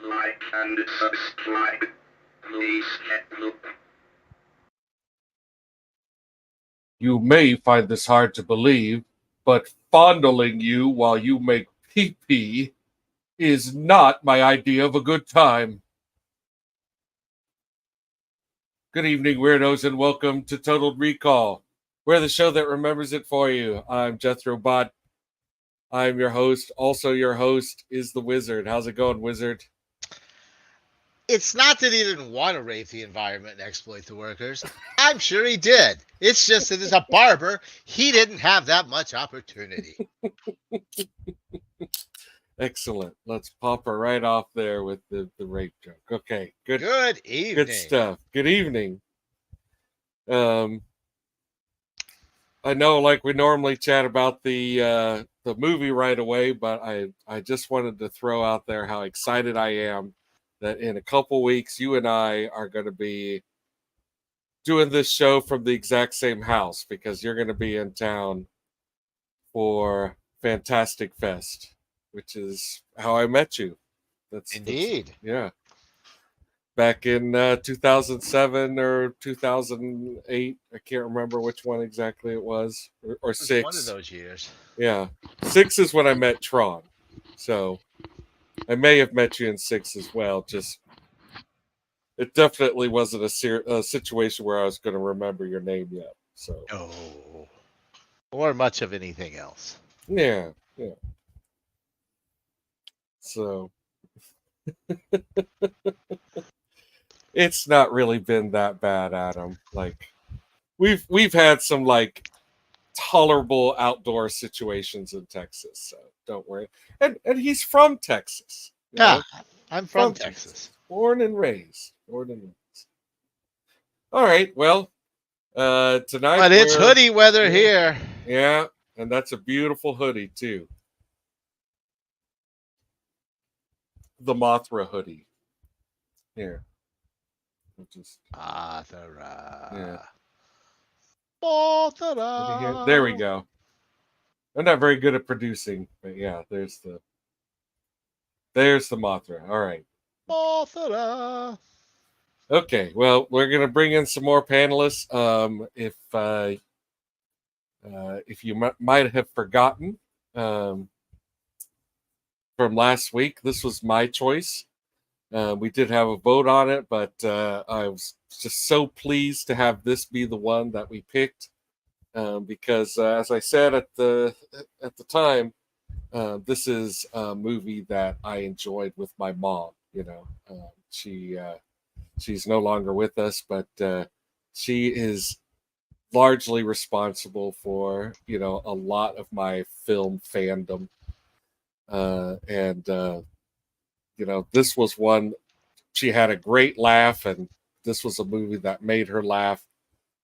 Like and subscribe. Please get look. You may find this hard to believe, but fondling you while you make pee-pee is not my idea of a good time. Good evening, weirdos, and welcome to Total Recall. We're the show that remembers it for you. I'm Jethro Bot. I'm your host. Also, your host is the Wizard. How's it going, Wizard? It's not that he didn't want to rape the environment and exploit the workers. I'm sure he did. It's just that as a barber, he didn't have that much opportunity. Excellent. Let's pop her right off there with the rape joke. Okay, good. Good evening. Good stuff. Good evening. I know, like, we normally chat about the movie right away, but I just wanted to throw out there how excited I am that in a couple weeks you and I are going to be doing this show from the exact same house because you're going to be in town for Fantastic Fest, which is how I met you. Indeed. Yeah. Back in 2007 or 2008. I can't remember which one exactly it was. Or 6. One of those years. Yeah. 6 is when I met Tron. So I may have met you in 6 as well. Just, it definitely wasn't a situation where I was going to remember your name yet. So. No. Or much of anything else. Yeah. So. It's not really been that bad, Adam. Like, we've had some like tolerable outdoor situations in Texas, so don't worry. And he's from Texas. Yeah, I'm from Texas. Born and raised. All right, well, tonight. But it's hoodie weather here. Yeah, and that's a beautiful hoodie too. The Mothra hoodie. Here. Mothra. Yeah. There we go. I'm not very good at producing, but yeah, there's the Mothra. All right. Mothra. Okay, well, we're gonna bring in some more panelists. If you might have forgotten from last week, this was my choice. We did have a vote on it, but I was just so pleased to have this be the one that we picked because, as I said at the time, this is a movie that I enjoyed with my mom. You know, she's no longer with us, but she is largely responsible for a lot of my film fandom, and. This was one, she had a great laugh, and this was a movie that made her laugh.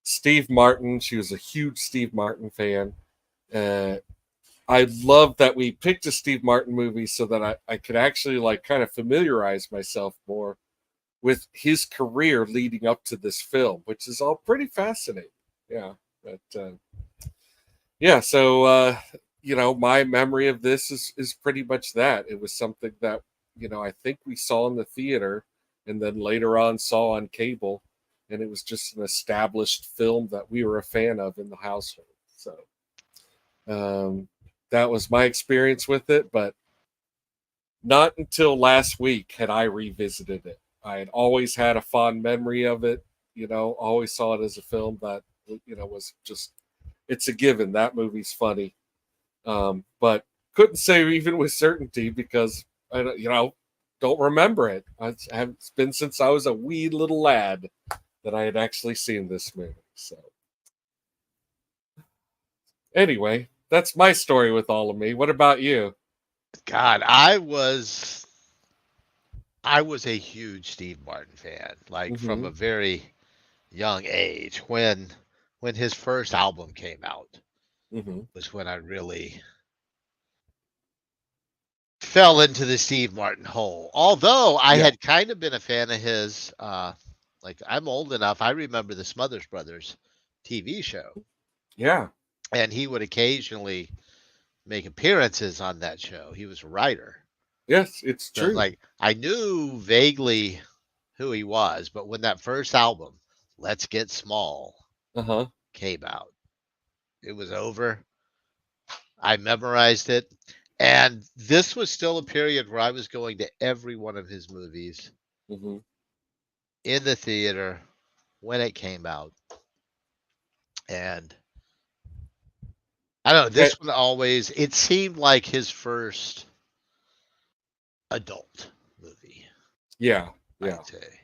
Steve Martin, she was a huge Steve Martin fan. I love that we picked a Steve Martin movie so that I could actually like kind of familiarize myself more with his career leading up to this film, which is all pretty fascinating. Yeah. But so my memory of this is pretty much that. It was something that I think we saw in the theater and then later on saw on cable. And it was just an established film that we were a fan of in the household. So that was my experience with it. But not until last week had I revisited it. I had always had a fond memory of it. Always saw it as a film that was just, it's a given. That movie's funny. But couldn't say even with certainty because I don't remember it. It's been since I was a wee little lad that I had actually seen this movie. So anyway, that's my story with All of Me. What about you? God, I was a huge Steve Martin fan, like from Mm-hmm. a very young age. When his first album came out Mm-hmm. was when I really fell into the Steve Martin hole. Although I Yeah. had kind of been a fan of his, like I'm old enough, I remember the Smothers Brothers TV show, Yeah. and he would occasionally make appearances on that show. He was a writer. Yes, it's So true. like I knew vaguely who he was, but when that first album, Let's Get Small, Uh-huh. came out, it was over. I memorized it. And this was still a period where I was going to every one of his movies Mm-hmm. in the theater when it came out. And I don't know, this one always, it seemed like his first adult movie, Yeah. Yeah. I'd say.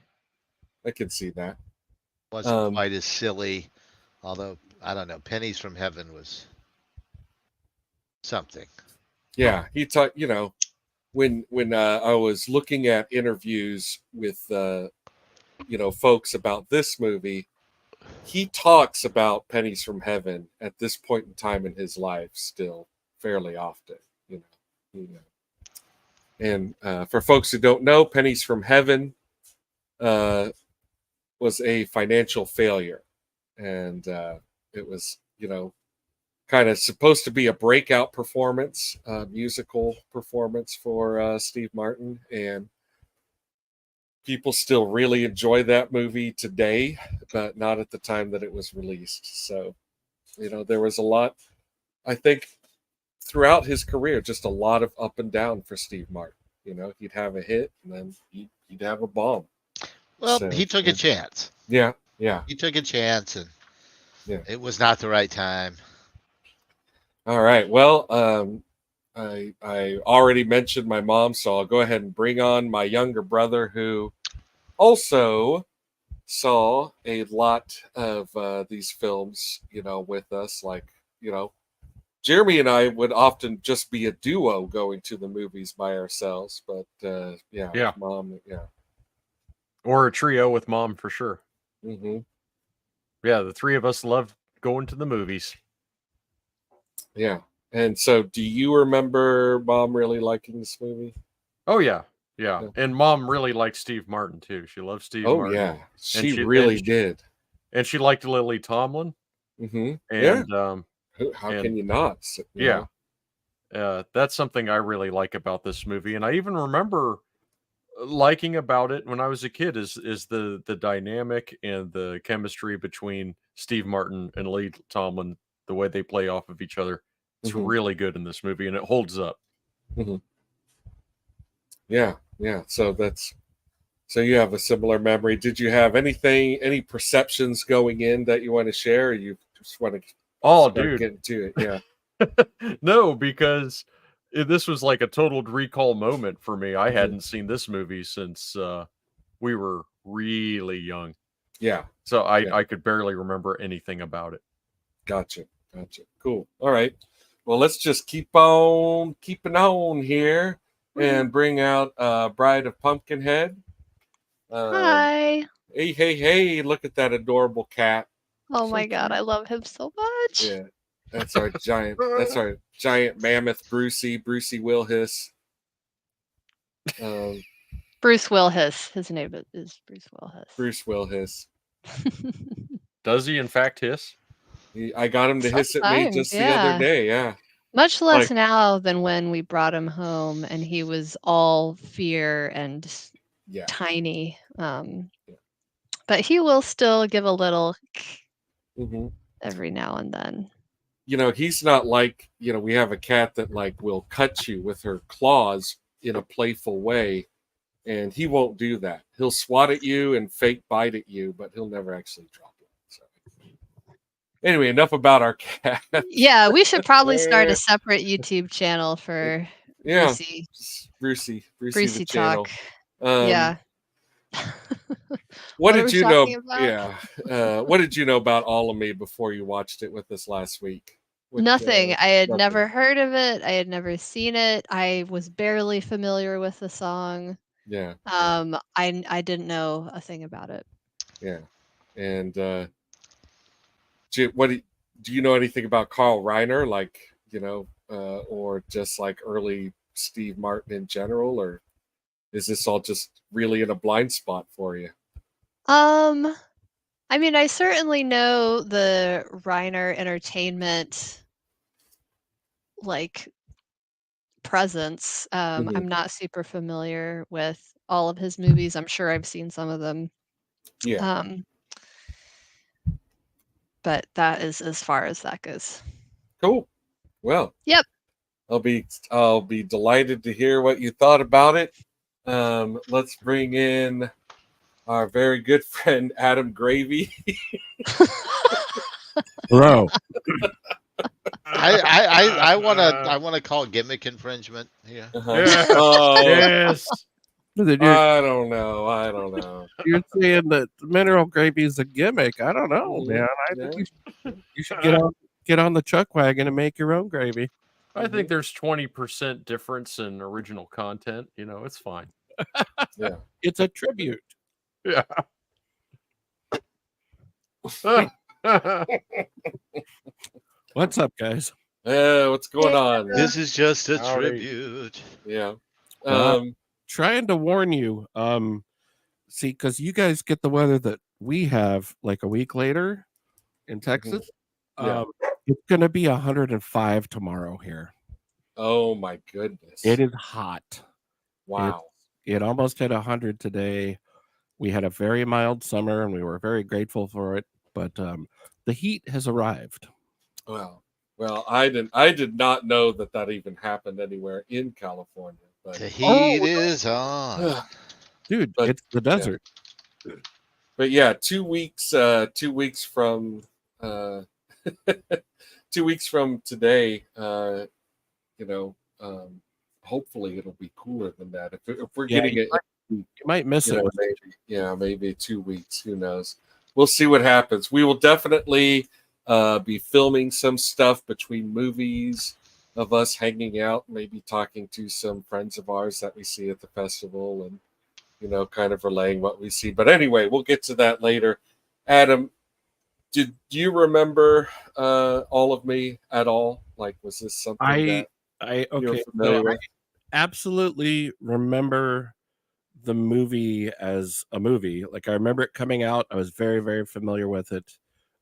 I can see that. Wasn't quite as silly, although, I don't know, Pennies from Heaven was something. Yeah, he talked, when I was looking at interviews with folks about this movie, he talks about Pennies from Heaven at this point in time in his life still fairly often, you know. And for folks who don't know, Pennies from Heaven was a financial failure, and it was, kind of supposed to be a breakout performance, musical performance for Steve Martin, and people still really enjoy that movie today, but not at the time that it was released. So, there was a lot, I think, throughout his career, just a lot of up and down for Steve Martin. He'd have a hit and then he'd have a bomb. Well, So, he took a chance. yeah. He took a chance, and Yeah. it was not the right time. All right. Well, I already mentioned my mom, so I'll go ahead and bring on my younger brother, who also saw a lot of these films, with us. Like, Jeremy and I would often just be a duo going to the movies by ourselves, but Yeah. Mom, Or a trio with Mom for sure. Mm-hmm. Yeah, the three of us loved going to the movies. Yeah. And so, do you remember Mom really liking this movie? Oh yeah. And Mom really liked Steve Martin too. She loved Steve Oh Martin. yeah, she really did. And she liked Lily Tomlin. Mm-hmm. And how can you not? That's something I really like about this movie, and I even remember liking about it when I was a kid is the dynamic and the chemistry between Steve Martin and Lily Tomlin, the way they play off of each other. It's really good in this movie, and it holds up. Mm-hmm. Yeah. So you have a similar memory. Did you have any perceptions going in that you want to share, or you just want to get into it? Yeah. No, because this was like a total recall moment for me. I hadn't seen this movie since we were really young. Yeah. So I could barely remember anything about it. Gotcha. Cool. All right. Well, let's just keep on keeping on here and bring out Bride of Pumpkinhead. Hi. Hey, look at that adorable cat. Oh my god, I love him so much. Yeah. That's our giant mammoth Brucey Wilhis. Bruce Wilhis. His name is Bruce Wilhis. Bruce Wilhis. Does he in fact hiss? I got him to hiss at me just the other day. Yeah. Much less now than when we brought him home and he was all fear and tiny. But he will still give a little every now and then. He's not like, we have a cat that will cut you with her claws in a playful way, and he won't do that. He'll swat at you and fake bite at you, but he'll never actually drop it. So. Anyway, enough about our cat. Yeah, we should probably start a separate YouTube channel for Yeah, Brucey the talk. channel. Yeah. What are did we you know? talking about? Yeah. What did you know about All of Me before you watched it with us last week? Nothing. I had nothing. never heard of it. I had never seen it. I was barely familiar with the song. Yeah. I didn't know a thing about it. Yeah. And do you know anything about Carl Reiner? Like, or just like early Steve Martin in general, or is this all just really in a blind spot for you? I mean, I certainly know the Reiner Entertainment like presence. I'm not super familiar with all of his movies. I'm sure I've seen some of them. Yeah. But that is as far as that goes. Cool. Well. Yep. I'll be delighted to hear what you thought about it. Let's bring in our very good friend Adam Gravy. Hello. I wanna call it gimmick infringement here. Yes. I don't know. You're saying that mineral gravy is a gimmick. I don't know, man. I think you should get on the chuck wagon and make your own gravy. I think there's 20% difference in original content. It's fine. Yeah. It's a tribute. Yeah. What's up, guys? What's going on? This is just a tribute. Yeah. Trying to warn you. See, because you guys get the weather that we have like a week later in Texas. Yeah. It's going to be 105 tomorrow here. Oh my goodness. It is hot. Wow. It almost hit 100 today. We had a very mild summer and we were very grateful for it, but the heat has arrived. Well, I did not know that even happened anywhere in California. But the heat is on. Dude, it's the desert. Yeah. But yeah, 2 weeks 2 weeks from 2 weeks from today, hopefully it'll be cooler than that. If we're getting it, you might miss it. Maybe 2 weeks. Who knows? We'll see what happens. We will definitely be filming some stuff between movies of us hanging out, maybe talking to some friends of ours that we see at the festival, and kind of relaying what we see. But anyway, we'll get to that later. Adam, do you remember All of Me at all? Like, was this something you're familiar with? I absolutely remember the movie as a movie. Like, I remember it coming out. I was very, very familiar with it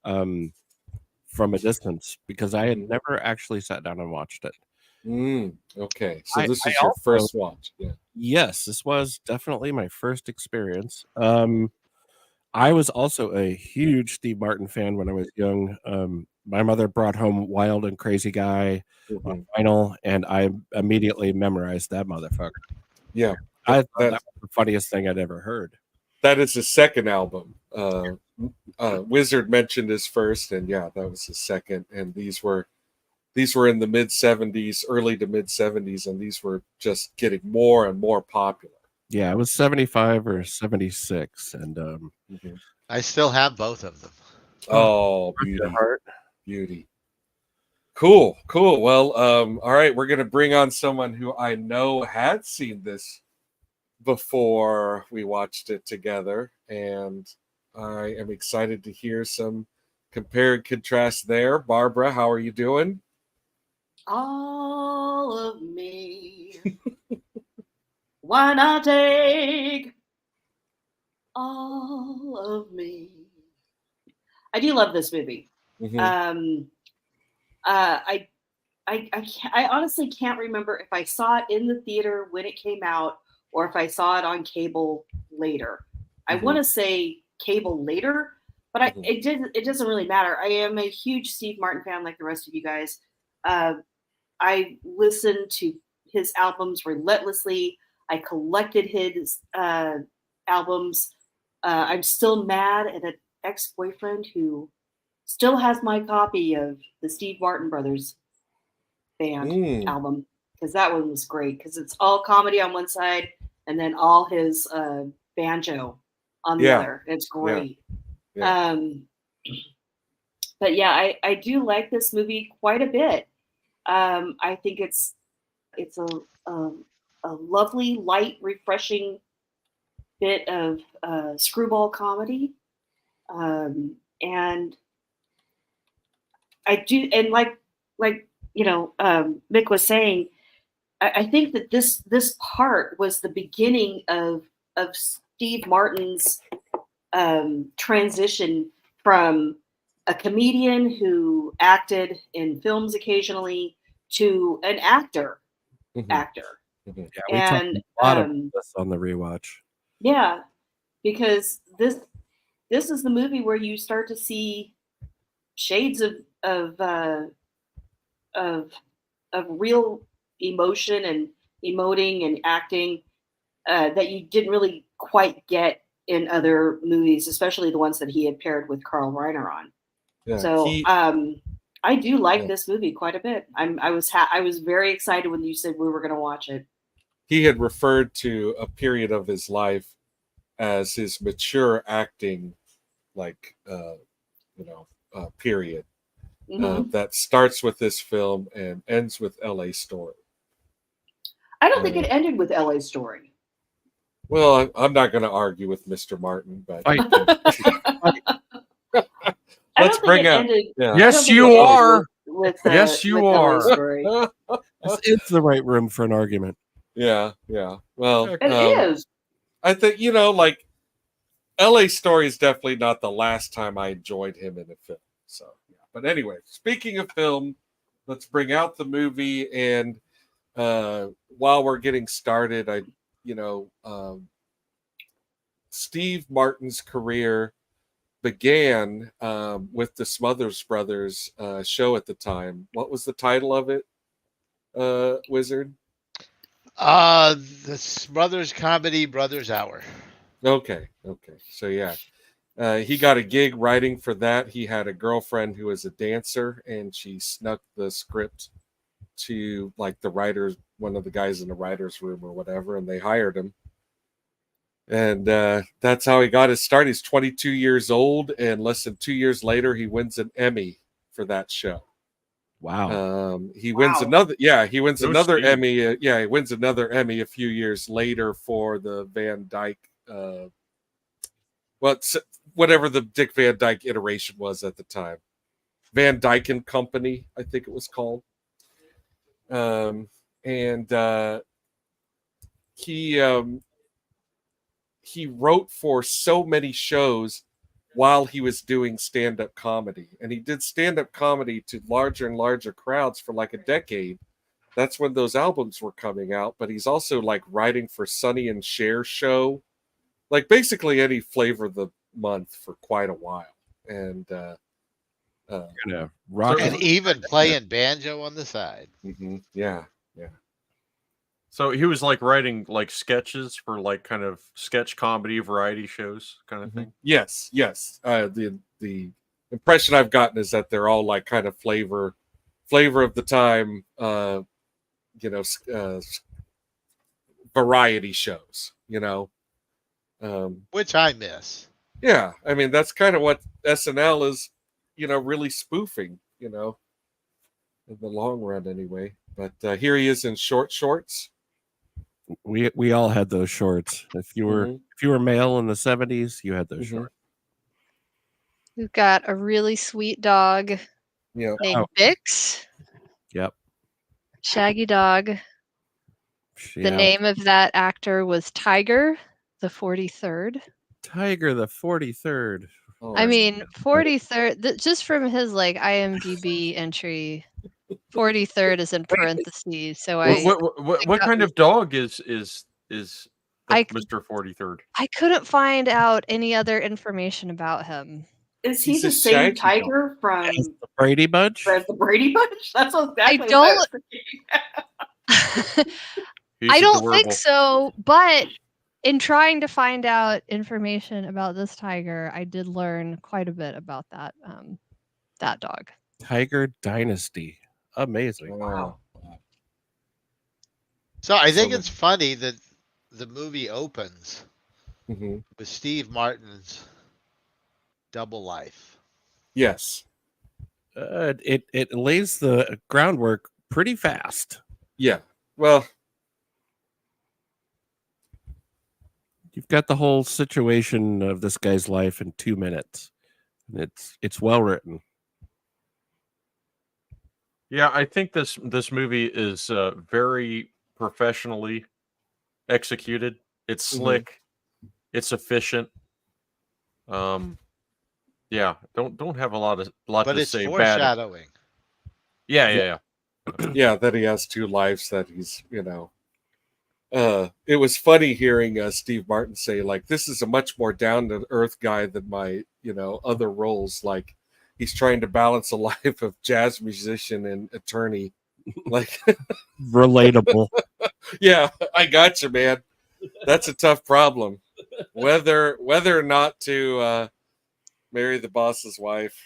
from a distance because I had never actually sat down and watched it. Okay, so this was your first watch. Yeah. Yes, this was definitely my first experience. I was also a huge Steve Martin fan when I was young. My mother brought home Wild and Crazy Guy on vinyl, and I immediately memorized that motherfucker. Yeah. I thought that was the funniest thing I'd ever heard. That is his second album. Wizard mentioned his first, and yeah, that was his second. And these were in the mid-70s, early to mid-70s, and these were just getting more and more popular. Yeah, it was 75 or 76, and I still have both of them. Oh, beauty. Cool. Well, all right, we're gonna bring on someone who I know had seen this before we watched it together, and I am excited to hear some compare and contrast there. Barbara, how are you doing? All of me. Why not take all of me? I do love this movie. I honestly can't remember if I saw it in the theater when it came out or if I saw it on cable later. I want to say cable later, but it doesn't really matter. I am a huge Steve Martin fan like the rest of you guys. I listened to his albums relentlessly. I collected his albums. I'm still mad at an ex-boyfriend who still has my copy of the Steve Martin Brothers band Mm. album, because that one was great, because it's all comedy on one side and then all his banjo on the Yeah. other. It's great. Yeah. But yeah, I do like this movie quite a bit. I think it's a lovely, light, refreshing bit of screwball comedy, and I do, and like Mick was saying, I think that this part was the beginning of Steve Martin's transition from a comedian who acted in films occasionally to an actor. Mhm. Yeah, we And talked a lot of this on the rewatch. yeah, because this is the movie where you start to see shades of real emotion and emoting and acting that you didn't really quite get in other movies, especially the ones that he had paired with Carl Reiner on. Yeah. So I do like Yeah. this movie quite a bit. I was very excited when you said we were going to watch it. He had referred to a period of his life as his mature acting, like period that starts with this film and ends with L.A. Story. I don't think it ended with L.A. Story. Well, I'm not going to argue with Mr. Martin, but let's bring out. Yes, you are. Yes, you are. This is the right room for an argument. Yeah. Well, it is. I think like L.A. Story is definitely not the last time I enjoyed him in a film. So, yeah. But anyway, speaking of film, let's bring out the movie. And while we're getting started, Steve Martin's career began with the Smothers Brothers show at the time. What was the title of it, Wizard? The Smothers Comedy Brothers Hour. Okay. So yeah, he got a gig writing for that. He had a girlfriend who was a dancer, and she snuck the script to like the writers, one of the guys in the writers' room or whatever, and they hired him. And that's how he got his start. He's 22 years old, and less than 2 years later, he wins an Emmy for that show. Wow. He wins another. Yeah, he wins another Steve. Emmy. He wins another Emmy a few years later for the Van Dyke. Whatever the Dick Van Dyke iteration was at the time, Van Dyke and Company, I think it was called. He wrote for so many shows while he was doing stand-up comedy, and he did stand-up comedy to larger and larger crowds for like a decade. That's when those albums were coming out. But he's also like writing for Sonny and Cher's show, like basically any flavor of the month for quite a while. And and even playing banjo on the side. Yeah. So he was like writing like sketches for like kind of sketch comedy variety shows kind of thing. Yes. The impression I've gotten is that they're all like kind of flavor of the time, variety shows, which I miss. Yeah, I mean that's kind of what SNL is, really spoofing, in the long run anyway. But here he is in short shorts. We all had those shorts. If you were male in the 70s, you had those shorts. We've got a really sweet dog named Bix. Yep. Shaggy dog. The name of that actor was Tiger the 43rd. Tiger the 43rd. Oh, I mean, 43rd, just from his like IMDb entry, 43rd is in parentheses. So what kind of dog is Mr. 43rd? I couldn't find out any other information about him. Is he the same tiger from the Brady Bunch? The Brady Bunch? That's exactly I don't. what I was thinking. I don't think so, but in trying to find out information about this tiger, I did learn quite a bit about that. that dog. Tiger Dynasty. Amazing. Wow. So I think So- it's funny that the movie opens hmm with Steve Martin's double life. Yes. It lays the groundwork pretty fast. Yeah. Well, You've got the whole situation of this guy's life in 2 minutes. And it's well written. Yeah, I think this movie is very professionally executed. It's slick. It's efficient. Yeah, don't have a lot But to it's say bad. foreshadowing. Yeah. yeah, that he has two lives, that he's, it was funny hearing Steve Martin say, like, this is a much more down to earth guy than my, other roles. Like, he's trying to balance a life of jazz musician and attorney. Like, Relatable. yeah, I got you, man. That's a tough problem. Whether or not to marry the boss's wife,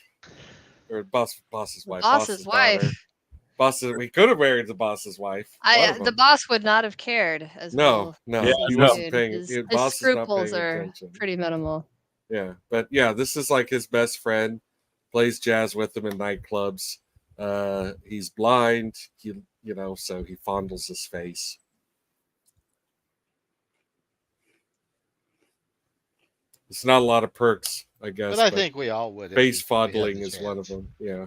or boss's wife, Boss's daughter. wife. We could have married the boss's wife. One of The them. boss would not have cared. As No, well. Yeah, he no. wasn't paying. His Boss is not scruples paying are attention. pretty minimal. Yeah, but yeah, this is like his best friend. Plays jazz with him in nightclubs. He's blind. So he fondles his face. It's not a lot of perks, I guess. But I think we all would. if face we had the fondling is one of chance. them. Yeah.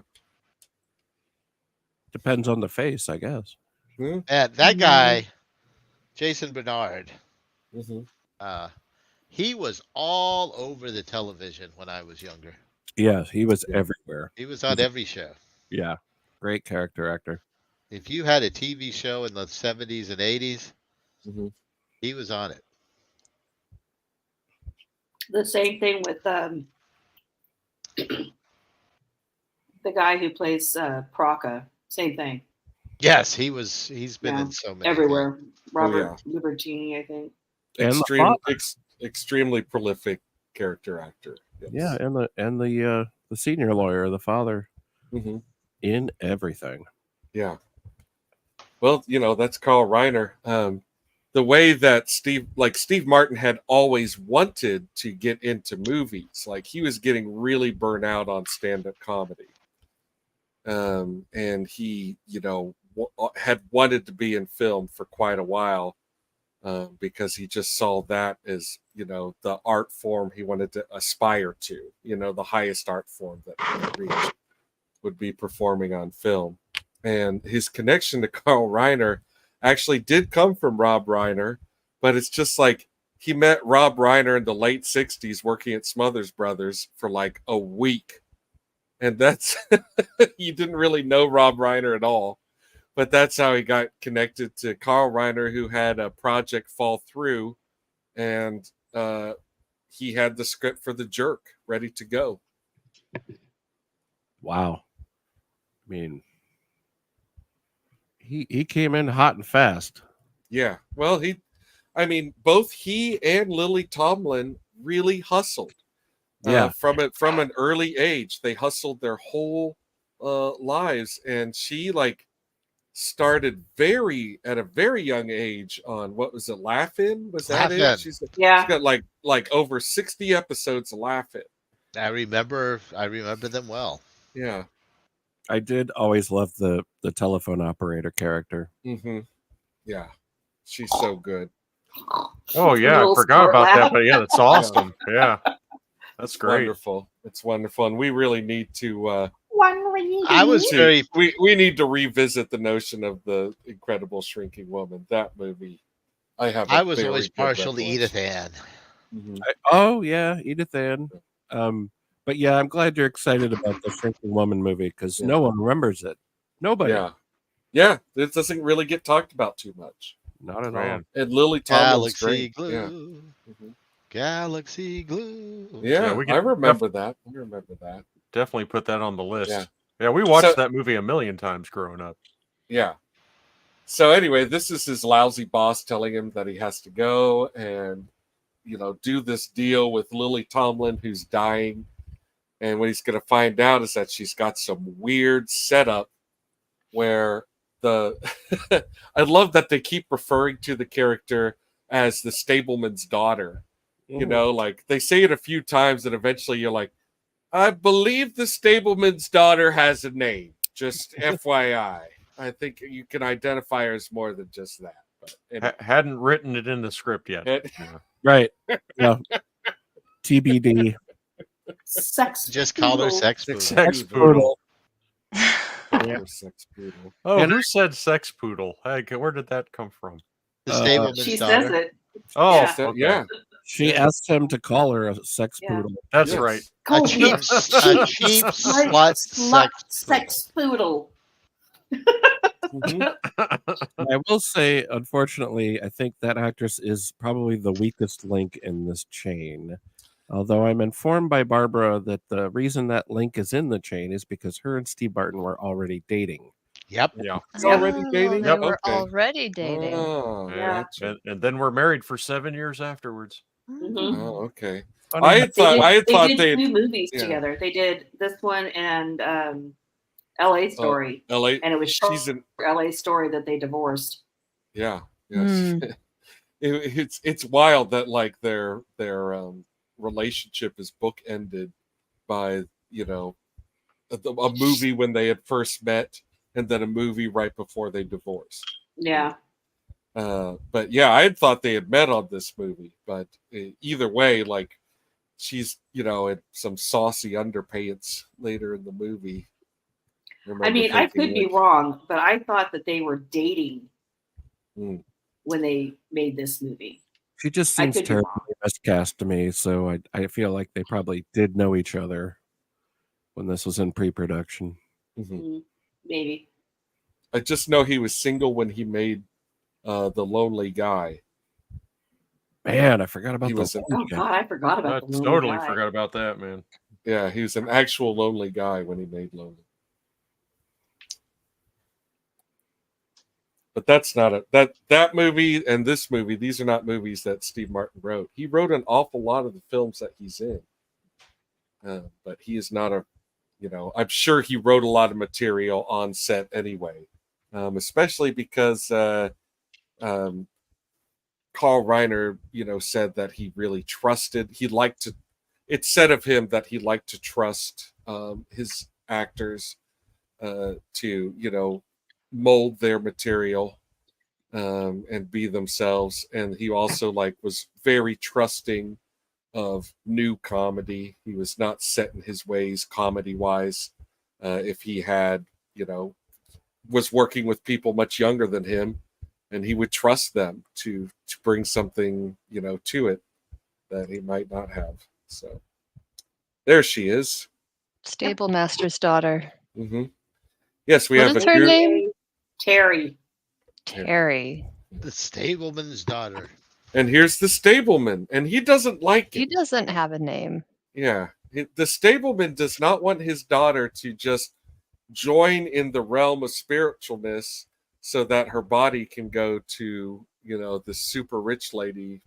Depends on the face, I guess. Hmm? And that guy, Jason Bernard, Mm-hmm. he was all over the television when I was younger. Yeah, he was Yeah. everywhere. He was on every show. Yeah. Great character actor. If you had a TV show in the 70s and 80s, Mm-hmm. he was on it. The same thing with the guy who plays Praka. Same thing. Yes, he's been Yeah, in so many Everywhere. Robert yeah. Libertini, I think. And the Extremely prolific character actor. Yes. Yeah, and the senior lawyer, the father, Mm-hmm. in everything. Yeah. Well, that's Carl Reiner. The way that Steve Martin had always wanted to get into movies, like he was getting really burnt out on stand-up comedy. And he, had wanted to be in film for quite a while, because he just saw that as, the art form he wanted to aspire to, the highest art form that he could reach would be performing on film. And his connection to Carl Reiner actually did come from Rob Reiner, but it's just like he met Rob Reiner in the late 60s working at Smothers Brothers for like a week. And that's, you didn't really know Rob Reiner at all, but that's how he got connected to Carl Reiner, who had a project fall through, and he had the script for The Jerk ready to go. Wow. I mean, he came in hot and fast. Yeah. Well, both he and Lily Tomlin really hustled. Yeah. From an early age, they hustled their whole lives, and she started at a very young age on, what was it, Laugh-In? Was that Laugh-In. it? She's got like over 60 episodes of Laugh-In. I remember them well. Yeah. I did always love the telephone operator character. Mm-hmm. Yeah. She's so good. Oh yeah, I Little forgot sport about laugh. that, but yeah, that's awesome. Yeah, that's great. Wonderful. It's wonderful. And we really need to I was very we need to revisit the notion of the Incredible Shrinking Woman. That movie, I was always partial to Edith Ann. Mm-hmm. Oh yeah, Edith Ann. But yeah, I'm glad you're excited about the Shrinking Woman movie, because no one remembers it. Nobody. Yeah. It doesn't really get talked about too much. Not at Man. all. And Lily Tomlin's Galaxy great. Glue. Yeah. Mm-hmm. Galaxy Glue. Yeah, we I remember that. I remember that. Definitely put that on the list. Yeah. Yeah, we watched that movie a million times growing up. Yeah. So anyway, this is his lousy boss telling him that he has to go and, do this deal with Lily Tomlin, who's dying. And what he's going to find out is that she's got some weird setup where the I love that they keep referring to the character as the stableman's daughter. You know, like they say it a few times, and eventually you're like, I believe the stableman's daughter has a name. Just FYI. I think you can identify her as more than just that. But anyway. Hadn't written it in the script yet. Right. Yeah. TBD. Sex. Just call her poodle. sex poodle. Sex poodle. Sex poodle. Oh, And who said sex poodle? Hey, where did that come from? The stableman's She daughter. says it. Oh, Yeah. okay. Yeah. She asked him to call her a sex Yeah. poodle. That's Yes. right. A cheap slut sex poodle. Mhm. I will say, unfortunately, I think that actress is probably the weakest link in this chain. Although I'm informed by Barbara that the reason that link is in the chain is because her and Steve Martin were already dating. Yep. Yeah. It's already dating? They were Okay. already dating. Oh, Yeah. gotcha. And then we're married for 7 years afterwards. Mhm. Oh, okay. Funny I how- had thought They did they'd two movies yeah. together. They did this one and L.A. Story, LA. and it was She's in L.A. Story that they divorced. yeah. Hmm. It's wild that like their relationship is bookended by, you know, a movie when they had first met and then a movie right before they divorced. Yeah. But yeah, I had thought they had met on this movie, but either way, like she's, you know, in some saucy underpants later in the movie. I mean, I thinking, could be like, wrong, but I thought that they were dating Hmm. when they made this movie. She just I seems could be terribly wrong. miscast to me, so I feel like they probably did know each other when this was in pre-production. Mhm. Maybe. I just know he was single when he made The Lonely Guy. Man, I forgot about He was the an- Oh God, I forgot about I the Lonely totally Guy. forgot about that, man. Yeah, he was an actual lonely guy when he made Lonely. But that's not that movie and this movie. These are not movies that Steve Martin wrote. He wrote an awful lot of the films that he's in, but he is not a. You know, I'm sure he wrote a lot of material on set anyway, especially because Carl Reiner, you know, said that he really trusted. He liked to. It's said of him that he liked to trust his actors to, you know, mold their material and be themselves. And he also like was very trusting of new comedy. He was not set in his ways comedy wise. If he had, you know, was working with people much younger than him, and he would trust them to bring something, you know, to it that he might not have. So there she is. Stable master's daughter. Mm-hmm. Yes, we What have is a her good name? Terry. Terry. The stableman's daughter. and here's the stableman, and he doesn't like He it. doesn't have a name. Yeah, the stableman does not want his daughter to just join in the realm of spiritualness so that her body can go to, you know, the super rich lady.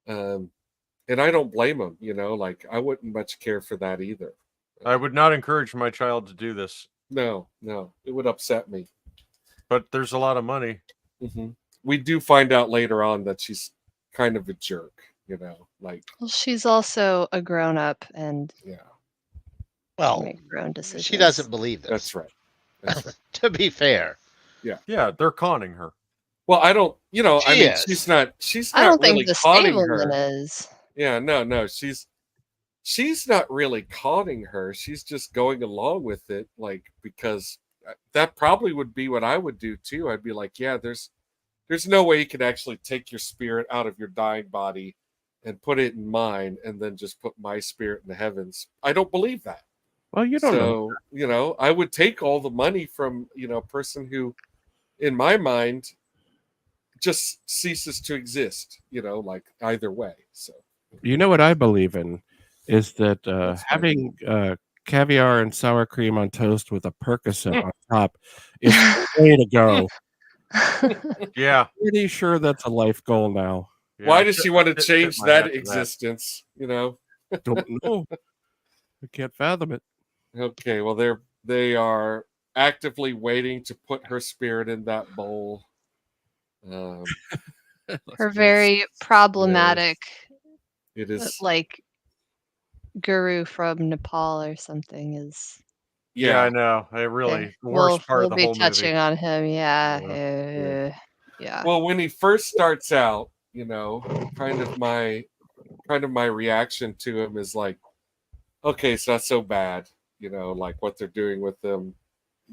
And I don't blame him, you know, like I wouldn't much care for that either. I would not encourage my child to do this, No, it would upset me. but there's a lot of money. Hmm. We do find out later on that she's kind of a jerk, you know, like, Well, she's also a grown up and yeah, Well, make her own decisions. she doesn't believe this. that's right. That's right. To be fair. Yeah, they're conning her. Well, I don't, you know, I She mean, is. she's not I don't really think the conning stableman her. is. Yeah, no, she's not really conning her. She's just going along with it, like, because that probably would be what I would do too. I'd be like, yeah, there's no way you can actually take your spirit out of your dying body and put it in mine and then just put my spirit in the heavens. I don't believe that. Well, you don't know. So, you know, I would take all the money from, you know, a person who, in my mind, just ceases to exist, you know, like either way. So, You know what I believe in is that What's that? having caviar and sour cream on toast with a Percocet on top is the way to go. Yeah. Pretty sure that's a life goal now. Yeah, why I does tip- she want to tip change my that hat to existence? You know, Don't know. I can't fathom it. Okay, well they are actively waiting to put her spirit in that bowl. Her very problematic, It is. like guru from Nepal or something is. Yeah, I Yeah, know. I really the worst part of the We'll be whole touching movie. on him. Yeah. Yeah. Yeah. Well, when he first starts out, you know, kind of my reaction to him is like, okay, it's not so bad, you know, like what they're doing with them.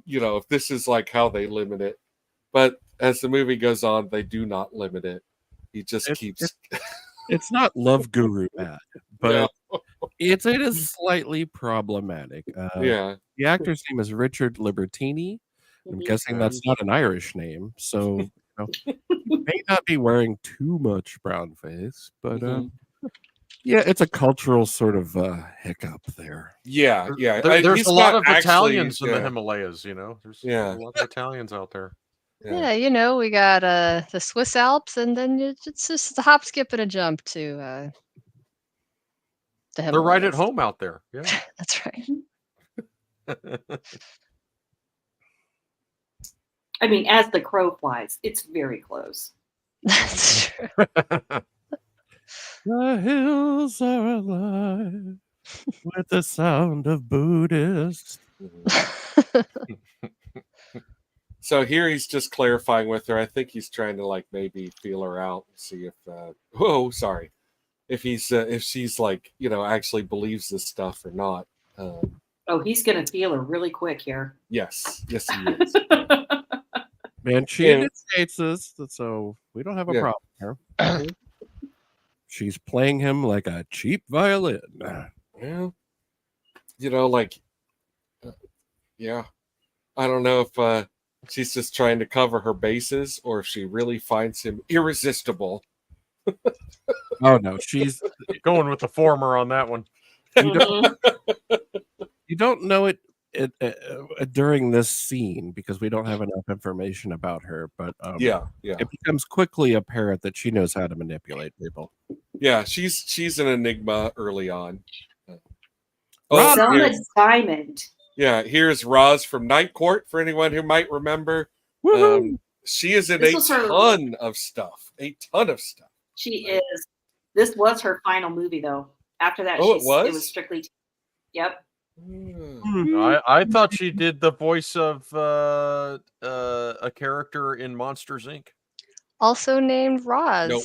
You know, if this is like how they limit it. But as the movie goes on, they do not limit it. He just keeps. It's not Love Guru bad, but No. it is slightly problematic. Yeah. The actor's name is Richard Libertini. I'm Mhm. guessing Yeah. that's not an Irish name, so he may not be wearing too much brown face, but Mhm. yeah, it's a cultural sort of hiccup there. Yeah. There's He's a lot got of Italians in the yeah. Himalayas, you know. There's Yeah. a lot of Italians out there. Yeah, you know, we got the Swiss Alps, and then it's just a hop, skip, and a jump to the They're right at Himalayas. home out there. Yeah. That's right. I mean, as the crow flies, it's very close. That's true. The hills are alive with the sound of Buddhists. So here he's just clarifying with her. I think he's trying to like maybe feel her out and see if if she's like, you know, actually believes this stuff or not. Oh, he's gonna feel her really quick here. Yes, he is. Man, she initiates us, so we don't have a problem here. She's playing him like a cheap violin. Well, you know, like, yeah, I don't know if she's just trying to cover her bases or if she really finds him irresistible. Oh no, she's going with the former on that one. You don't know it during this scene because we don't have enough information about her, but it becomes quickly apparent that she knows how to manipulate people. Yeah, she's an enigma early on. Selma Diamond. Yeah, here's Roz from Night Court for anyone who might remember. She is in a ton of stuff. She is. This was her final movie, though. After that, it was? It was strictly. Yep. I thought she did the voice of a character in Monsters Inc. Also named Roz. Nope.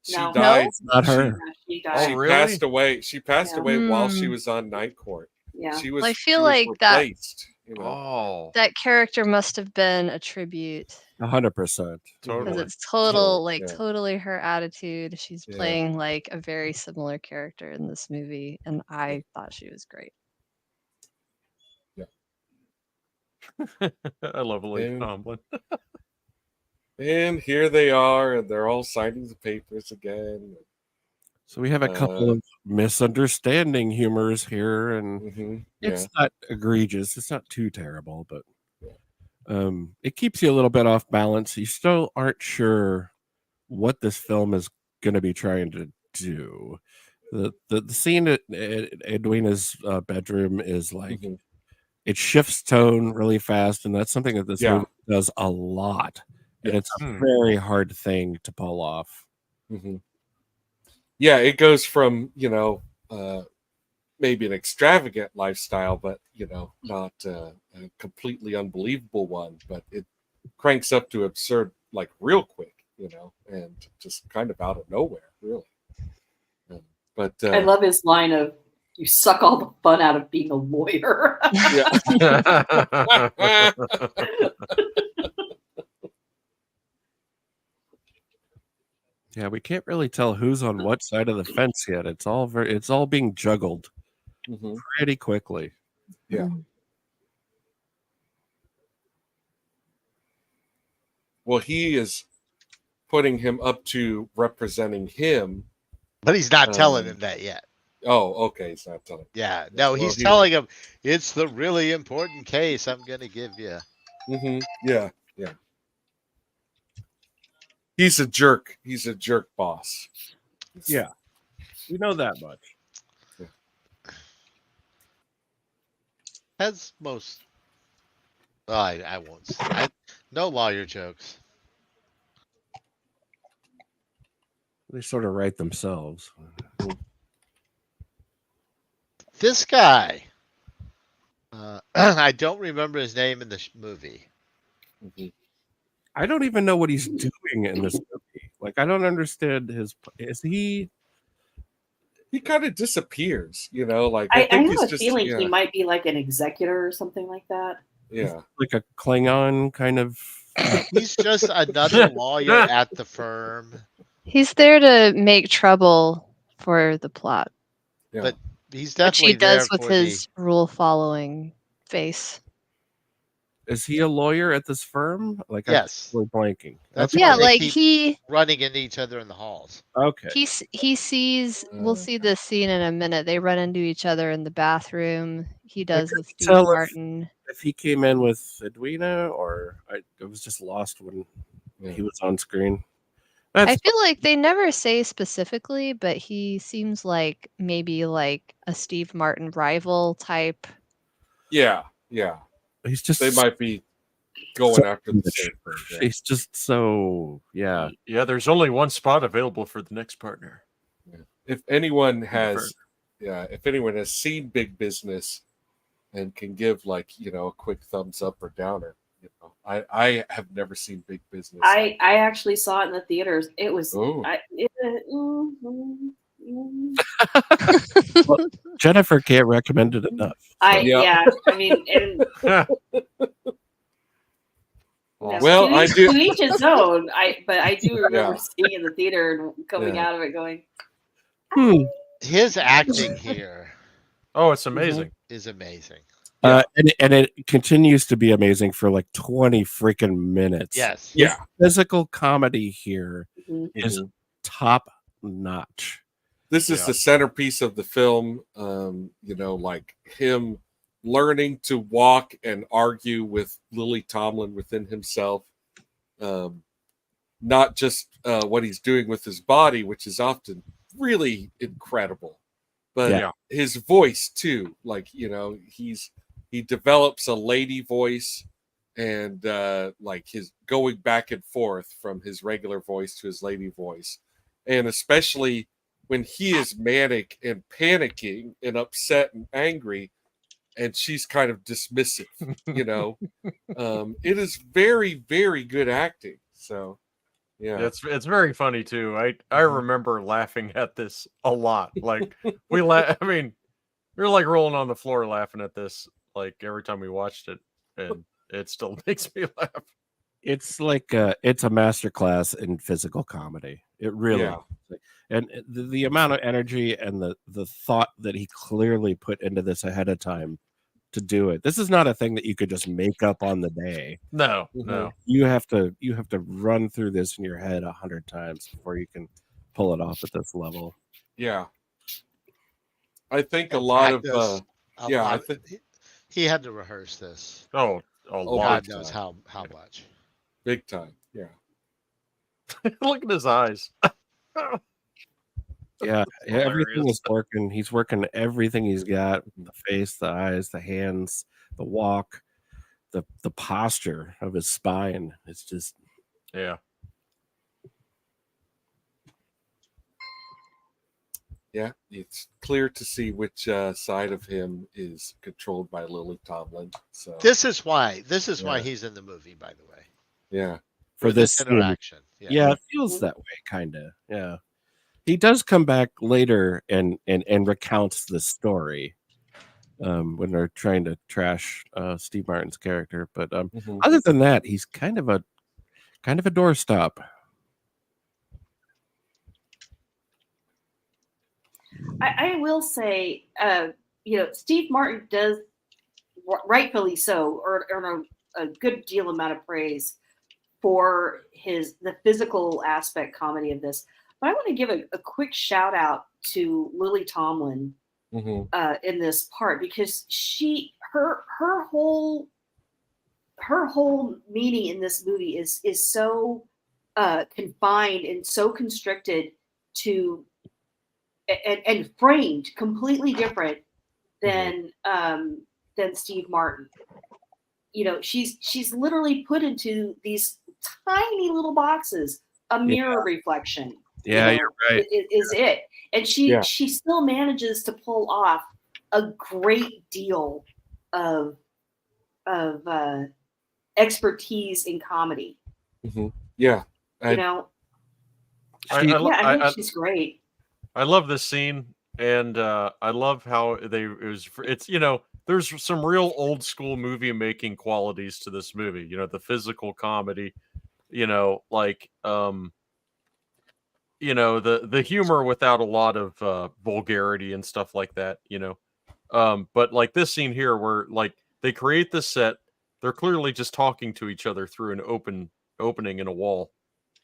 She No. died. It's not her. She died. She passed away. She passed away while she was on Night Court. Yeah. She was. Well, I feel she was like that. replaced, you know? That character must have been a tribute. 100%. Because it's totally her attitude. She's playing like a very similar character in this movie, and I thought she was great. Yeah. I love Lily Tomlin. And here they are, and they're all signing the papers again. So we have a couple of misunderstanding humors here, and it's not egregious. It's not too terrible, but it keeps you a little bit off balance. You still aren't sure what this film is going to be trying to do. The scene at Edwina's bedroom is like it shifts tone really fast, and that's something that this movie does a lot. And it's a very hard thing to pull off. Yeah, it goes from, you know, maybe an extravagant lifestyle, but, you know, not a completely unbelievable one, but it cranks up to absurd, like real quick, you know, and just kind of out of nowhere, really. But I love his line of, "You suck all the fun out of being a lawyer." Yeah, we can't really tell who's on what side of the fence yet. It's all being juggled pretty quickly. Yeah. Well, he is putting him up to representing him, but he's not telling him that yet. Oh, okay, he's not telling. Yeah, no, he's telling him it's the really important case I'm going to give you. Yeah. He's a jerk. He's a jerk boss. Yeah, we know that much. As most. Well, I won't. No lawyer jokes. They sort of write themselves. This guy. I don't remember his name in the movie. I don't even know what he's doing in this movie. Like, I don't understand his. Is he? He kind of disappears, you know. Like I think have he's a just feeling yeah, he might be like an executor or something like that. yeah. Like a Klingon kind of? He's just another lawyer at the firm. He's there to make trouble for the plot, Yeah. But he's which definitely he does there with for his rule-following face. Is he a lawyer at this firm? Like, Yes. I'm blanking. That's Okay. why Yeah, they like keep running into each other in the halls. Okay. he sees. We'll see this scene in a minute. They run into each other in the bathroom. He does with Steve tell Martin. if he came in with Edwina, or I was just lost when he was on screen. I feel like they never say specifically, but he seems like maybe like a Steve Martin rival type. Yeah. He's just They might be going after the same thing. Yeah. He's just so Yeah, there's only one spot available for the next partner. Yeah. If anyone has seen Big Business and can give like, you know, a quick thumbs up or downer, you know, I have never seen Big Business. I actually saw it in the theaters. It was. Well, Jennifer can't recommend it enough. I mean, and well, I do. To each his own. But I do remember seeing it in the theater and coming out of it going. His acting here. Oh, it's amazing. Is amazing. And it continues to be amazing for like 20 freaking minutes. Yes. His physical comedy here is top notch. This is the centerpiece of the film. You know, like him learning to walk and argue with Lily Tomlin within himself. Not just what he's doing with his body, which is often really incredible, but his voice too. Like, you know, he develops a lady voice, and like his going back and forth from his regular voice to his lady voice, and especially when he is manic and panicking and upset and angry, and she's kind of dismissive, you know. It is very, very good acting. So it's very funny too. I remember laughing at this a lot. Like I mean, we were like rolling on the floor laughing at this like every time we watched it, and it still makes me laugh. It's like it's a masterclass in physical comedy. It really is. And the amount of energy and the thought that he clearly put into this ahead of time to do it. This is not a thing that you could just make up on the day. No. You have to run through this in your head 100 times before you can pull it off at this level. Yeah. I think a lot of I think he had to rehearse this. Oh, God knows how much. Big time. Yeah. Look at his eyes. Yeah, everything is working. He's working everything he's got: the face, the eyes, the hands, the walk, the posture of his spine. It's just yeah, it's clear to see which side of him is controlled by Lily Tomlin. So this is why he's in the movie, by the way. Yeah, for this interaction. Yeah, it feels that way, kind of. Yeah, he does come back later and recounts the story when they're trying to trash Steve Martin's character. But other than that, he's kind of a doorstop. I will say, Steve Martin does, rightfully so, earn a good deal amount of praise for the physical aspect comedy of this. But I want to give a quick shout out to Lily Tomlin in this part, because her whole meaning in this movie is so confined and so constricted to and framed completely different than than Steve Martin. You know, she's literally put into these tiny little boxes. A mirror reflection. Yeah, you know, you're right. Is it. And she still manages to pull off a great deal of expertise in comedy. Yeah. You know, I think she's great. I love this scene, and I love how it's there's some real old school movie making qualities to this movie. You know, the physical comedy, like the humor without a lot of vulgarity and stuff like that. But like this scene here, where like they create this set, they're clearly just talking to each other through an opening in a wall.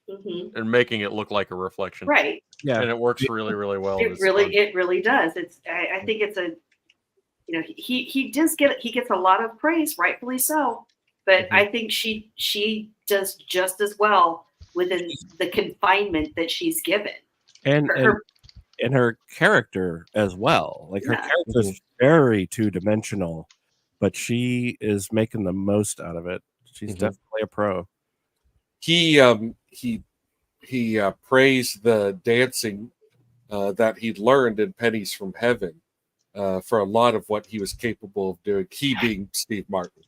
And making it look like a reflection, right? Yeah, and it works really, really well. It really does. I think it's a, he gets a lot of praise, rightfully so, but I think she does just as well within the confinement that she's given, and her character as well. Like her character is very two-dimensional, but she is making the most out of it. She's definitely a pro. He praised the dancing that he'd learned in Pennies from Heaven for a lot of what he was capable of doing. He being Steve Martin,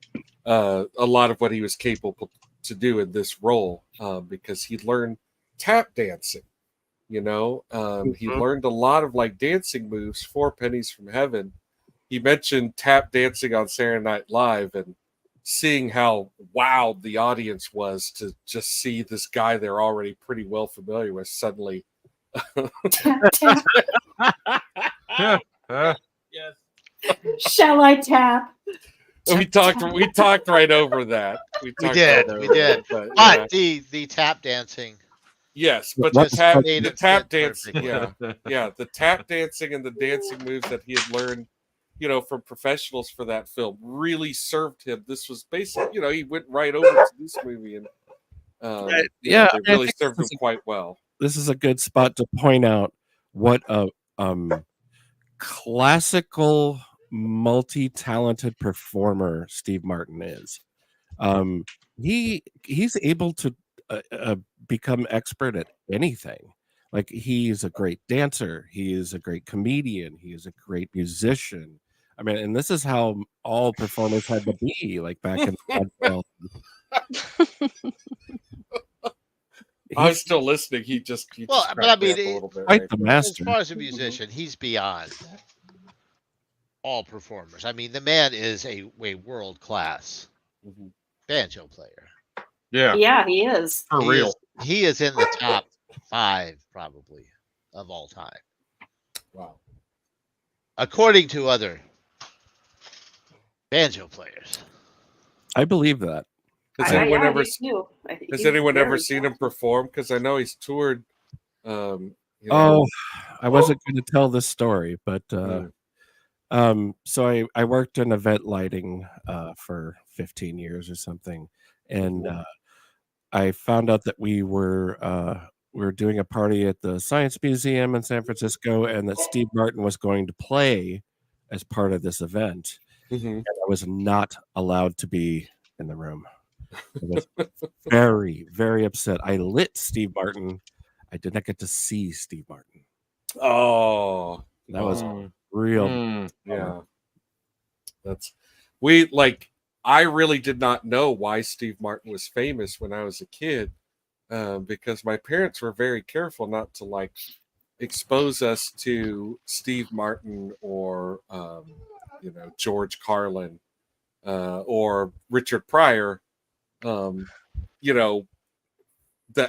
a lot of what he was capable to do in this role because he learned tap dancing. He learned a lot of like dancing moves for Pennies from Heaven. He mentioned tap dancing on Saturday Night Live and seeing how wowed the audience was to just see this guy they're already pretty well familiar with suddenly. Tap, tap. Yes. Shall I tap? We talked right over that. We did. But the tap dancing. Yes, but the tap dancing, the tap dancing and the dancing moves that he had learned, from professionals for that film really served him. This was basically, he went right over to this movie and it really served him quite well. This is a good spot to point out what a classical, multi-talented performer Steve Martin is. He's able to become expert at anything. Like he's a great dancer, he is a great comedian, he is a great musician. I mean, and this is how all performers had to be like back in the I'm still listening. He just but I mean, a little bit, quite the master. As far as a musician, he's beyond all performers. I mean, the man is a world class banjo player. Yeah, he is. For real. He is in the top 5 probably of all time. Wow. According to other banjo players. I believe that. Has anyone ever seen him perform? Because I know he's toured. I wasn't going to tell this story, but so I worked in event lighting for 15 years or something, and I found out that we were doing a party at the Science Museum in San Francisco, and that Steve Martin was going to play as part of this event. And I was not allowed to be in the room. I was very, very upset. I lit Steve Martin. I did not get to see Steve Martin. Oh, that was real. Yeah. I really did not know why Steve Martin was famous when I was a kid, because my parents were very careful not to expose us to Steve Martin or George Carlin or Richard Pryor. The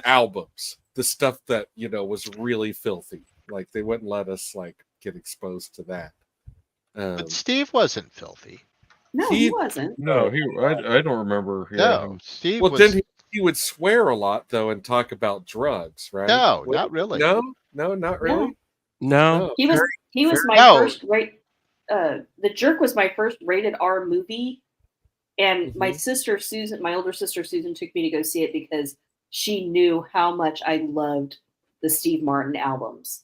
albums, the stuff that was really filthy. Like they wouldn't let us get exposed to that. But Steve wasn't filthy. No, he wasn't. No, I don't remember. No, Steve. Well, then he would swear a lot though and talk about drugs, right? No, not really. No, not really. No. He was my first The Jerk was my first rated R movie, and my sister Susan, my older sister Susan, took me to go see it because she knew how much I loved the Steve Martin albums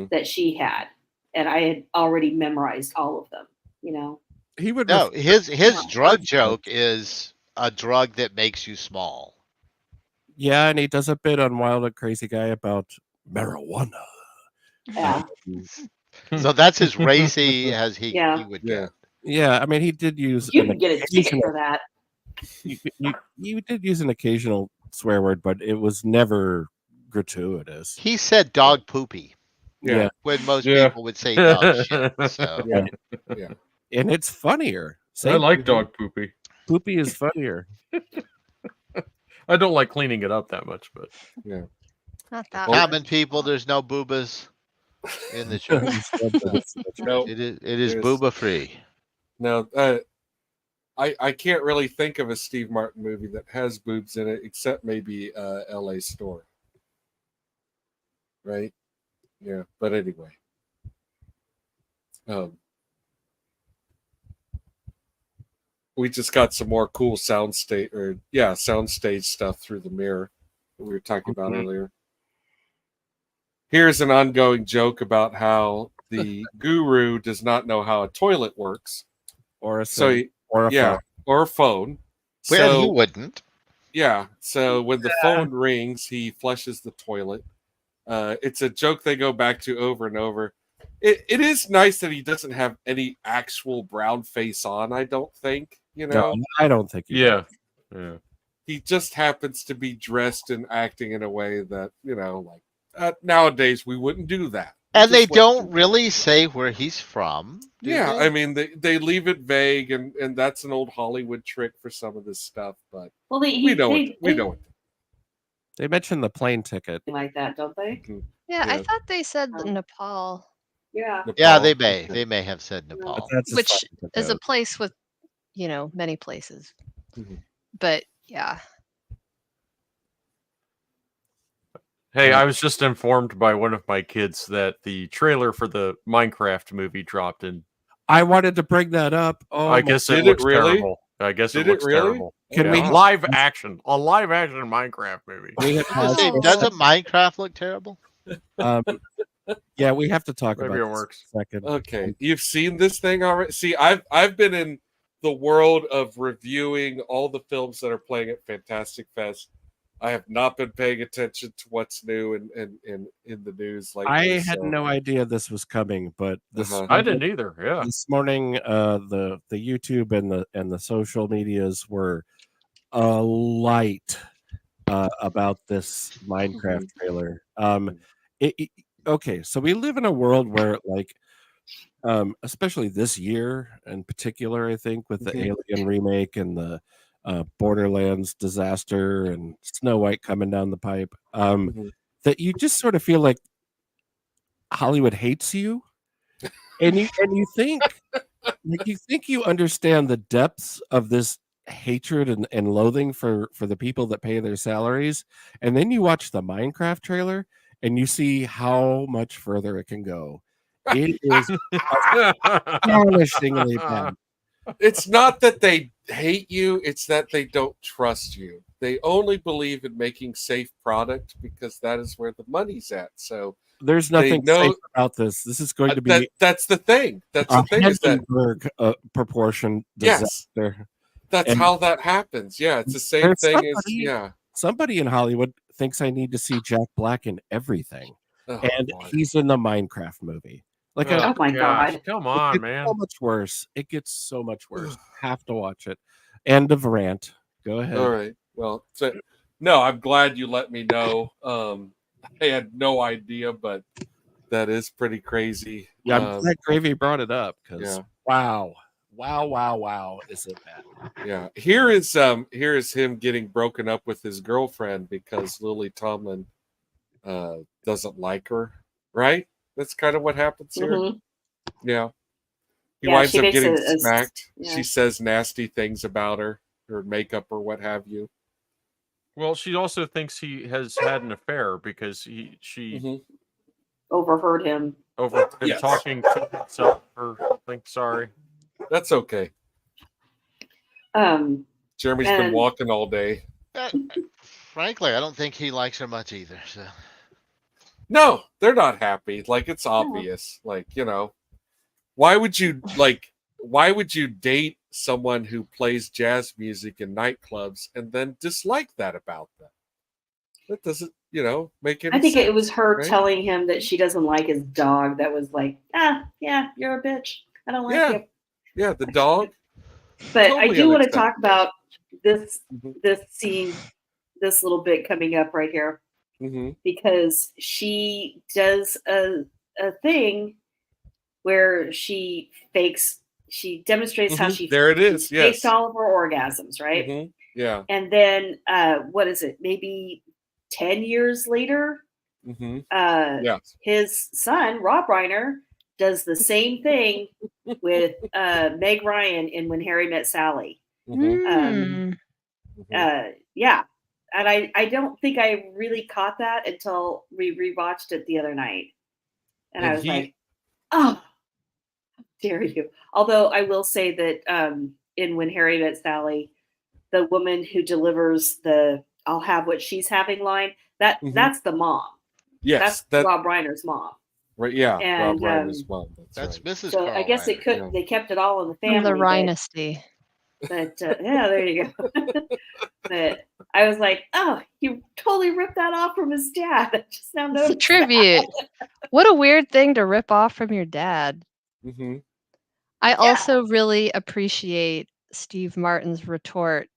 that she had, and I had already memorized all of them. He would. No, his Yeah. drug joke is a drug that makes you small. Yeah, and he does a bit on Wild and Crazy Guy about marijuana. Yeah. So that's as racy as he Yeah. would Yeah. get. Yeah, I mean, he did use You an can get a ticket occasional. for that. You did use an occasional swear word, but it was never gratuitous. He said dog poopy Yeah, when most Yeah. people would say dog shit. So Yeah. Yeah. and it's funnier. I Say like dog poopy. poopy is funnier. I don't like cleaning it up that much, but Yeah. Not that Well, common people, there's no boobas in the church. No, It is There's- booba free. no. I can't really think of a Steve Martin movie that has boobs in it, except maybe L.A. Store. Right? Yeah. But anyway, we just got some more cool soundstage stuff through the mirror that we were talking about earlier. Here's an ongoing joke about how the guru does not know how a toilet works. Or a So thing, or a yeah, phone. or a phone. Well, he So wouldn't. yeah, so when the phone rings, he flushes the toilet. It's a joke they go back to over and over. It is nice that he doesn't have any actual brown face on, I don't think. No, I don't think. He yeah. does. Yeah. He just happens to be dressed and acting in a way that, nowadays we wouldn't do that. And they Just wouldn't don't do really say where he's from. do Yeah, they? I mean they leave it vague, and that's an old Hollywood trick for some of this stuff, but Well, we know it. They mentioned the plane ticket. like that, don't they? Yeah, I Yeah. thought they said Um, Nepal, Yeah. Yeah, Nepal. they may. They may have said Nepal. That's as which far as it is a goes. place with, many places. Mhm. But yeah, Hey, I was just informed by one of my kids that the trailer for the Minecraft movie dropped, and I wanted to bring that up. Oh, I guess it Did it looks really? terrible. I guess Did it it looks really? terrible. Can Yeah. we- live action? A live action Minecraft movie. we had I was gonna say, paused. doesn't Minecraft look terrible? Yeah, we have to talk Maybe about it this works. in a second. Okay, you've seen this thing already. See, I've been in the world of reviewing all the films that are playing at Fantastic Fest. I have not been paying attention to what's new in the news lately. I had so- no idea this was coming, but this Uh-huh. I didn't either. Yeah. this morning, the YouTube and the social medias were alight about this Minecraft trailer. Okay, so we live in a world where, like, especially this year in particular, I think with the Alien remake and the Borderlands disaster and Snow White coming down the pipe, that you just sort of feel like Hollywood hates you, and you think you understand the depths of this hatred and loathing for the people that pay their salaries, and then you watch the Minecraft trailer and you see how much further it can go. It is astonishingly bad. It's not that they hate you, it's that they don't trust you. They only believe in making safe product because that is where the money's at. So There's nothing know- safe about this. This is going to be that's the thing. That's a the thing is that Hindenburg proportion Yes. disaster. that's and how that happens. Yeah, it's the same there's thing as somebody- Somebody in Hollywood thinks I need to see Jack Black in everything, Oh, and boy. he's in the Minecraft movie. Like, Oh my gosh, God. come it on, gets man. so much worse. It gets so much worse. Have to watch it. End of rant. Go ahead. All right. Well, no, I'm glad you let me know. I had no idea, but that is pretty crazy. Yeah, I'm glad Gravy brought it up because yeah. wow, is it bad? Yeah. Here is him getting broken up with his girlfriend because Lily Tomlin doesn't like her. Right? That's kind of what happens here. Mhm. Yeah. He Yeah, winds she up makes getting a- smacked. yeah. She says nasty things about her makeup or what have you. Well, she also thinks he has had an affair because she Mhm. Overheard him. over him Yes. talking to himself or something. Sorry. That's okay. Jeremy's been And- walking all day. Frankly, I don't think he likes her much either. So No, they're not happy. Like, it's obvious. Like, why would you, like, why would you date someone who plays jazz music in nightclubs and then dislike that about them? That doesn't, make any sense. I think it was her right? telling him that she doesn't like his dog. That was like, yeah, you're a bitch. I don't like you. Yeah, the dog. But Totally I do want to unacceptable. talk about this Mhm. this scene, this little bit coming up right here, because she does a thing where she demonstrates how she There it is. she faked Yes. all of her orgasms, right? Yeah. And then what is it? Maybe 10 years later, Yes. his son, Rob Reiner, does the same thing with Meg Ryan in When Harry Met Sally. Yeah. And I don't think I really caught that until we rewatched it the other night. And I was like, oh, how dare you. Although I will say that in When Harry Met Sally, the woman who delivers the "I'll have what she's having" line, that's the mom. Yes, that's Rob Reiner's mom. Right? Yeah, and, Rob Reiner's mom. That's right. Mrs. So Carl I guess Reiner. they kept it all in the family. The Reinesty. But yeah, there you go. But I was like, oh, he totally ripped that off from his dad. I just now noticed It's a tribute. What a weird thing to rip off from your dad. I also really appreciate Steve Martin's retort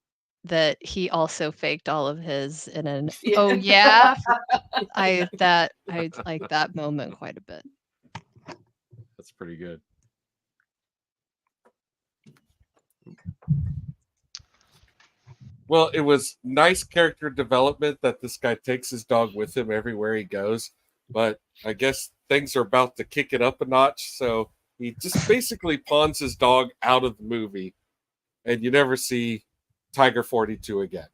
that he also faked all of his in an oh yeah. I like that moment quite a bit. That's pretty good. Well, it was nice character development that this guy takes his dog with him everywhere he goes, but I guess things are about to kick it up a notch, so he just basically pawns his dog out of the movie, and you never see Tiger 42 again.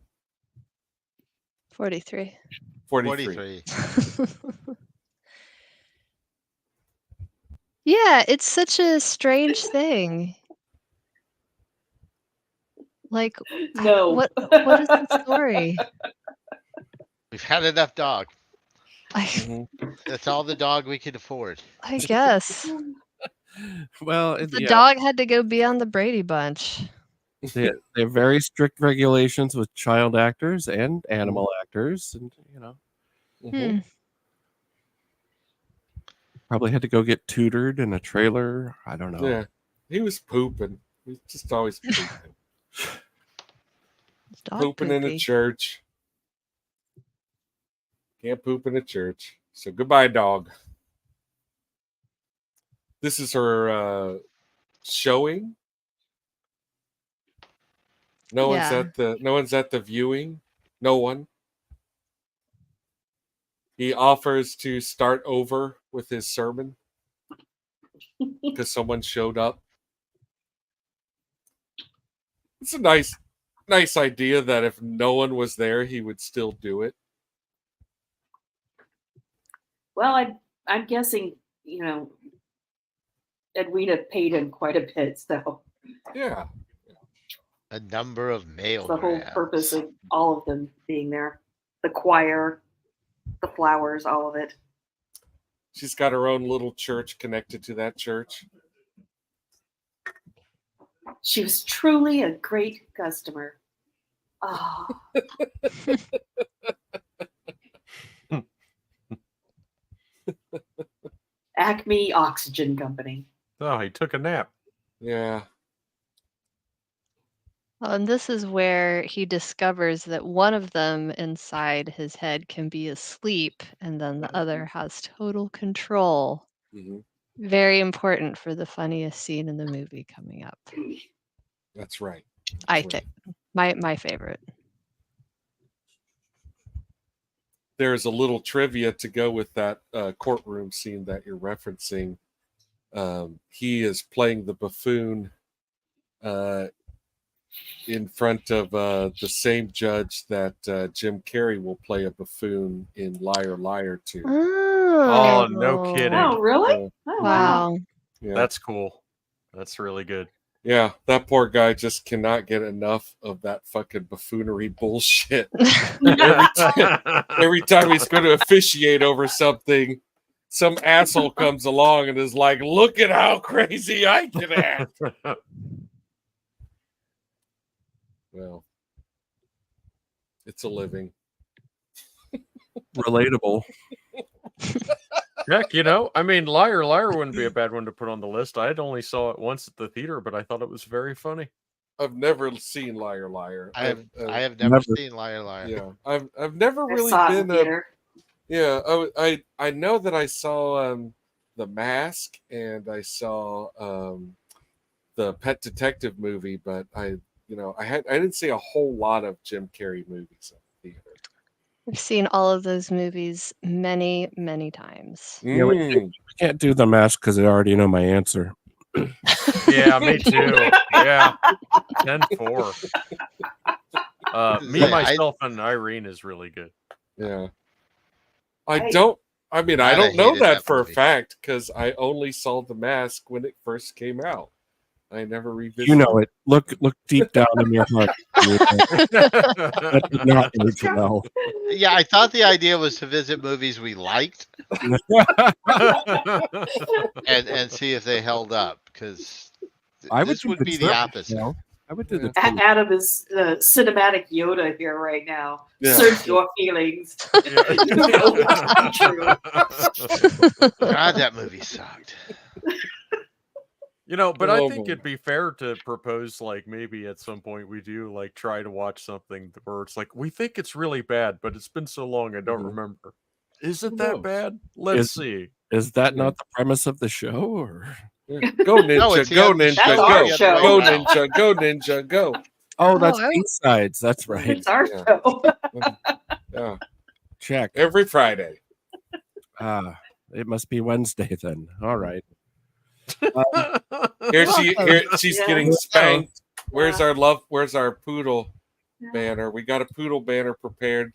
43. 43. Yeah, it's such a strange thing. Like, no. What is the story? We've had enough dog. Mm-hmm. That's all the dog we could afford. I guess. Well, The dog had to go be on the Brady Bunch. They have very strict regulations with child actors and animal actors, and probably had to go get tutored in a trailer. I don't know. Yeah, he was pooping. He's just always pooping. Pooping in a church. Can't poop in a church. So goodbye, dog. This is her showing. No one's at the viewing. No one. He offers to start over with his sermon because someone showed up. It's a nice idea that if no one was there, he would still do it. Well, I'm guessing, Edwina paid him quite a bit, so. Yeah. A number of male. The whole purpose of all of them being there. The choir, the flowers, all of it. She's got her own little church connected to that church. She was truly a great customer. Oh. Acme Oxygen Company. Oh, he took a nap. Yeah. And this is where he discovers that one of them inside his head can be asleep, and then the other has total control. Very important for the funniest scene in the movie coming up. That's right. I think my favorite. There's a little trivia to go with that courtroom scene that you're referencing. He is playing the buffoon in front of the same judge that Jim Carrey will play a buffoon in Liar Liar 2. Oh, no kidding. Oh, really? Wow. Yeah. That's cool. That's really good. Yeah, that poor guy just cannot get enough of that fucking buffoonery bullshit. Every time he's going to officiate over something, some asshole comes along and is like, "Look at how crazy I can act." Well, it's a living. Relatable. Heck, I mean, Liar Liar wouldn't be a bad one to put on the list. I had only saw it once at the theater, but I thought it was very funny. I've never seen Liar Liar. I have never seen Liar Liar. Yeah, I've never I really saw it in been a. theater. Yeah, I know that I saw The Mask and I saw the Pet Detective movie, but I didn't see a whole lot of Jim Carrey movies in the theater. I've seen all of those movies many, many times. Yeah, we can't do The Mask because I already know my answer. Yeah, me too. Yeah, 10-4. Me, myself, and Irene is really good. Yeah, I don't know that for a fact because I only saw The Mask when it first came out. I never revisited. You know it. Look deep down in your heart. That did not age well. Yeah, I thought the idea was to visit movies we liked and see if they held up, because this would be the opposite. I would do the Adam is cinematic Yoda here right now. Yeah. Search your feelings. God, that movie sucked. But I think it'd be fair to propose, like, maybe at some point we do, like, try to watch something where it's like, we think it's really bad, but it's been so long I don't remember. Is it that bad? Let's see. Is that not the premise of the show? Or go Ninja, go Ninja, go. Go Ninja, go Ninja, go. Oh, that's B-sides. That's right. It's our show. Yeah. Check. Every Friday. It must be Wednesday then. All right. She's getting spanked. Where's our poodle banner? We got a poodle banner prepared.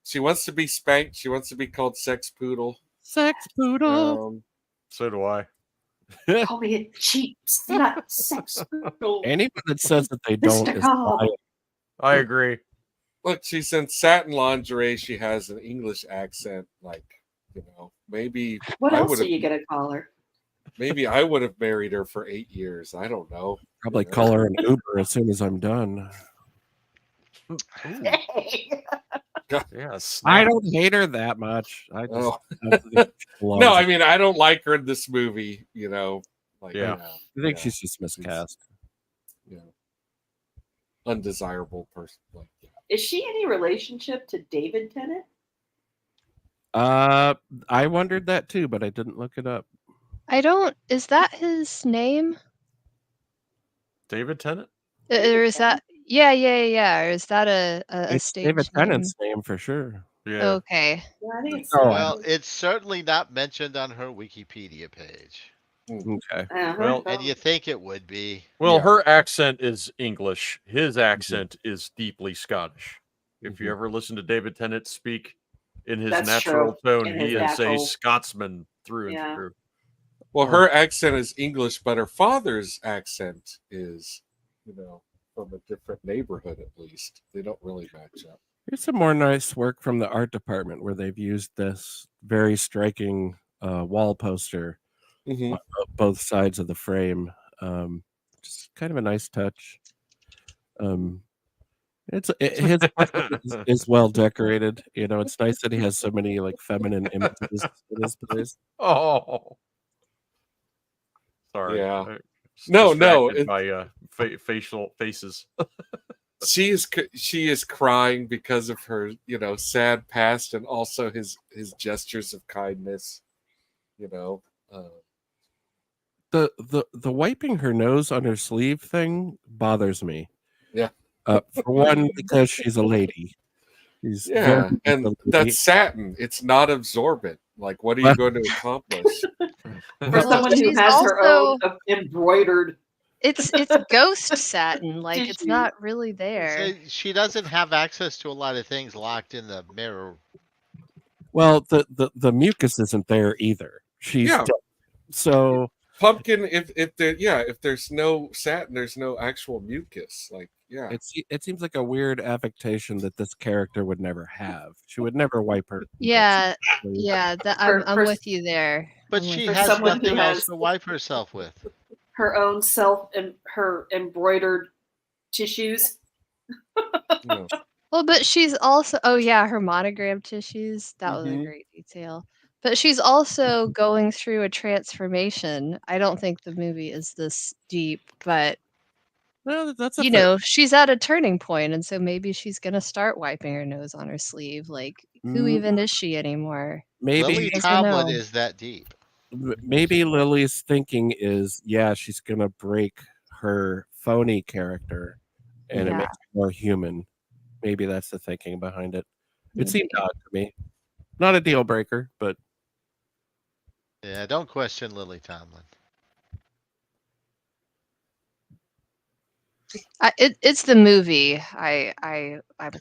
She wants to be spanked. She wants to be called Sex Poodle. Sex Poodle. So do I. Call me a cheap slut, Sex Poodle. Anyone that says that they don't is lying. I agree. Look, she's in satin lingerie. She has an English accent. Like, maybe. What else are you gonna call her? Maybe I would have married her for 8 years. I don't know. Probably call her an Uber as soon as I'm done. Yes. I don't hate her that much. I just no, I mean I don't like her in this movie. Like I think she's just miscast. Undesirable person. Like, Is she any relationship to David Tennant? I wondered that too, but I didn't look it up. Is that his name? David Tennant? Or is that yeah. Or is that a stage David name? Tennant's name for sure. Yeah. Okay. Yeah, I think it's Well, it's certainly not mentioned on her Wikipedia page. Okay. Well, and you think it would be. Well, her accent is English. His accent is deeply Scottish. If you ever listen to David Tennant speak in his natural tone, he is a Scotsman through and through. Well, her accent is English, but her father's accent is, from a different neighborhood at least. They don't really match up. Here's some more nice work from the art department where they've used this very striking wall poster on both sides of the frame. Just kind of a nice touch. His is well decorated. It's nice that he has so many like feminine images in his place. Oh. Sorry. Yeah. No. By facial faces. She is crying because of her, sad past and also his gestures of kindness. The wiping her nose on her sleeve thing bothers me. Yeah. For one, because she's a lady. And that's satin. It's not absorbent. Like, what are you going to accomplish? For someone who has her own embroidered. It's ghost satin. Like, it's not really there. So she doesn't have access to a lot of things locked in the mirror. Well, the mucus isn't there either. She's dead. So pumpkin. If there's no satin, there's no actual mucus. Like, yeah, It seems like a weird affectation that this character would never have. She would never wipe her. Yeah, sleeve. yeah. For- I'm for- with you there. But I'm with she you. has someone who nothing else has- to wipe herself with. Her own self and her embroidered tissues. no. Well, but she's also, oh yeah, her monogram tissues. That was a Mhm. great detail. But she's also going through a transformation. I don't think the movie is this deep, but Well, that's a you fair- know, she's at a turning point, and so maybe she's gonna start wiping her nose on her sleeve. Like, who Mm, even is she anymore? maybe Lily doesn't Tomlin know. is that deep. maybe Lily's thinking is, yeah, she's gonna break her phony character, and it Yeah. makes her more human. Maybe that's the thinking behind it. It seemed Maybe. odd to me. Not a deal breaker, but Yeah, don't question Lily Tomlin. It's the movie I'm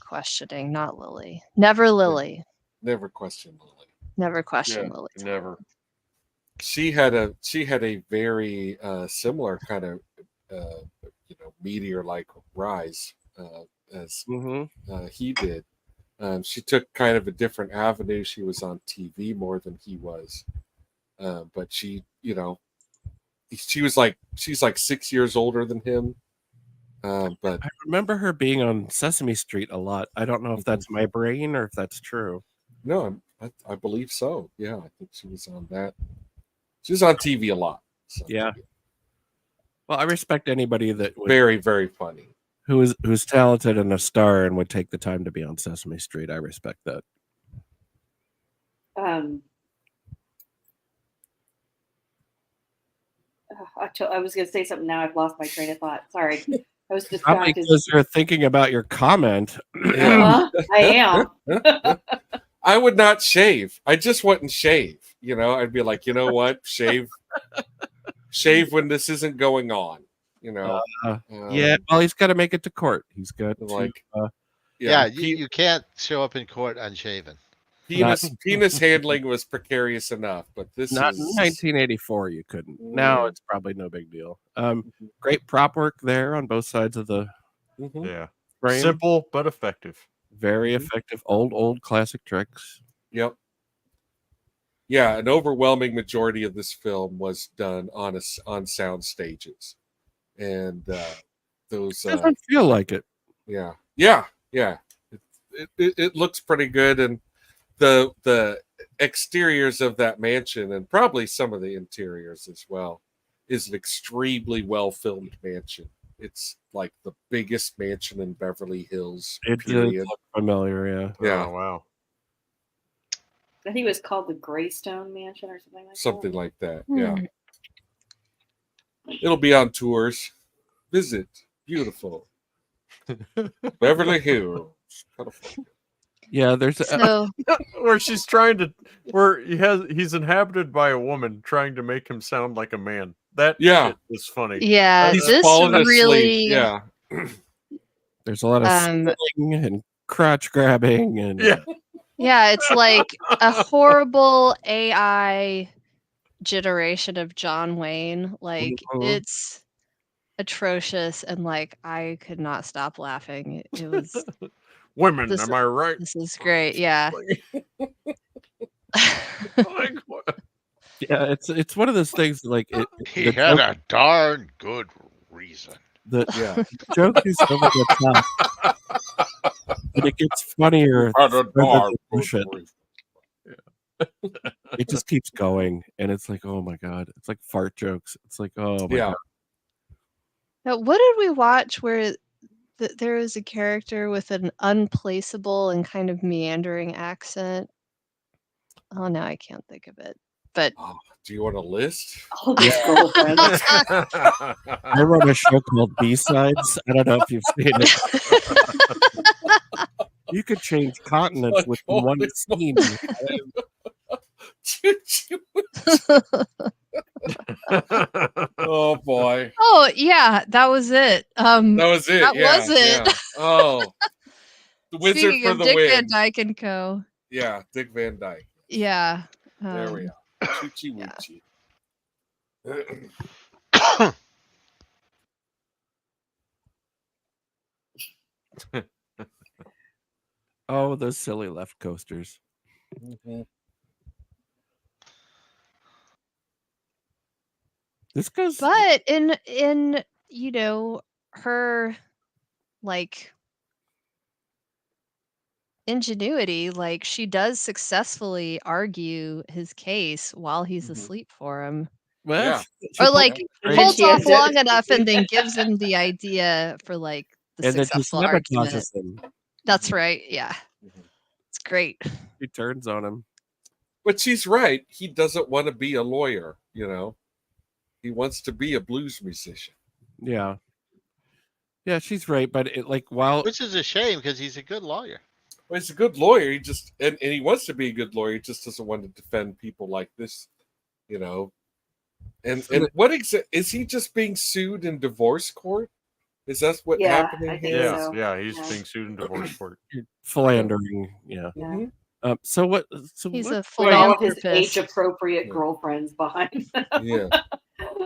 questioning, not Lily. Never Lily. Never question Lily. Never question Yeah, Lily. never. She had a very similar kind of meteor like rise as he did. She took kind of a different avenue. She was on TV more than he was, but she's like 6 years older than him. But I remember her being on Sesame Street a lot. I don't know if that's my brain or if that's true. no, I believe so. Yeah, I think she was on that. She was on TV a lot. So, Yeah. Well, I respect anybody that would, very, very funny. who's talented and a star and would take the time to be on Sesame Street. I respect that. I was going to say something. Now I've lost my train of thought. Sorry. I was Probably distracted. because you're thinking about your comment. I am. I would not shave. I just wouldn't shave. I'd be like, you know what? Shave when this isn't going on. Yeah, well, he's got to make it to court. He's got like, Yeah, you can't show up in court unshaven. penis handling was precarious enough, but this not is in 1984. You couldn't. Now it's probably no big deal. Great prop work there on both sides of the Yeah. frame. Simple but effective. Very effective. Old classic tricks. Yep. Yeah, an overwhelming majority of this film was done on sound stages, and those Doesn't feel like it. yeah. It looks pretty good, and the exteriors of that mansion, and probably some of the interiors as well, is an extremely well filmed mansion. It's like the biggest mansion in Beverly Hills. It does Period. look familiar, yeah. Yeah. Oh, wow. I think it was called the Greystone Mansion or something like Something that. like that. Yeah. It'll be on tours. Visit beautiful Beverly Hills. Yeah, there's So Where she's he's inhabited by a woman trying to make him sound like a man. That shit is funny. yeah, He's this fallen asleep. really Yeah. there's a lot of spitting and crotch grabbing and Yeah, it's like a horrible AI generation of John Wayne. Like it's atrocious, and like I could not stop laughing. It was Women, am I right? This is great. Yeah. Yeah, it's one of those things like He had a darn good reason. The joke is over the top, but it gets funnier. It just keeps going, and it's like, oh my god, it's like fart jokes. It's like, oh my god. Now, what did we watch where there was a character with an unplaceable and kind of meandering accent? Oh, now I can't think of it. But do you want a list? Oh, girlfriends. I wrote a show called B-Sides. I don't know if you've seen it. You could change continents with one scene. Oh boy. Oh yeah, that was it. That was it. That was it. Yeah. Oh, the Wizard Speaking for of the Dick win. Van Dyke and Co. Yeah, Dick Van Dyke. Yeah. There we are. Choochie Woochie. Oh, those silly left coasters. Mhm. This goes. But in her like ingenuity, like she does successfully argue his case while he's Mhm. asleep for him. Well, Yeah. she Or pulled like it And straight, then holds she off ends it. long enough and then gives him the idea for like the and then she successful argument. sabotages him. That's right. Yeah. Mhm. It's great. She turns on him. But she's right. He doesn't want to be a lawyer, you know. He wants to be a blues musician. Yeah. Yeah, she's right. But while Which is a shame because he's a good lawyer. Well, he's a good lawyer. He just and he wants to be a good lawyer. He just doesn't want to defend people like this, you know. And what is he just being sued in divorce court? Is that what Yeah, happening I think here? Yeah, so. yeah, he's Yeah. being sued in divorce court. philandering, yeah. Yeah. Mhm. So what? So He's what? a With all of his philanthropist. age-appropriate Yeah. girlfriends behind him. Yeah.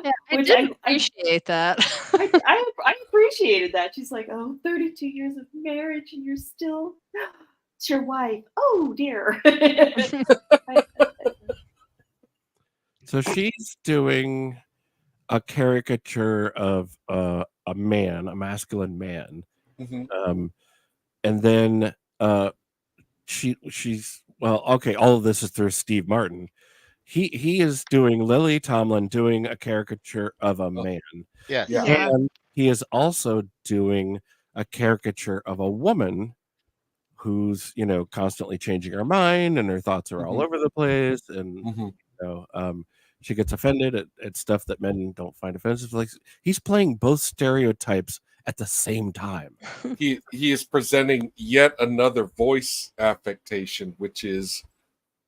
Yeah, I Which did appreciate that. I appreciated that. She's like, oh, 32 years of marriage and you're still, it's your wife. Oh, dear. So she's doing a caricature of a man, a masculine man, Mhm. and then she's okay. All of this is through Steve Martin. He is doing Lily Tomlin doing a caricature of a man, Yes. Yeah. Yeah. and he is also doing a caricature of a woman who's constantly changing her mind and her thoughts are all Mhm. over the place, and Mhm. she gets offended at stuff that men don't find offensive. Like he's playing both stereotypes at the same time. He is presenting yet another voice affectation, which is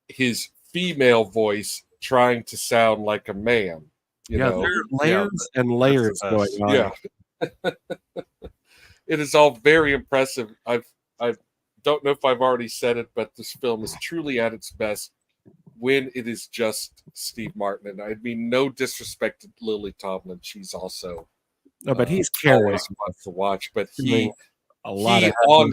his female voice trying to sound like a man. You Yeah, know, there are Yeah, layers and that's layers the going best. on. yeah. It is all very impressive. I don't know if I've already said it, but this film is truly at its best when it is just Steve Martin. And I mean, no disrespect to Lily Tomlin; she's also No, but he's carrying always fun to watch. But doing a lot he of on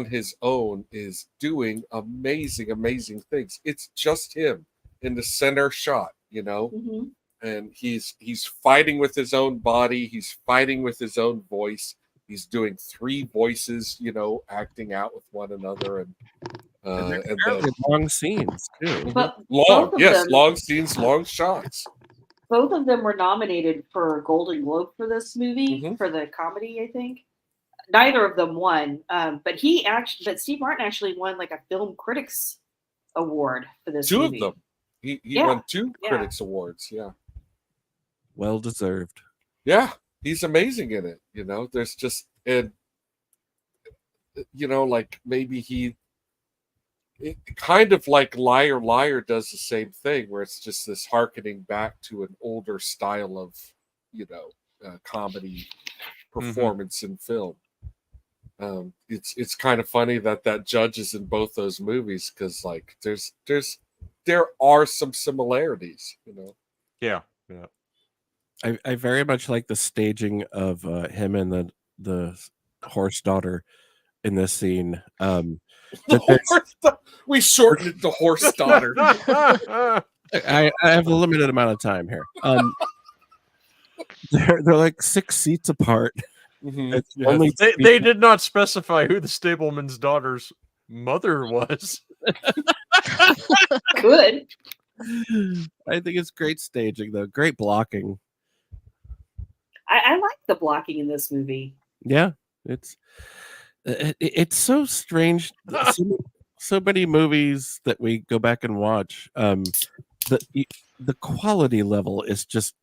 his own is doing amazing things. It's just him in the center shot, you know. Mhm. And he's fighting with his own body, he's fighting with his own voice, he's doing three voices, you know, acting out with one another, and they're and fairly then long scenes too. But long, both of yes, them, long scenes, long shots. both of them were nominated for a Golden Globe for this movie Mhm. for the comedy. I think neither of them won, but Steve Martin actually won like a Film Critics Award for this Two movie. of them. He Yeah, won two yeah. critics awards. Yeah. Well deserved. Yeah, he's amazing in it. You know, there's just and you know, like maybe it kind of like Liar Liar does the same thing, where it's just this harkening back to an older style of, you know, comedy performance in film. It's kind of funny that judge is in both those movies because like there are some similarities, you know. Yeah. I very much like the staging of him and the horse daughter in this scene. We shortened it to horse daughter. I have a limited amount of time here. They're like 6 seats apart. It's Yes. only They did not specify who the stableman's daughter's mother was. Good. I think it's great staging though. Great blocking. I like the blocking in this movie. Yeah, it's so strange. So many movies that we go back and watch, the quality level is just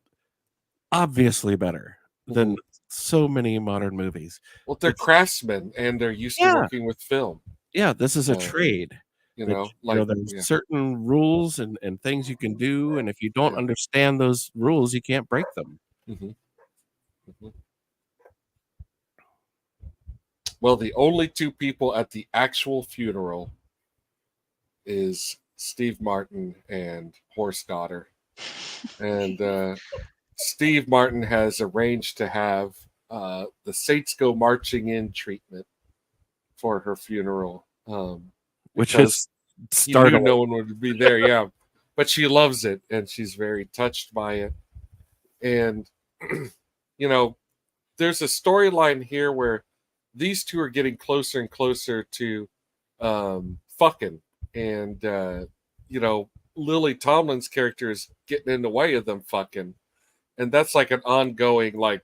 obviously better than so many modern movies. Well, they're craftsmen and they're used to working with film. Yeah, this is a trade. You know, like there's certain rules and things you can do, and if you don't understand those rules, you can't break them. Well, the only two people at the actual funeral is Steve Martin and horse daughter. And Steve Martin has arranged to have the Saints Go Marching In treatment for her funeral, Which because is he knew startling. no one would be there. Yeah, but she loves it and she's very touched by it. And you know, there's a storyline here where these two are getting closer and closer to fucking, and you know, Lily Tomlin's character is getting in the way of them fucking, and that's like an ongoing, like,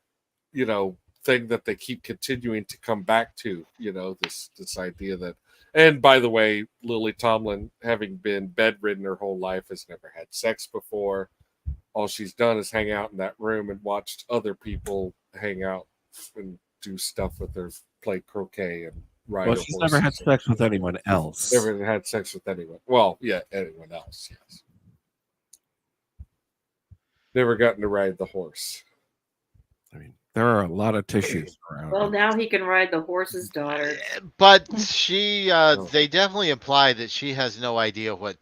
you know, thing that they keep continuing to come back to, you know, this idea that. And by the way, Lily Tomlin, having been bedridden her whole life, has never had sex before. All she's done is hang out in that room and watched other people hang out and do stuff with their, play croquet and ride Well, her she's never had horses. sex with anyone else. Never had sex with anyone. Well, yeah, anyone else, yes. Never gotten to ride the horse. I mean, there are a lot of tissues around. Well, now he can ride the horse's daughter. But they definitely imply that she has no idea what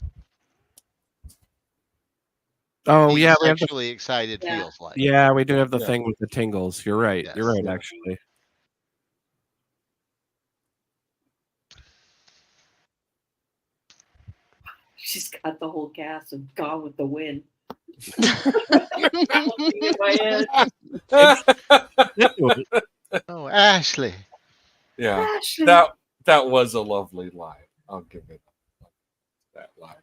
Oh being yeah, we have the, sexually excited Yeah. feels like. yeah, we do have the Yeah. thing with the tingles. You're right. Yes. You're right. Yeah. Actually, She's got the whole cast of Gone with the Wind. Oh, Ashley. Yeah, Ashley. that was a lovely line. I'll give it that line.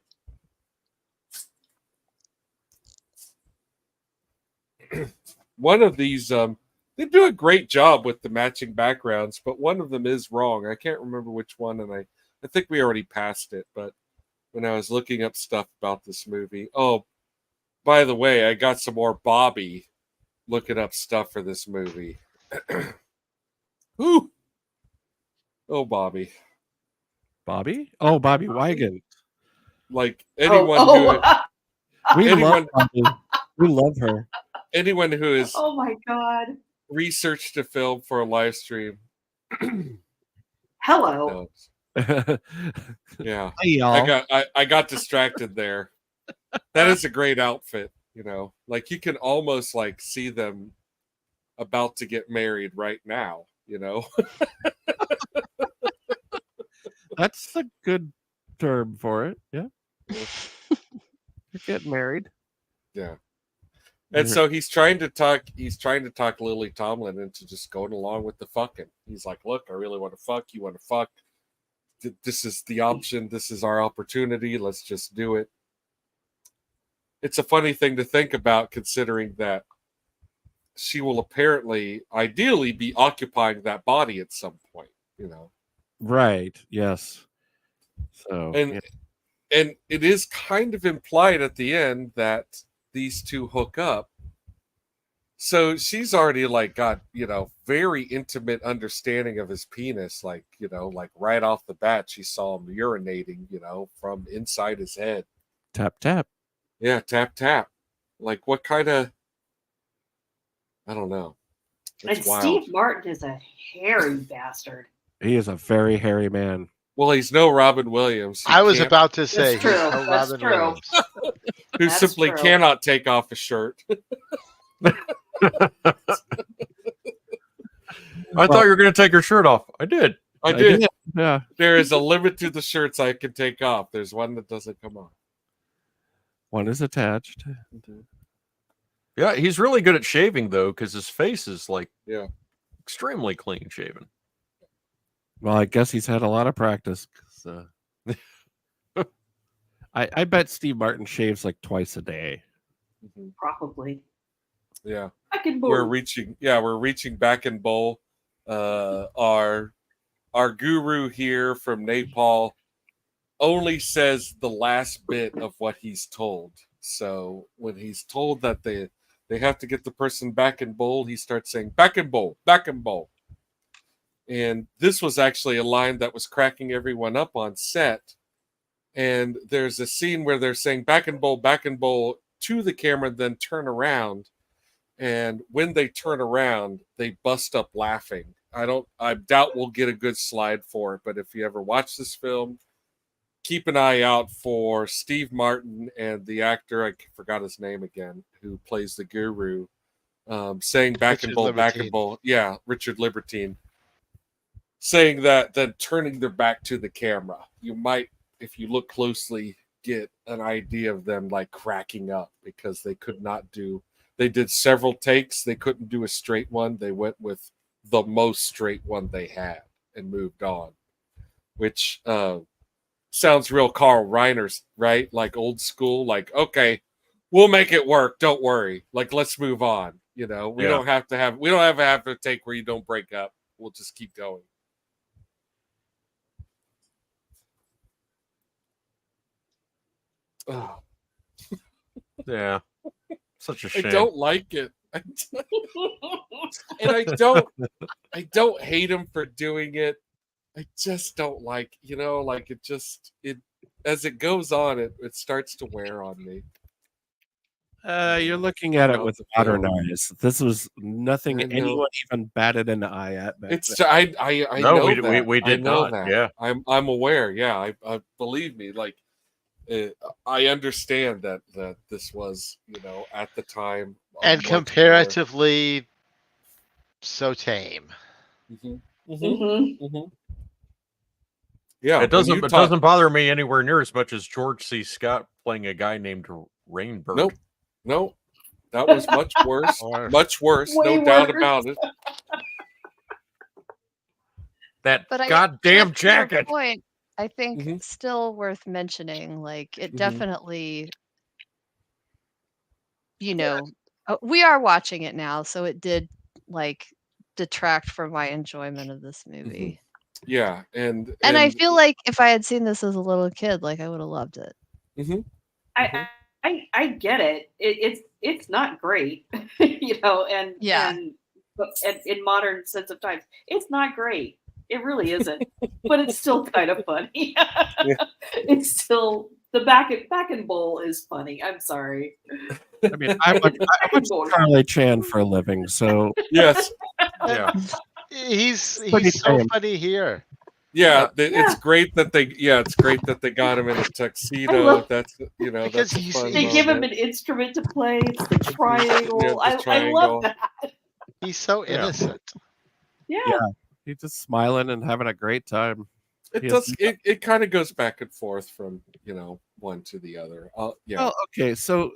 One of these, they do a great job with the matching backgrounds, but one of them is wrong. I can't remember which one, and I think we already passed it. But when I was looking up stuff about this movie, oh, by the way, I got some more Bobby looking up stuff for this movie. Whew. Oh, Bobby. Bobby. Oh, Bobby Wygant. Like anyone We Anyone- love Bobby. We love her. anyone who has Oh my God. researched a film for a live stream Hello. knows. Yeah. Hey, y'all. I got distracted there. That is a great outfit, you know. Like you can almost like see them about to get married right now, you know. That's a good term for it. Yeah. You're getting married. Yeah. And so he's trying to talk Lily Tomlin into just going along with the fucking. He's like, "Look, I really want to fuck. You want to fuck. This is the option. This is our opportunity. Let's just do it." It's a funny thing to think about, considering that she will apparently, ideally, be occupying that body at some point, you know. Right. Yes. So And it is kind of implied at the end that these two hook up. So she's already like got, you know, very intimate understanding of his penis. Like, you know, like right off the bat, she saw him urinating, you know, from inside his head. tap tap. Yeah, tap tap. Like what kind of, I don't know. And It's wild. Steve Martin is a hairy bastard. He is a very hairy man. Well, he's no Robin Williams. I was about to say That's true. he's no That's Robin true. Williams. who That's simply true. cannot take off a shirt. I thought you were going to take her shirt off. I did. I did. Yeah. There is a limit to the shirts I can take off. There's one that doesn't come off. One is attached. Yeah, he's really good at shaving though, because his face is like extremely clean shaven. Well, I guess he's had a lot of practice. 'Cause, I bet Steve Martin shaves like twice a day. Probably. Yeah. I can We're move. reaching back in bowl. Our guru here from Nepal only says the last bit of what he's told. So when he's told that they have to get the person back in bowl, he starts saying back in bowl, back in bowl. And this was actually a line that was cracking everyone up on set. And there's a scene where they're saying back in bowl to the camera, then turn around. And when they turn around, they bust up laughing. I doubt we'll get a good slide for it, but if you ever watch this film, keep an eye out for Steve Martin and the actor, I forgot his name again, who plays the guru, saying back and bowl. Yeah, Richard Libertine. Saying that, then turning their back to the camera. You might, if you look closely, get an idea of them like cracking up because they could not do, they did several takes. They couldn't do a straight one. They went with the most straight one they had and moved on, which sounds real Carl Reiner, right? Like old school, like, okay, we'll make it work. Don't worry. Like, let's move on. You know, we don't have to have a take where you don't break up. We'll just keep going. Oh. Yeah. Such a shame. I don't like it. And I don't hate him for doing it. I just don't like, like it as it goes on, it starts to wear on me. You're looking at it with modern eyes. This was nothing anyone even batted an eye at. I know that. We did not. That. Yeah, I'm aware. Yeah, I believe me. Like, I understand that this was, at the time, and comparatively so tame. Mm-hmm. Mm-hmm. Mm-hmm. Yeah, it doesn't bother me anywhere near as much as George C. Scott playing a guy named Rainbird. Nope. That was much worse. Much worse, no doubt about it. That goddamn jacket. Point, I think still worth mentioning. Like, it definitely, we are watching it now, so it did like detract from my enjoyment of this movie. Yeah, and I feel like if I had seen this as a little kid, like, I would have loved it. Mm-hmm. I get it. It's not great, and in modern sense of times, it's not great. It really isn't, but it's still kind of funny. It's still the back and bowl is funny. I'm sorry. I mean, I watch Charlie Chan for a living, so yes, yeah, he's so funny here. Yeah, it's great that they got him in a tuxedo. That's because that's a fun they give him moment. an instrument to play. It's the triangle. I love that. He's so innocent. Yeah. He's just smiling and having a great time. It kind of goes back and forth from one to the other. Yeah. Oh, okay. So,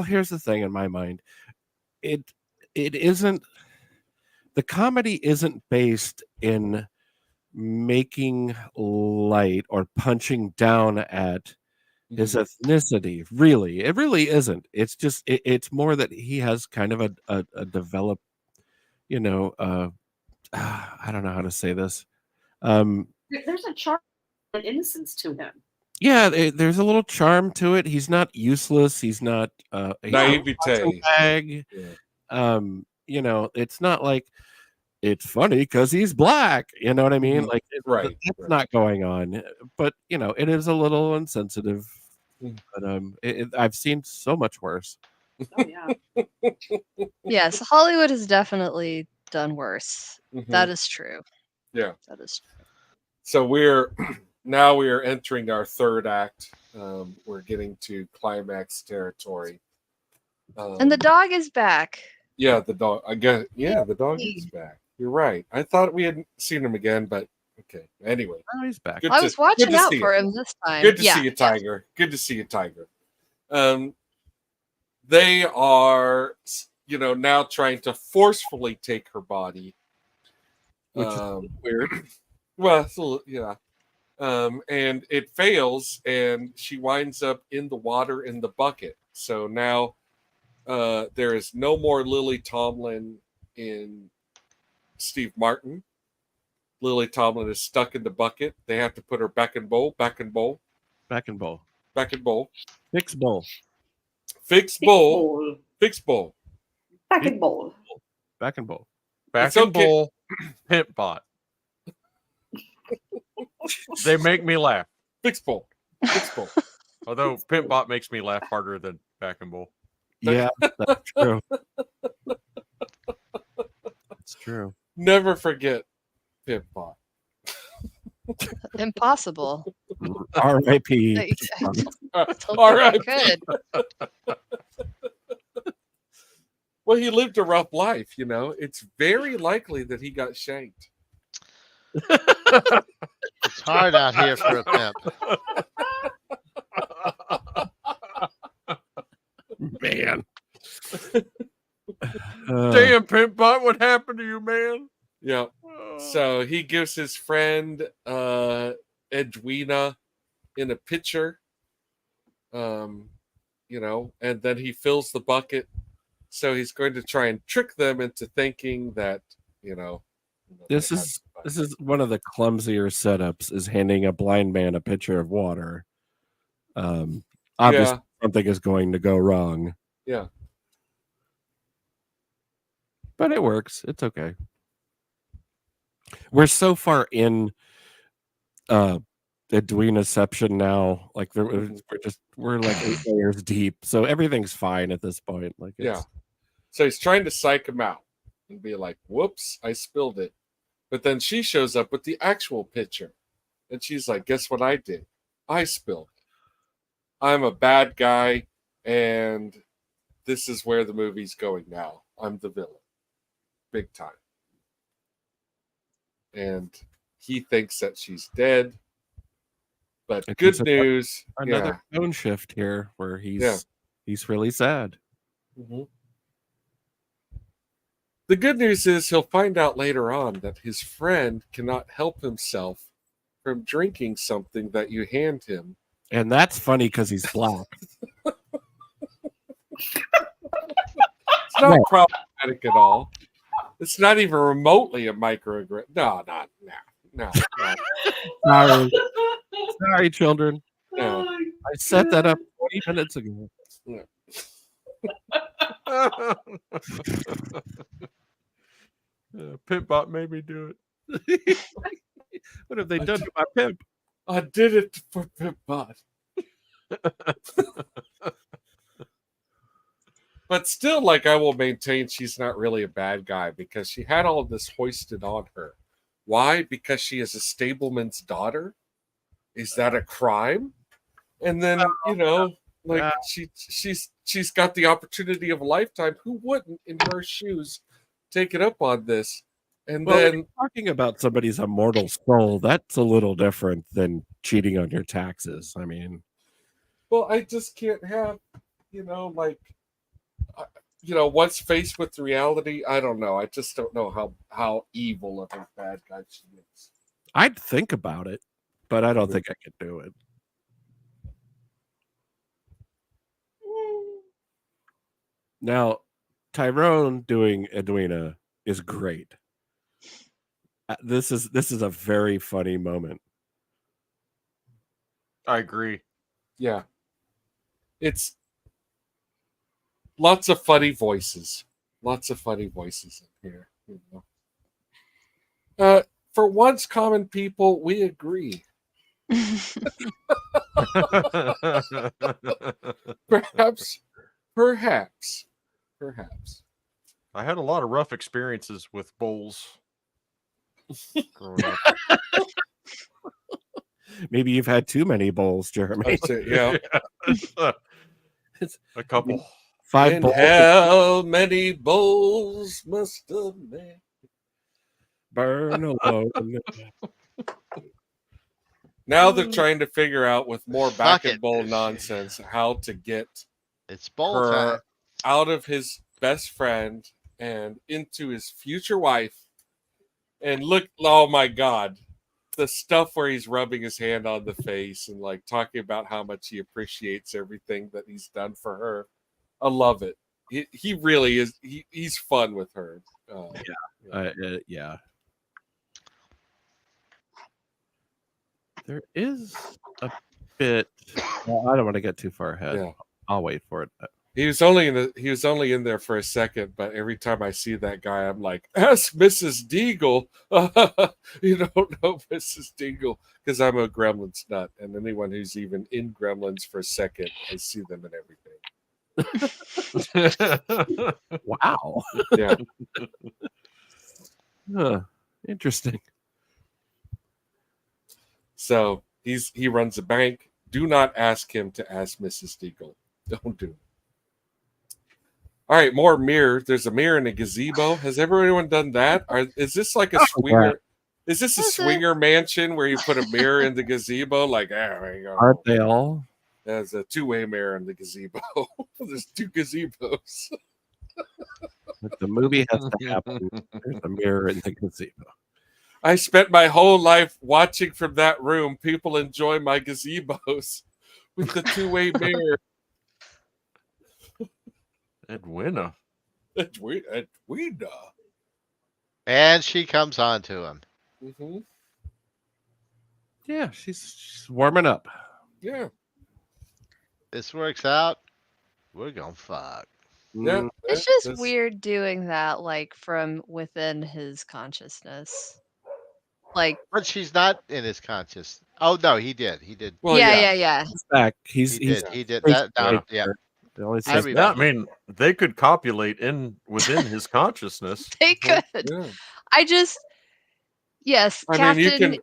here's the thing in my mind. It isn't, the comedy isn't based in making light or punching down at his ethnicity. Really, it really isn't. It's just it's more that he has kind of a developed, I don't know how to say this. There's a charm and innocence to him. Yeah, there's a little charm to it. He's not useless. He's not naivete. Yeah. It's not like it's funny because he's black. You know what I mean? Like, right. That's not going on. But it is a little insensitive. But I've seen so much worse. Oh yeah. Yes, Hollywood has definitely done worse. That is true. Yeah, that is true. So we are entering our third act. We're getting to climax territory. And the dog is back. Yeah, the dog. I guess. Yeah, the dog is back. You're right. I thought we hadn't seen him again, but okay. Anyway, he's back. I was watching out for him this time. Good to see you, Tiger. Good to see you, Tiger. They are, now trying to forcefully take her body, which is weird. Well, yeah. And it fails, and she winds up in the water in the bucket. So now there is no more Lily Tomlin in Steve Martin. Lily Tomlin is stuck in the bucket. They have to put her back in bowl. Fix bowl. Fix bowl. Back in bowl. Back in bowl. Pimp bot. They make me laugh. Fix bowl. Although Pimp bot makes me laugh harder than back and bowl. Yeah, that's true. That's true. Never forget Pimp bot. Impossible. R.I.P. Like, I don't think All I right. could. Well, he lived a rough life, you know. It's very likely that he got shanked. It's hard out here for a pimp. Man. Damn, Pimp Bot, what happened to you, man? Yeah. So he gives his friend Edwina in a pitcher, you know, and then he fills the bucket. So he's going to try and trick them into thinking that, you know. This is one of the clumsier setups, is handing a blind man a pitcher of water. Obviously, something is going to go wrong. Yeah. But it works. It's okay. We're so far in Edwinaception now. Like we're like 8 layers deep. So everything's fine at this point. Like yeah. So he's trying to psych him out and be like, whoops, I spilled it. But then she shows up with the actual pitcher. And she's like, guess what I did? I spilled. I'm a bad guy, and this is where the movie's going now. I'm the villain. Big time. And he thinks that she's dead. But good news. Another tone shift here where he's really sad. Mm-hmm. The good news is he'll find out later on that his friend cannot help himself from drinking something that you hand him. And that's funny because he's black. It's not problematic at all. It's not even remotely a microaggression. No. Sorry, children. No. I set that up 20 minutes ago. Yeah. Pimp Bot made me do it. What have they done to my pimp? I did it for Pimp Bot. But still, like, I will maintain she's not really a bad guy because she had all of this hoisted on her. Why? Because she is a stableman's daughter? Is that a crime? And then, you know, like she's got the opportunity of a lifetime. Who wouldn't, in her shoes, take it up on this? And then talking about somebody's immortal soul, that's a little different than cheating on your taxes. I mean, well, I just can't have, you know, like, you know, once faced with reality, I don't know. I just don't know how evil of a bad guy she is. I'd think about it, but I don't think I could do it. Now, Tyrone doing Edwina is great. This is a very funny moment. I agree. Yeah. It's lots of funny voices. Lots of funny voices in here. You know. For once, common people, we agree. Perhaps. I had a lot of rough experiences with bowls growing up. Maybe you've had too many bowls, Jeremy. Yeah. A couple. 5 bowls. How many bowls must a man burn alone? Now they're trying to figure out, with more back and bowl nonsense, how to get her out of his best friend and into his future wife. And look, oh my God, the stuff where he's rubbing his hand on the face and like talking about how much he appreciates everything that he's done for her. I love it. He really is. He's fun with her. Yeah. There is a bit. Well, I don't want to get too far ahead. Yeah. I'll wait for it. He was only in there for a second, but every time I see that guy, I'm like, ask Mrs. Deagle. You don't know Mrs. Deagle, because I'm a Gremlins nut, and anyone who's even in Gremlins for a second, I see them in everything. Wow. Yeah. Interesting. So he runs a bank. Do not ask him to ask Mrs. Deagle. Don't do it. All right, more mirror. There's a mirror in a gazebo. Has everyone done that? Is this like a swinger? Is this a swinger mansion where you put a mirror in the gazebo? Like, there you go. Aren't they all? There's a two-way mirror in the gazebo. There's 2 gazebos. If the movie has to happen, there's a mirror in the gazebo. I spent my whole life watching from that room. People enjoy my gazebos with the two-way mirror. Edwina. Edwina. And she comes on to him. Mm-hmm. Yeah, she's warming up. Yeah. This works out. We're gonna fuck. Yeah. It's just weird doing that, like, from within his consciousness. Like, But she's not in his conscious. Oh no, he did. He did. Well, yeah. He's back. He did that. Yeah. It only I says remember. Yeah, I mean, they could copulate within his consciousness. They could. Yeah. I just, yes, I Captain. mean,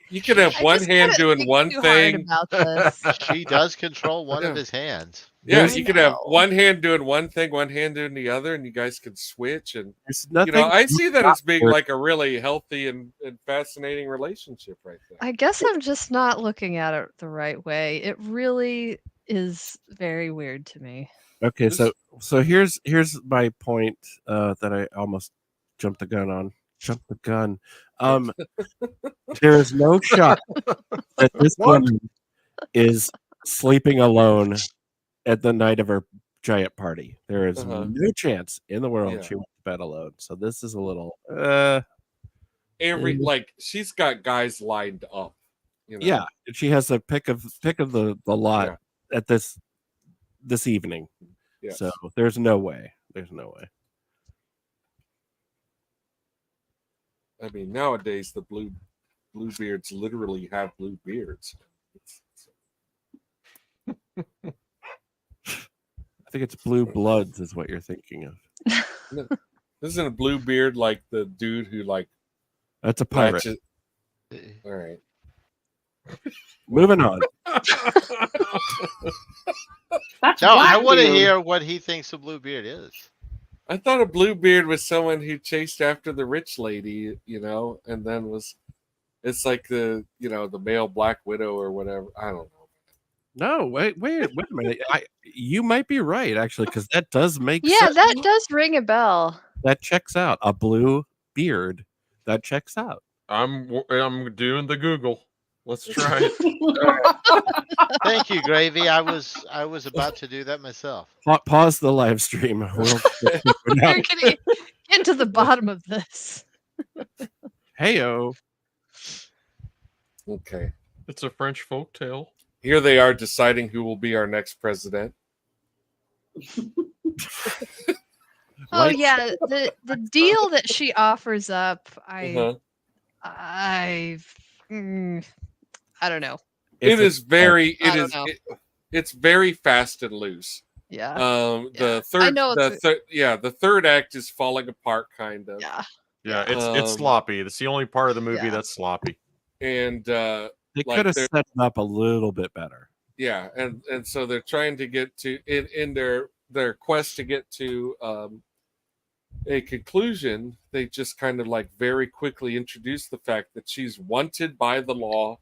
you can have one hand doing one thing. About this. She does control one Yeah. of his hands. Yeah, I you could have know. one hand doing one thing, one hand doing the other, and you guys could switch. And there's nothing. I see that as being not like a really healthy and fascinating relationship right there. I guess I'm just not looking at it the right way. It really is very weird to me. Okay, so here's my point that I almost jumped the gun on. Jumped the gun. There is no shot that this woman is sleeping alone at the night of her giant party. There is no chance in the world she went to bed alone. So this is a little She's got guys lined up. Yeah, she has a pick of the lot at this evening. Yes. So there's no way. There's no way. I mean, nowadays the Bluebeards literally have blue beards. I think it's Blue Bloods is what you're thinking of. No, isn't a blue beard like the dude who like That's a pirate. All right. Moving on. That's No, I Blackbeard. want to hear what he thinks a Bluebeard is. I thought a Bluebeard was someone who chased after the rich lady, and then it's like the male Black Widow or whatever. I don't know. No, wait a minute. You might be right, actually, because that does make Yeah, sense. that does ring a bell. That checks out. A blue beard. That checks out. I'm doing the Google. Let's try it. Thank you, Gravy. I was about to do that myself. Pause the live stream. We'll We're getting into the bottom of this. Heyo. Okay. It's a French folktale. Here they are deciding who will be our next president. Oh yeah, the deal that she offers up, I don't know. It's very fast and loose. Yeah. The third act is falling apart kind of. Yeah. Yeah, it's sloppy. That's the only part of the movie that's sloppy. And they could have set it up a little bit better. Yeah, and so they're trying to get to in their quest to get to a conclusion. They just kind of like very quickly introduce the fact that she's wanted by the law.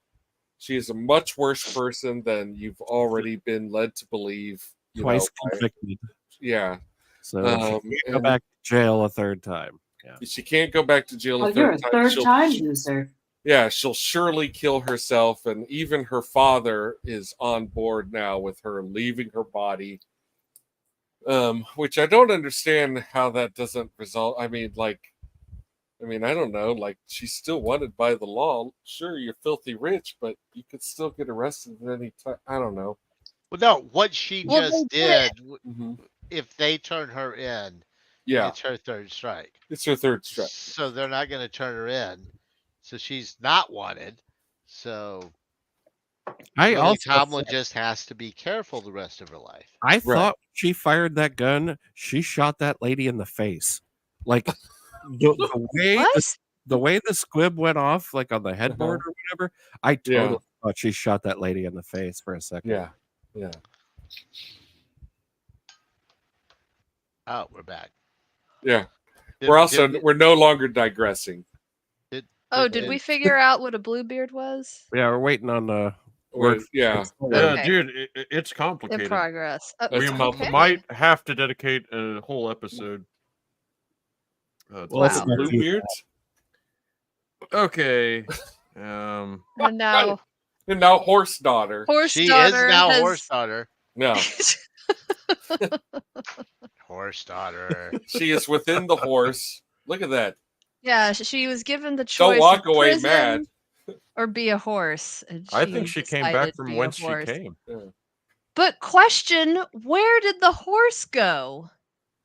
She is a much worse person than you've already been led to believe. Twice convicted. Yeah. So she can't go back to jail a third time. Yeah. She can't go back to jail Oh, you're a third time loser. Yeah, she'll surely kill herself, and even her father is on board now with her leaving her body. Which I don't understand how that doesn't result. I mean, I don't know. Like, she's still wanted by the law. Sure, you're filthy rich, but you could still get arrested at any time. I don't know. Well, no, what she just did, Mm-hmm. if they turn her in, Yeah, it's her third strike. it's her third strike. So they're not going to turn her in. So she's not wanted. So Lily Tomlin just has to be careful the rest of her life. I thought she fired that gun. She shot that lady in the face. Like the way the way the squib went off, like on the headboard or whatever, I totally thought she shot that lady in the face for a second. Yeah. Yeah. Oh, we're back. Yeah. Did We're no longer digressing. Did we figure out what a Bluebeard was? Yeah, we're waiting on the Yeah. Okay. Dude, it's In complicated. progress. We complicated. might have to dedicate a whole episode. Well, Wow. Bluebeards. Okay. And now And now horse daughter. She is now horse daughter. No. Horse daughter. She is within the horse. Look at that. Yeah, she was given the choice. Don't walk of away prison mad. or be a horse. And I think she came decided back to from be a whence she horse. came. Yeah. But question, where did the horse go?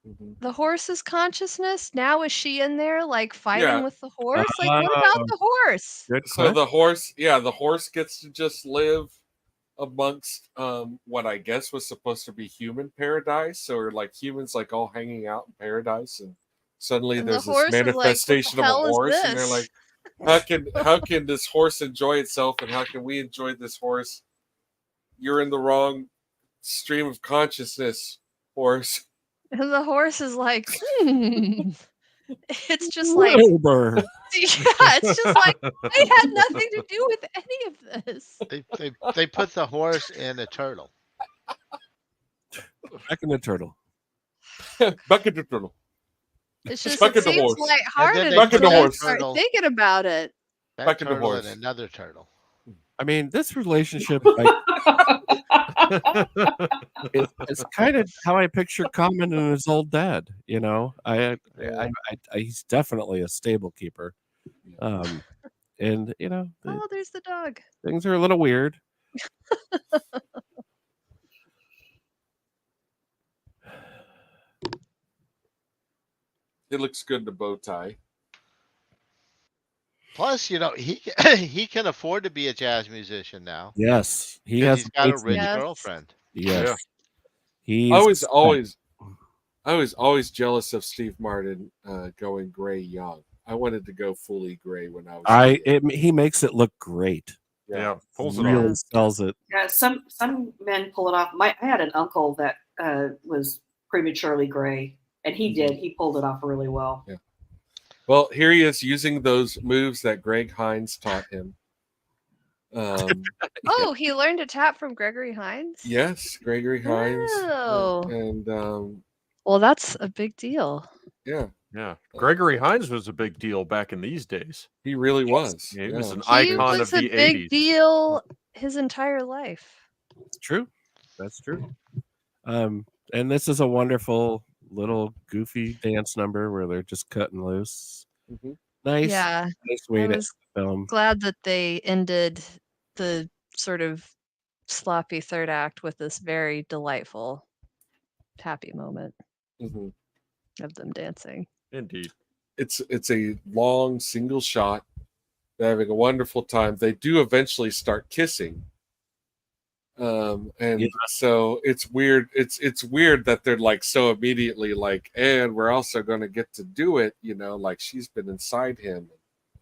Mhm. The horse's consciousness? Now is she in there like fighting Yeah. with the horse? Like what about the horse? Good So the question. horse gets to just live amongst what I guess was supposed to be human paradise, or like humans like all hanging out in paradise, and suddenly And the there's horse this is like, "What the manifestation of a hell is horse, and they're this?" like, how can this horse enjoy itself, and how can we enjoy this horse? You're in the wrong stream of consciousness, horse. And the horse is like, It's just like Wilbur. yeah, it's just like I had nothing to do with any of this. They put the horse in a turtle. Back in the turtle. Bucket the turtle. It's just Bucket it the seems horse. lighthearted Bucket the until you horse. start Turtle. thinking about it. That Back in the turtle horse. and another turtle. I mean, this relationship like, it's kind of how I picture Common and his old dad. You know, he's definitely a stable keeper, and you know, Oh, there's the dog. things are a little weird. It looks good in the bow tie. Plus, you know, he he can afford to be a jazz musician now. Yes, he 'Cause has. he's got a rich Yes. girlfriend. Yes, I he's was always jealous of Steve Martin going gray young. I wanted to go fully gray when I was. a kid. He makes it look great. Yeah, pulls it Really off. sells it. Yeah, some men pull it off. I had an uncle that was prematurely gray, and he did. He pulled it off really well. Yeah. Well, here he is using those moves that Greg Hines taught him. Oh, he learned to tap from Gregory Hines? Yes, Gregory Hines. Oh. And Well, that's a big deal. yeah, Yeah. Gregory Hines was a big deal back in these days. he really was. Yeah, he was an He icon was of a the big 80s. deal his entire life. It's true. That's true. And this is a wonderful little goofy dance number where they're just cutting loose. Mhm. Nice. Yeah. Nice way I to was film. glad that they ended the sort of sloppy third act with this very delightful, happy moment Mhm. of them dancing. Indeed. It's a long single shot. They're having a wonderful time. They do eventually start kissing. And Yeah. so it's weird. It's weird that they're like so immediately like, and we're also going to get to do it. You know, like she's been inside him.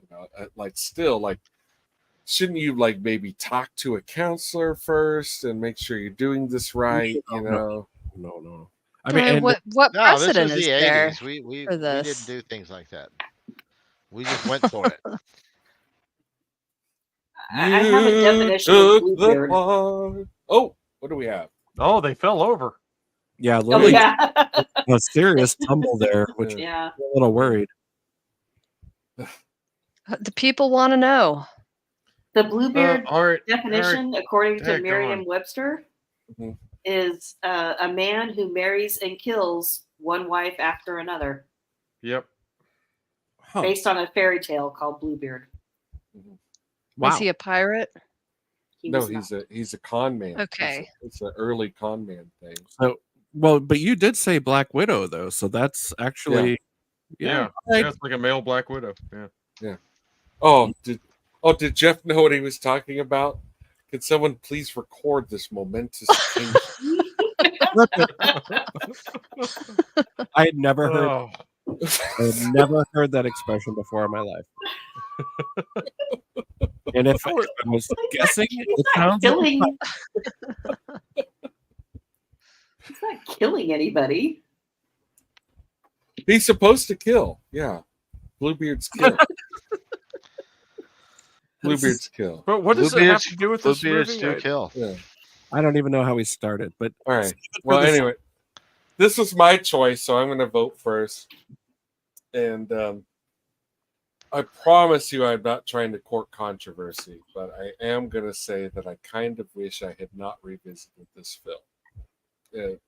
You know, like still like, shouldn't you like maybe talk to a counselor first and make sure you're doing this right? You know, No. I mean, and what No, this precedent was is the there? 80s. We for didn't this? do things like that. We just went for it. I have a You definition of took the Bluebeard. part. Oh, what do we have? Oh, they fell over. yeah, Oh, Lily, yeah. a serious tumble there, which Yeah. I'm a little worried. The people want to know. The Bluebeard all right. definition, according to Heck, go on. Merriam-Webster, Mhm. is a man who marries and kills one wife after another, Yep. Huh. based on a fairy tale called Bluebeard. Wow. Is he a pirate? He No, was not. he's a con man. Okay. It's an early con man thing. So, well, but you did say Black Widow though, so that's actually Yeah. like- Yeah, it's like a male Black Widow. Yeah. Oh, did Jeff know what he was talking about? Could someone please record this momentous occasion? I had never heard Oh, I've never heard that expression before in my life. And if I was guessing, it sounds like killing. He's not killing anybody. He's supposed to kill. Yeah. Bluebeard's kill. Bluebeard's kill. But what does it have to do with this Bluebeards movie? do kill. Yeah. I don't even know how we started, but All right. Well, anyway, this was my choice, so I'm going to vote first. And I promise you I'm not trying to court controversy, but I am going to say that I kind of wish I had not revisited this film.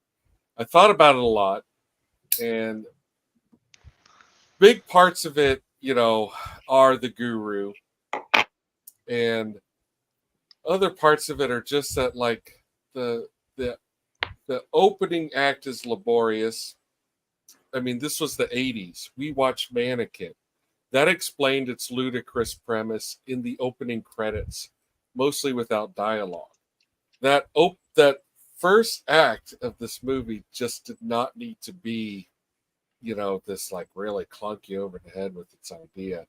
I thought about it a lot, and big parts of it, are the guru, and other parts of it are just that, like, the opening act is laborious. I mean, this was the 80s. We watched Mannequin. That explained its ludicrous premise in the opening credits, mostly without dialogue. That first act of this movie just did not need to be, this like really clunk you over the head with its idea.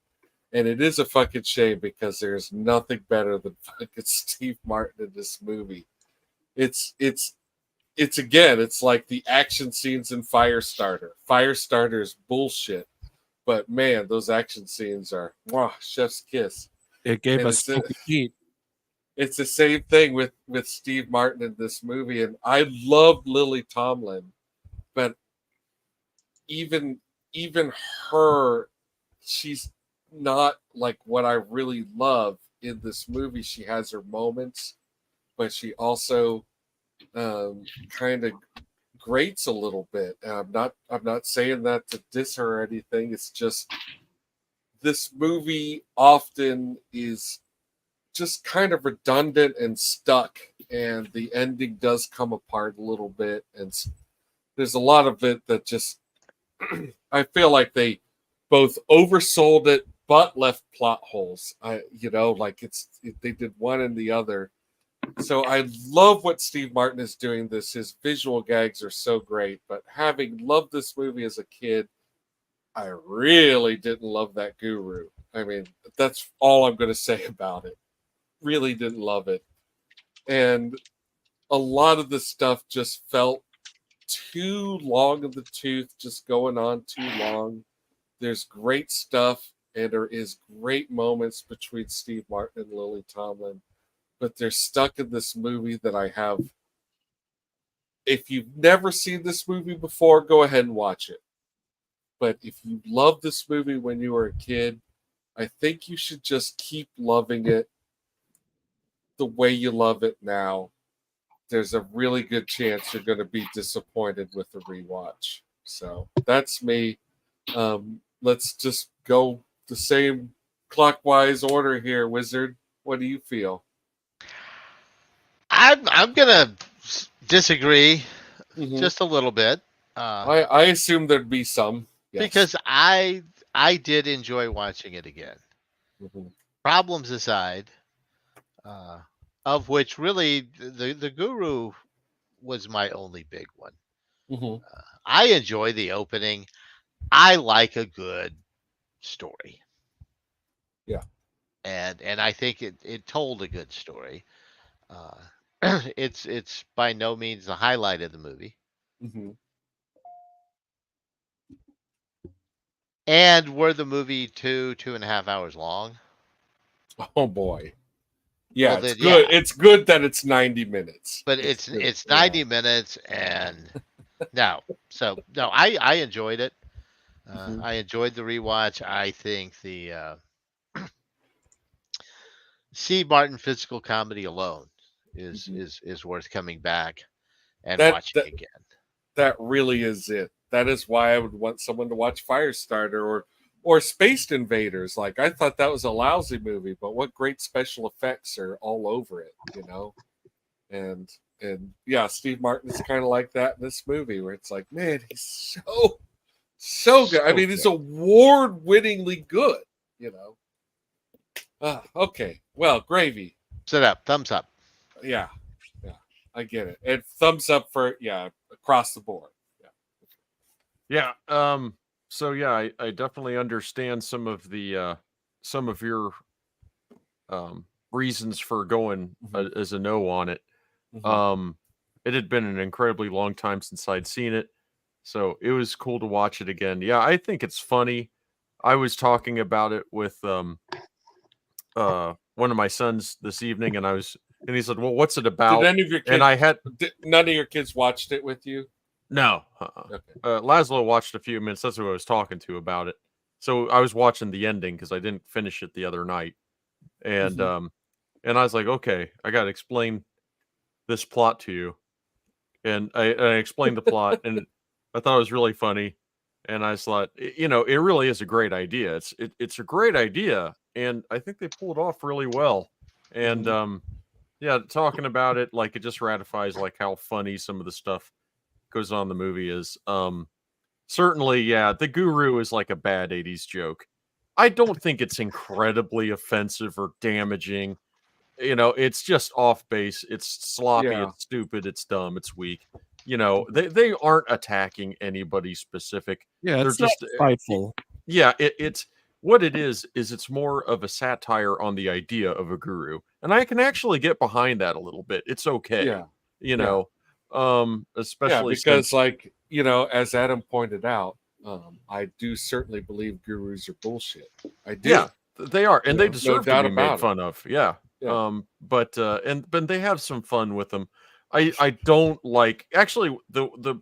And it is a fucking shame because there's nothing better than fucking Steve Martin in this movie. It's again, it's like the action scenes in Firestarter. Firestarter is bullshit. But man, those action scenes are chef's kiss. it gave us heat. It's the same thing with Steve Martin in this movie. And I love Lily Tomlin, but even her, she's not like what I really love in this movie. She has her moments, but she also kind of grates a little bit. And I'm not saying that to diss her or anything. It's just this movie often is just kind of redundant and stuck, and the ending does come apart a little bit, and there's a lot of it that just I feel like they both oversold it but left plot holes. They did one and the other. So I love what Steve Martin is doing. His visual gags are so great, but having loved this movie as a kid, I really didn't love that guru. I mean, that's all I'm going to say about it. Really didn't love it. And a lot of the stuff just felt too long in the tooth, just going on too long. There's great stuff, and there is great moments between Steve Martin and Lily Tomlin, but they're stuck in this movie that I have. If you've never seen this movie before, go ahead and watch it. But if you loved this movie when you were a kid, I think you should just keep loving it the way you love it now. There's a really good chance you're going to be disappointed with the rewatch. So that's me. Let's just go the same clockwise order here, Wizard. What do you feel? I'm gonna disagree just a little bit. I assume there'd be some, yes. Because I did enjoy watching it again. Problems aside, of which really the guru was my only big one. I enjoy the opening. I like a good story. Yeah. And I think it told a good story. It's by no means the highlight of the movie. And were the movie 2.5 hours long? Oh boy. Yeah, Well, it's good. yeah. It's good that it's 90 minutes. But it's 90 minutes, and no. So no, I enjoyed it. I enjoyed the rewatch. I think the C. Martin physical comedy alone is worth coming back and watching again. That really is it. That is why I would want someone to watch Firestarter or Space Invaders. Like, I thought that was a lousy movie, but what great special effects are all over it, And yeah, Steve Martin is kind of like that in this movie, where it's like, man, he's so good. I mean, he's award-winningly good, Okay, well, gravy. Sit up, thumbs up. Yeah, I get it. And thumbs up for across the board. Yeah. So yeah, I definitely understand some of your reasons for going as a no on it. Um, it had been an incredibly long time since I'd seen it, so it was cool to watch it again. Yeah, I think it's funny. I was talking about it with one of my sons this evening, and he said, "Well, what's it Did about?" any of your kids? And I had none of your kids watched it with you. no. Okay. Laszlo watched a few minutes. That's who I was talking to about it. So I was watching the ending because I didn't finish it the other night, and and I was like, okay, I got to explain this plot to you, and I explained the plot, and I thought it was really funny, and I thought, you know, it really is a great idea. It's a great idea, and I think they pulled it off really well, and yeah, talking about it, like, it just ratifies like how funny some of the stuff goes on in the movie is. Certainly, yeah, the guru is like a bad 80s joke. I don't think it's incredibly offensive or damaging. You know, it's just off base. It's sloppy, Yeah. it's stupid, it's dumb, it's weak. You know, they aren't attacking anybody specific. Yeah, They're it's not just spiteful. yeah, it's what it is it's more of a satire on the idea of a guru. And I can actually get behind that a little bit. It's okay. Yeah. You Yeah. know, especially because since like, you know, as Adam pointed out, I do certainly believe gurus are bullshit. I do. yeah, they are, and You they know, no deserve to doubt be made about it. fun of. Yeah. Yeah. But they have some fun with them. I don't like actually the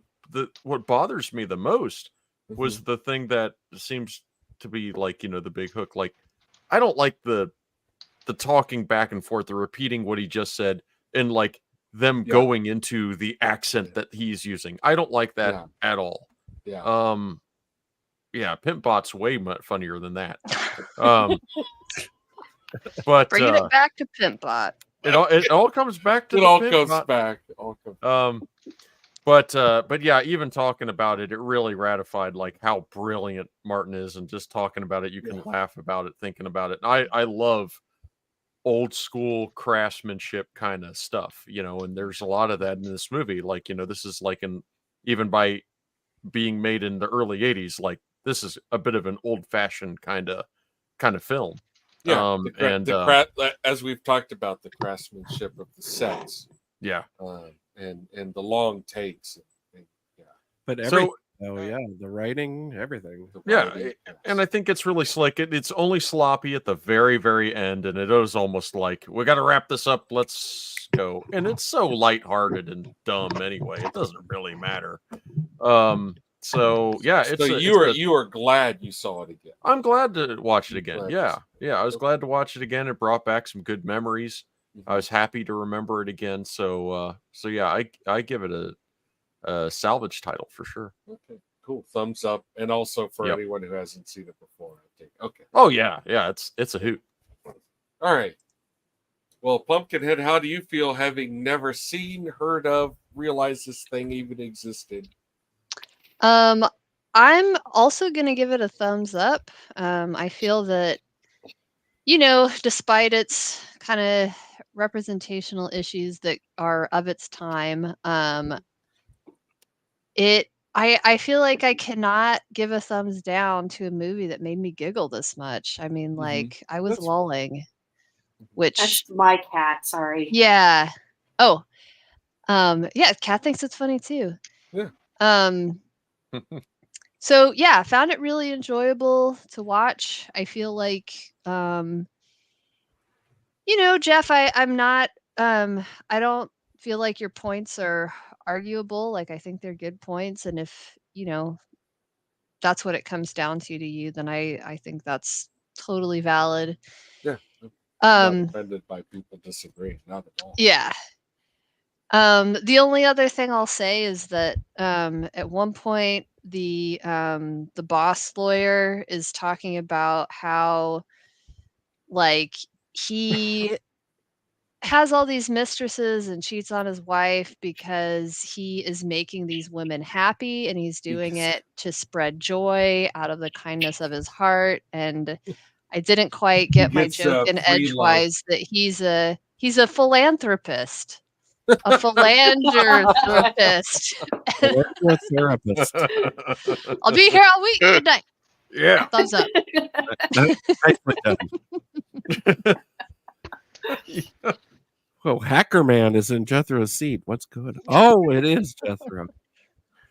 what bothers me the most was the thing that seems to be like, you know, the big hook. Like, I don't like the talking back and forth, the repeating what he just said, and like them Yeah. going into the accent that he's using. I don't like that Yeah. at all. Yeah. Yeah, Pimpbot's way funnier than that. But Bringing it back to Pimpbot. it all comes back to It the all Pimpbot. comes back. But yeah, even talking about it, it really ratified like how brilliant Martin is, and just talking about it, you can laugh about it, thinking about it. And I love old school craftsmanship kind of stuff, you know, and there's a lot of that in this movie. Like, you know, this is like even by being made in the early 80s, like this is a bit of an old fashioned kind of film. Yeah. As we've talked about, the craftsmanship of the sets. Yeah. And the long takes. Yeah. But the writing, everything. And I think it's really slick. It's only sloppy at the very, very end, and it is almost like, we got to wrap this up. Let's go. And it's so lighthearted and dumb anyway. It doesn't really matter. So yeah, you were glad you saw it again. I'm glad to watch it again. Yeah, I was glad to watch it again. It brought back some good memories. I was happy to remember it again. So yeah, I give it a salvage title for sure. Okay, cool. Thumbs up, and also for anyone who hasn't seen it before, I think. Okay. Oh yeah, it's a hoot. All right. Well, Pumpkinhead, how do you feel having never seen, heard of, realized this thing even existed? I'm also going to give it a thumbs up. I feel that, you know, despite its kind of representational issues that are of its time, I feel like I cannot give a thumbs down to a movie that made me giggle this much. I mean, like, I was lolling, which that's my cat. Sorry. Yeah. Oh, yeah. Cat thinks it's funny too. Yeah. So yeah, found it really enjoyable to watch. I feel like, you know, Jeff, I'm not, I don't feel like your points are arguable. Like, I think they're good points. And if, you know, that's what it comes down to you, then I think that's totally valid. Yeah. Not offended by people disagreeing, not at all. Yeah. The only other thing I'll say is that at one point the boss lawyer is talking about how, like, he has all these mistresses and cheats on his wife because he is making these women happy, and he's doing it to spread joy out of the kindness of his heart. And I didn't quite get my joke in edgewise that he's a philanthropist. A philanthropist. Therapist. I'll be here all week. Good night. Yeah. Thumbs up. Nicely done. Oh, Hacker Man is in Jethro's seat. What's good? Oh, it is Jethro.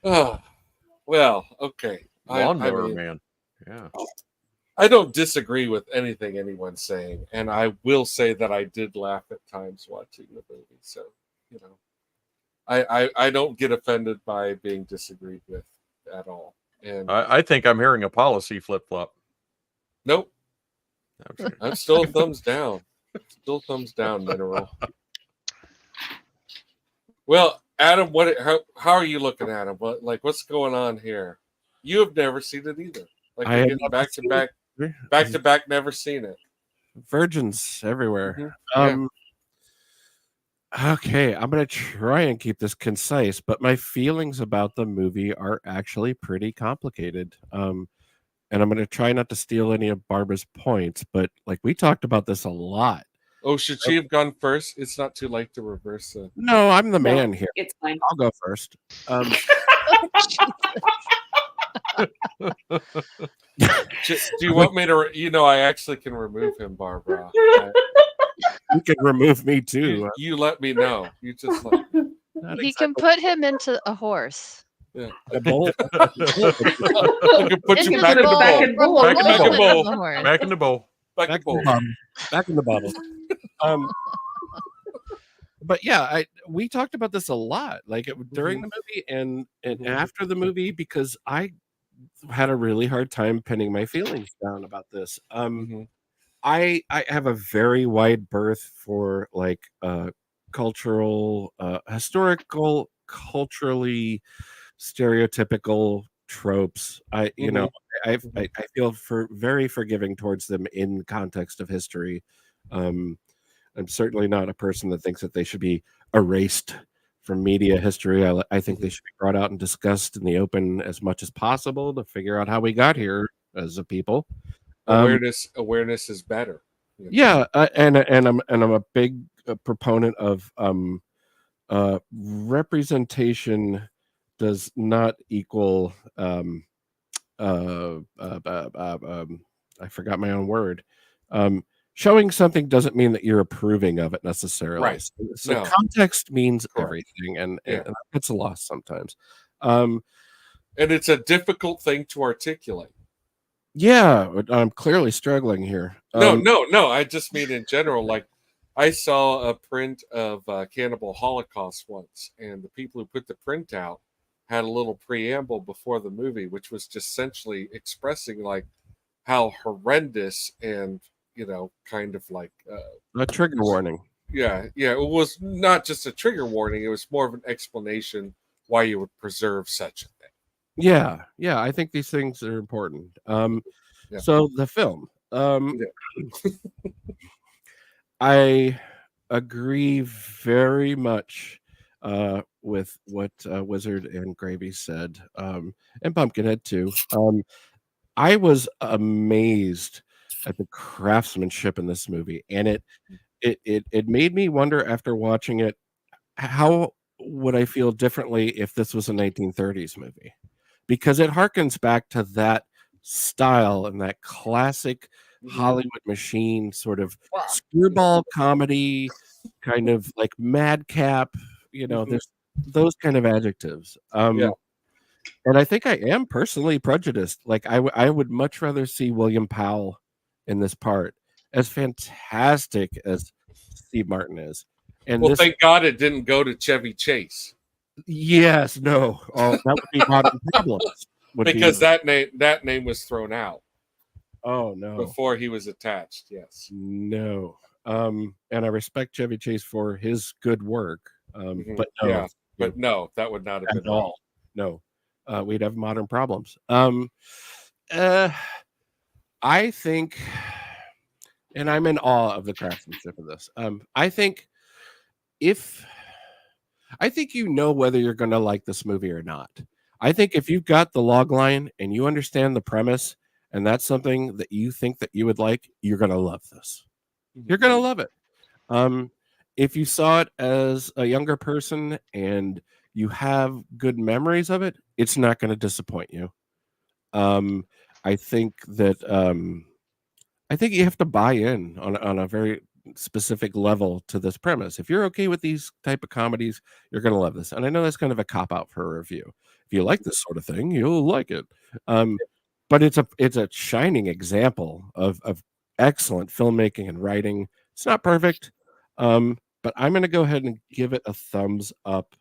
Well, okay. Lawnmower mean, Man. Yeah. I don't disagree with anything anyone's saying, and I will say that I did laugh at times watching the movie. So, you know, I don't get offended by being disagreed with at all. And I think I'm hearing a policy flip flop. nope, I'm still thumbs down. Still thumbs down, Mineral. Well, Adam, how are you looking at him? What's going on here? You have never seen it either. Like I have again, never back to seen back, it. back to back, never seen it. Virgins everywhere. Mhm. Okay, I'm gonna try and keep this concise, but my feelings about the movie are actually pretty complicated. And I'm gonna try not to steal any of Barbara's points, but like we talked about this a lot. Oh, should she have gone first? It's not too late to reverse it. No, I'm the No, man here. It's fine. I'll go first. Do you want me to? I actually can remove him, Barbara. You can remove me too. You let me know. You just let me. He can put him into a horse. Yeah. A bowl. I can put you can back put in the him back bowl. in bowl. Back in the Back in bowl. bowl. Back in the bowl. Back in Back in bowl. the bottle. Back in the bottle. But yeah, we talked about this a lot, like during the movie and after the movie, because I had a really hard time pinning my feelings down about this. I have a very wide berth for like cultural, historical, culturally stereotypical tropes. I feel very forgiving towards them in context of history. I'm certainly not a person that thinks that they should be erased from media history. I think they should be brought out and discussed in the open as much as possible to figure out how we got here as a people. Awareness is better. Yeah, and I'm a big proponent of representation does not equal I forgot my own word. Showing something doesn't mean that you're approving of it necessarily. Right. So No. context means Correct. everything, and it's a loss sometimes. And it's a difficult thing to articulate. Yeah, I'm clearly struggling here. No. I just mean in general. Like, I saw a print of Cannibal Holocaust once, and the people who put the print out had a little preamble before the movie, which was just essentially expressing like how horrendous and kind of like a trigger warning. Yeah, it was not just a trigger warning. It was more of an explanation why you would preserve such a thing. Yeah, I think these things are important. So the film, I agree very much with what Wizard and Gravy said, and Pumpkinhead too. I was amazed at the craftsmanship in this movie, and it made me wonder after watching it, how would I feel differently if this was a 1930s movie? Because it harkens back to that style and that classic Hollywood machine sort of screwball comedy, kind of like madcap, there's those kind of adjectives. And I think I am personally prejudiced. Like I would much rather see William Powell in this part, as fantastic as Steve Martin is. And thank God it didn't go to Chevy Chase. Yes, no. Oh, that would be Modern Problems. Because that name was thrown out. Oh no. Before he was attached, yes. No. And I respect Chevy Chase for his good work. But no. Yeah. But no, that would not have been all. No. We'd have Modern Problems. I think, and I'm in awe of the craftsmanship of this. I think whether you're going to like this movie or not. I think if you've got the log line and you understand the premise, and that's something that you think that you would like, you're going to love this. You're going to love it. if you saw it as a younger person and you have good memories of it, it's not going to disappoint you. I think that I think you have to buy in on a very specific level to this premise. If you're okay with these type of comedies, you're going to love this. And I know that's kind of a cop out for a review. If you like this sort of thing, you'll like it. But it's a shining example of excellent filmmaking and writing. It's not perfect, but I'm going to go ahead and give it a thumbs up.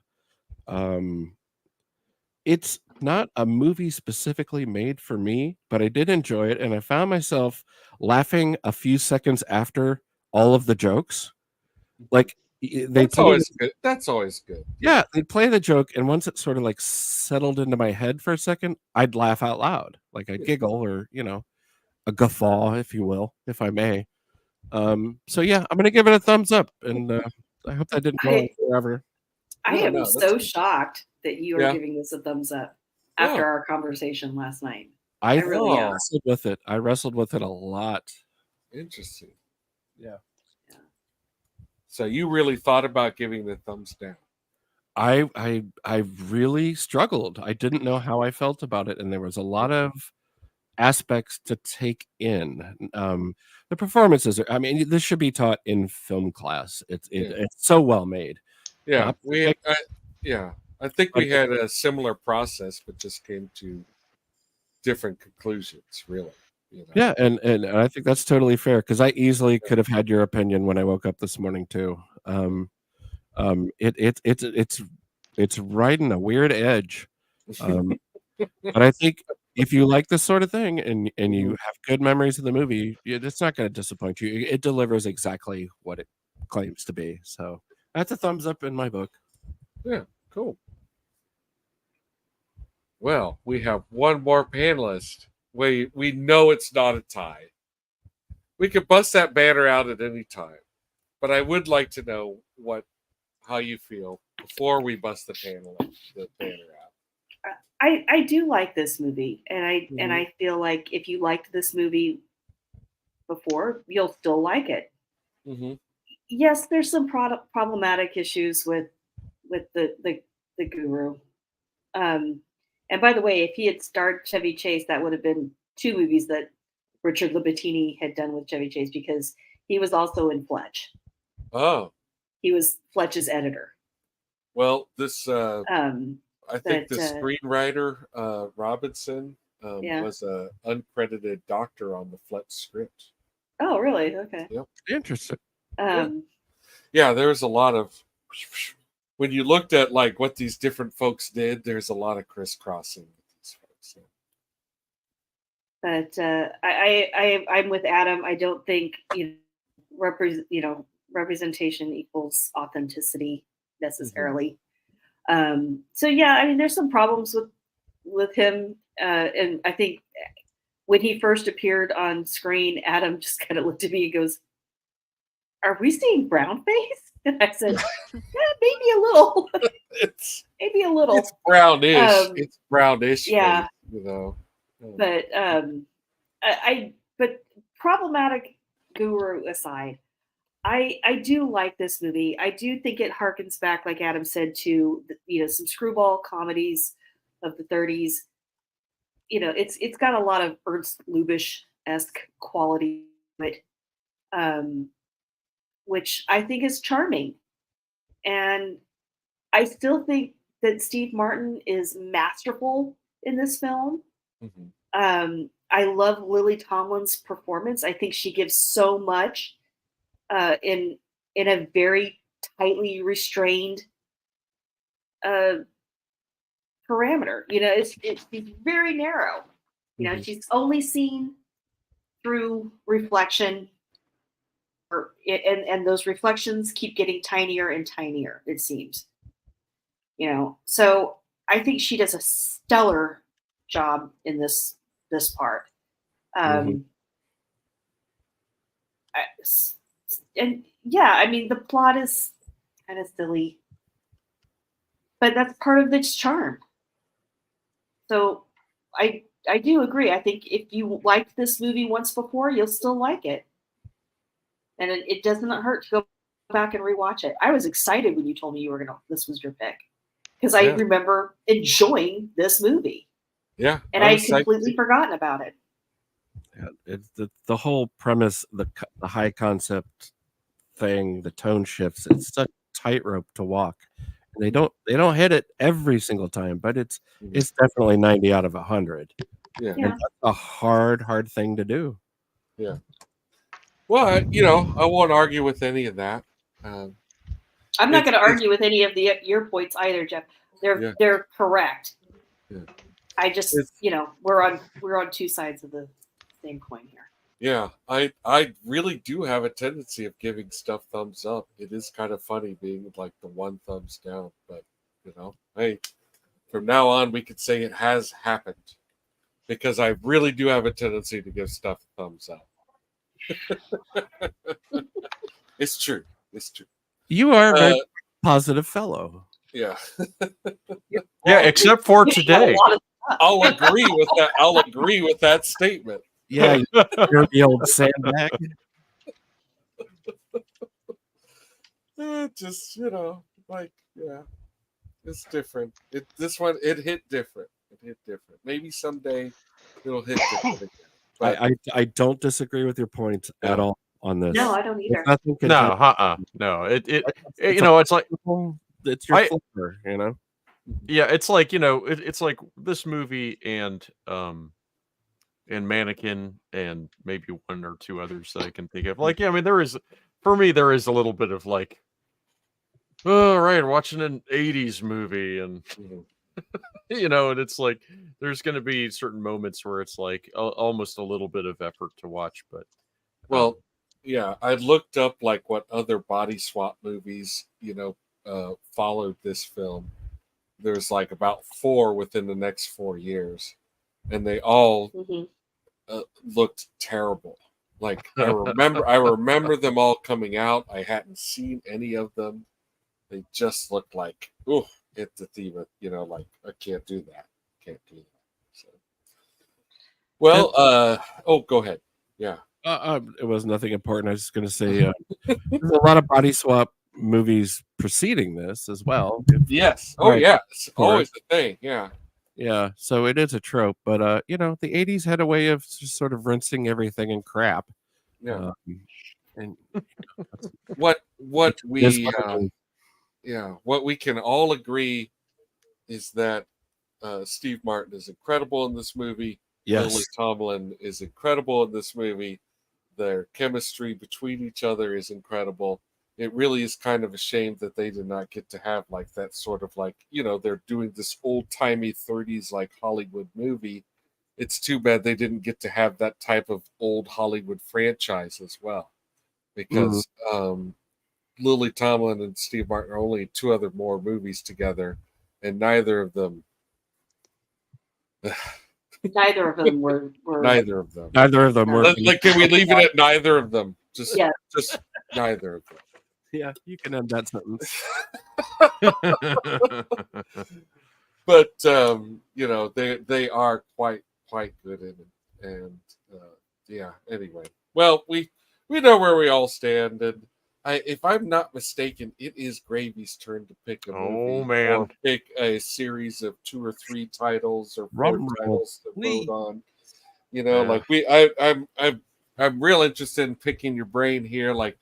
It's not a movie specifically made for me, but I did enjoy it, and I found myself laughing a few seconds after all of the jokes. Like they That's played always good. That's always good. yeah, they'd play the joke, and once it sort of like settled into my head for a second, I'd laugh out loud, like I'd giggle or a guffaw, if you will, if I may. So yeah, I'm gonna give it a thumbs up, and I hope that didn't go on forever. I am No, so shocked that you are Yeah. giving this a thumbs up after Yeah. our conversation last night. I really am. wrestled with it. I wrestled with it a lot. Interesting. Yeah. So you really thought about giving the thumbs down? I really struggled. I didn't know how I felt about it, and there was a lot of aspects to take in. The performances are, I mean, this should be taught in film class. It's so well made. Yeah, I think we had a similar process, but just came to different conclusions, really. Yeah, and I think that's totally fair, because I easily could have had your opinion when I woke up this morning too. It's riding a weird edge. But I think if you like this sort of thing and you have good memories of the movie, it's not going to disappoint you. It delivers exactly what it claims to be. So that's a thumbs up in my book. Yeah, cool. Well, we have one more panelist. We know it's not a tie. We could bust that banner out at any time, but I would like to know how you feel before we bust the banner out. I do like this movie, and I feel like if you liked this movie before, you'll still like it. Mm-hmm. Yes, there's some problematic issues with the Guru. And by the way, if he had starred Chevy Chase, that would have been 2 movies that Richard Libatini had done with Chevy Chase, because he was also in Fletch. Oh, he was Fletch's editor. Well, this I think the screenwriter Robinson was a uncredited doctor on the Fletch script. Oh, really? Okay. Yep. Interesting. Yeah, there's a lot of, when you looked at like what these different folks did, there's a lot of crisscrossing with these folks. But I'm with Adam. I don't think representation equals authenticity necessarily. So yeah, I mean, there's some problems with him, and I think when he first appeared on screen, Adam just kind of looked at me and goes, "Are we seeing brown face?" And I said, "Yeah, maybe a little. Maybe a little. It's brownish. It's brownish. Yeah, face, But but problematic Guru aside, I do like this movie. I do think it harkens back, like Adam said, to some screwball comedies of the 30s. It's got a lot of Ernst Lubitsch-esque quality to it, which I think is charming. And I still think that Steve Martin is masterful in this film. Mm-hmm. I love Lily Tomlin's performance. I think she gives so much in a very tightly restrained parameter. It's very narrow. Mm-hmm. She's only seen through reflection, and those reflections keep getting tinier and tinier, it seems. So I think she does a stellar job in this part. And yeah, I mean, the plot is kind of silly, but that's part of its charm. So I do agree. I think if you liked this movie once before, you'll still like it. And it doesn't hurt to go back and rewatch it. I was excited when you told me this was your pick, because I Yeah. remember enjoying this movie. Yeah, And I was psyched. completely forgotten about it. Yeah, it's the whole premise, the high concept thing, the tone shifts. It's such a tightrope to walk. And they don't hit it every single time, but it's definitely 90 out of 100. Yeah. And that's a hard thing to do. Yeah. Well, I won't argue with any of that. I'm not going to argue with any of your points either, Jeff. They're correct. Yeah. I just, we're on two sides of the same coin here. Yeah, I really do have a tendency of giving stuff thumbs up. It is kind of funny being like the one thumbs down, but hey, from now on we could say it has happened, because I really do have a tendency to give stuff a thumbs up. It's true. It's true. You are a very positive fellow. Yeah. Yeah, except for today. I'll agree with that. I'll agree with that statement. Yeah, you're the old sandbag. Just it's different. This one hit different. It hit different. Maybe someday it'll hit different again. But I don't disagree with your point at all on this. No, I don't either. No. It's like it's your flavor, Yeah, it's like it's like this movie and Mannequin and maybe one or two others that I can think of. Like, yeah, I mean, there is a little bit of like, oh, right, watching an 80s movie and and it's like there's going to be certain moments where it's like almost a little bit of effort to watch, but yeah, I looked up like what other body swap movies followed this film. There's like about 4 within the next 4 years, and they all looked terrible. Like I remember them all coming out. I hadn't seen any of them. They just looked like, hit the theme of, like I can't do that. Can't do that. So, well, go ahead. Yeah. It was nothing important. I was just going to say there's a lot of body swap movies preceding this as well. Yes. Oh, yeah. It's always the thing. Yeah. Yeah. So it is a trope, but the 80s had a way of just sort of rinsing everything in crap. Yeah. And what we what we can all agree is that Steve Martin is incredible in this movie. Yes. Lily Tomlin is incredible in this movie. Their chemistry between each other is incredible. It really is kind of a shame that they did not get to have like that sort of like, they're doing this old-timey 30s like Hollywood movie. It's too bad they didn't get to have that type of old Hollywood franchise as well. Because Lily Tomlin and Steve Martin are only 2 other more movies together, and neither of them were Neither of them were. Like, can we leave it at neither of them? Just neither of them. Yeah, you can end that sentence. But they are quite good in it, and Anyway, well, we know where we all stand, and if I'm not mistaken, it is Gravy's turn to pick a movie. Oh man, or pick a series of 2 or 3 titles or 4 titles to vote on. Like I'm real interested in picking your brain here. Like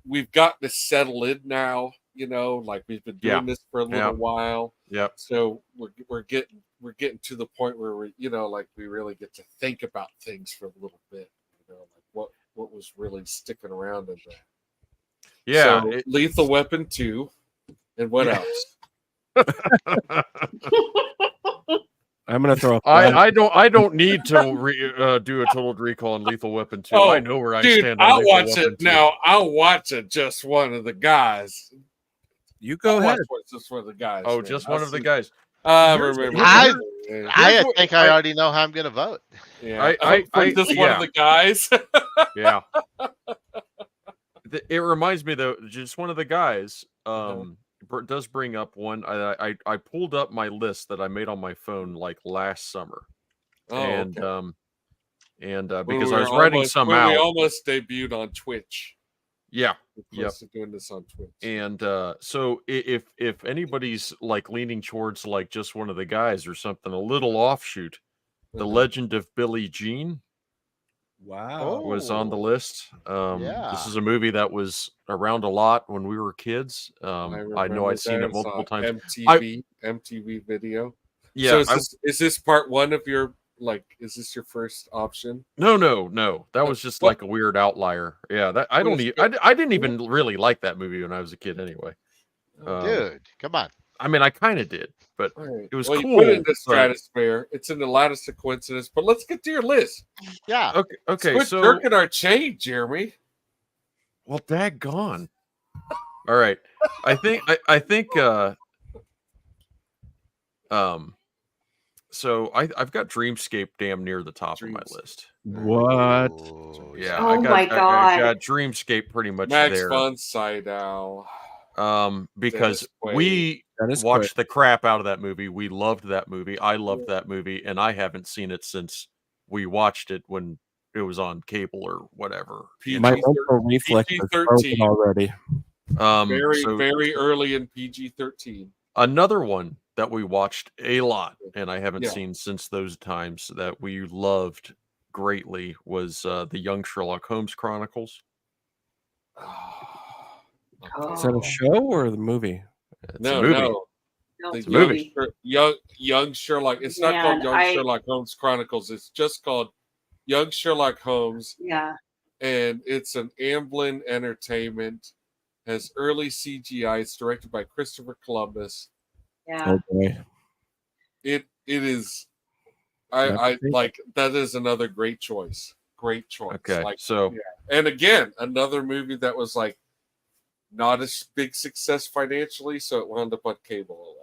we've gotten to settle in now. Like we've been doing this for a little while. Yep. So we're getting to the point where we like we really get to think about things for a little bit. Like what was really sticking around in that. Yeah, so, Lethal Weapon 2, and what else? I'm gonna throw. I don't need to do a Total Recall on Lethal Weapon 2. I know where I stand. I'll watch it now. I'll watch it. Just one of the guys. You go ahead. Just one of the guys. Oh, man. Just one of the guys. I think I already know how I'm going to vote. Yeah, I just one of the guys. Yeah. It reminds me though, just one of the guys does bring up one. I pulled up my list that I made on my phone like last summer, because I was writing some out. We almost debuted on Twitch. Yeah. We're close to doing this on Twitch. And so if anybody's like leaning towards like just one of the guys or something, a little offshoot, The Legend of Billie Jean Wow. was on the list. Yeah. This is a movie that was around a lot when we were kids. I know I'd seen it multiple times. MTV video. Yeah. So is this part one of your, like, is this your first option? No. That was just like a weird outlier. Yeah, that I didn't even really like that movie when I was a kid anyway. Dude, come on. I mean, I kind of did, but it was cool. You put it in the stratosphere. It's in the lattice of coincidence. But let's get to your list. Yeah. Okay. Quit So jerking our chain, Jeremy. Well, daggone. All right. I think so I've got Dreamscape damn near the top of my list. What? Yeah. Oh my God. I got Dreamscape pretty much Max there. von Sydow. Because we watched the crap out of that movie. We loved that movie. I loved that movie, and I haven't seen it since we watched it when it was on cable or whatever. My mental reflex is broken already. Very early in PG-13. Another one that we watched a lot, and I haven't seen since those times, that we loved greatly was the Young Sherlock Holmes Chronicles. Is that a show or the movie? It's a movie. It's a movie. Young Sherlock. It's not called Young Sherlock Holmes Chronicles. It's just called Young Sherlock Holmes. Yeah. And it's an Amblin Entertainment. Has early CGI. It's directed by Christopher Columbus. Yeah. Okay. It is. I like that. Is another great choice. Great choice. Okay. And again, another movie that was like not a big success financially, so it wound up on cable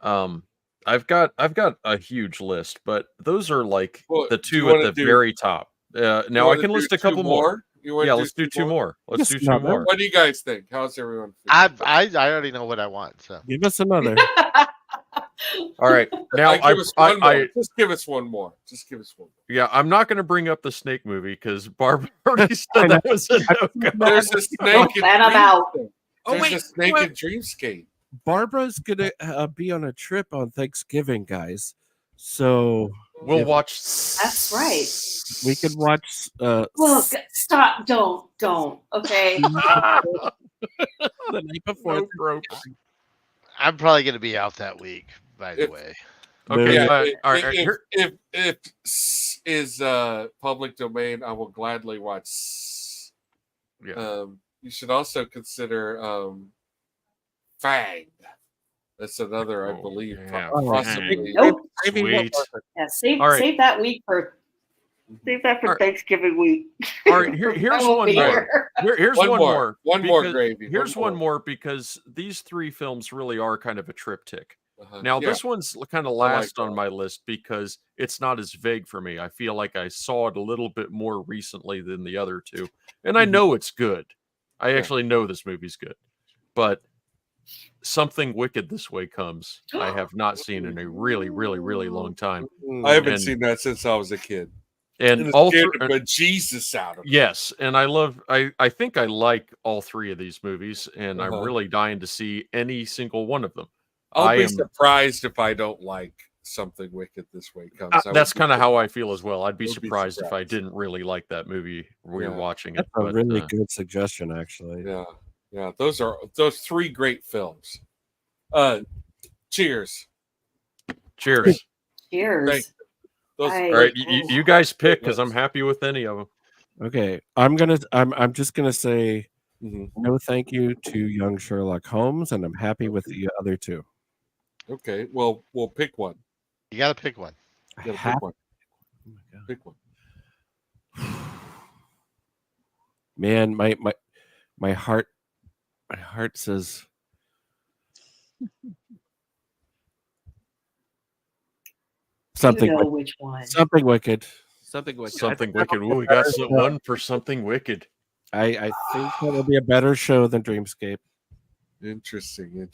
a lot. I've got a huge list, but those are like the two at the very top. Now I can list a couple more. Let's do two more. Let's do two more. What do you guys think? How's everyone feeling? I already know what I want. So give us another. All right. Now just give us one more. Just give us one more. Yeah, I'm not going to bring up the Snake movie because Barbara already said that was a no-go. There's a snake. There's a snake in Dreamscape. Barbara's gonna be on a trip on Thanksgiving, guys. So we'll watch. That's right. We could watch. Look, stop! Don't. Okay. The night before. I'm probably going to be out that week. By the way. Okay. If is public domain, I will gladly watch. Yeah. You should also consider Fang. That's another, I believe, possibly. Nope. Sweet. Yeah, save that week for. Save that for Thanksgiving week. All right, here's one more. Here's one more. One more gravy. Here's one more because these three films really are kind of a triptych. Now, this one's kind of last on my list because it's not as vague for me. I feel like I saw it a little bit more recently than the other two. And I know it's good. I actually know this movie's good. But Something Wicked This Way Comes. I have not seen in a really, really, really long time. I haven't seen that since I was a kid. And all but Jesus out of it. Yes, and I think I like all three of these movies, and I'm really dying to see any single one of them. I'll be surprised if I don't like Something Wicked This Way Comes. That's kind of how I feel as well. I'd be surprised if I didn't really like that movie we were watching it. That's a really good suggestion, actually. Yeah. Those three great films. Cheers. Cheers. All right, you guys pick because I'm happy with any of them. Okay, I'm just gonna say no, thank you to Young Sherlock Holmes, and I'm happy with the other two. Okay, well, we'll pick one. You gotta pick one. Pick one. Oh my God. Pick one. Man, my heart says. Something which one? Something Wicked. Something Wicked. Ooh, we got one for Something Wicked. I think that'll be a better show than Dreamscape. Interesting.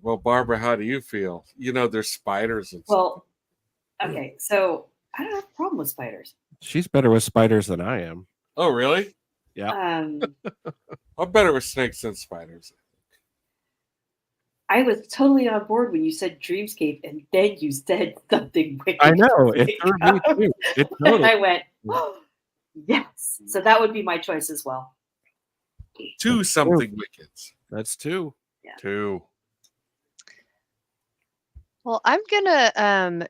Well, Barbara, how do you feel? There's spiders and stuff. Okay, so I don't have a problem with spiders. She's better with spiders than I am. Oh, really? Yeah. I'm better with snakes than spiders. I was totally on board when you said Dreamscape, and then you said something wicked. I know. It threw me too. It And totally. I went, oh, yes. So that would be my choice as well. 2 something wickeds. That's 2. Yeah. 2. Well, I'm gonna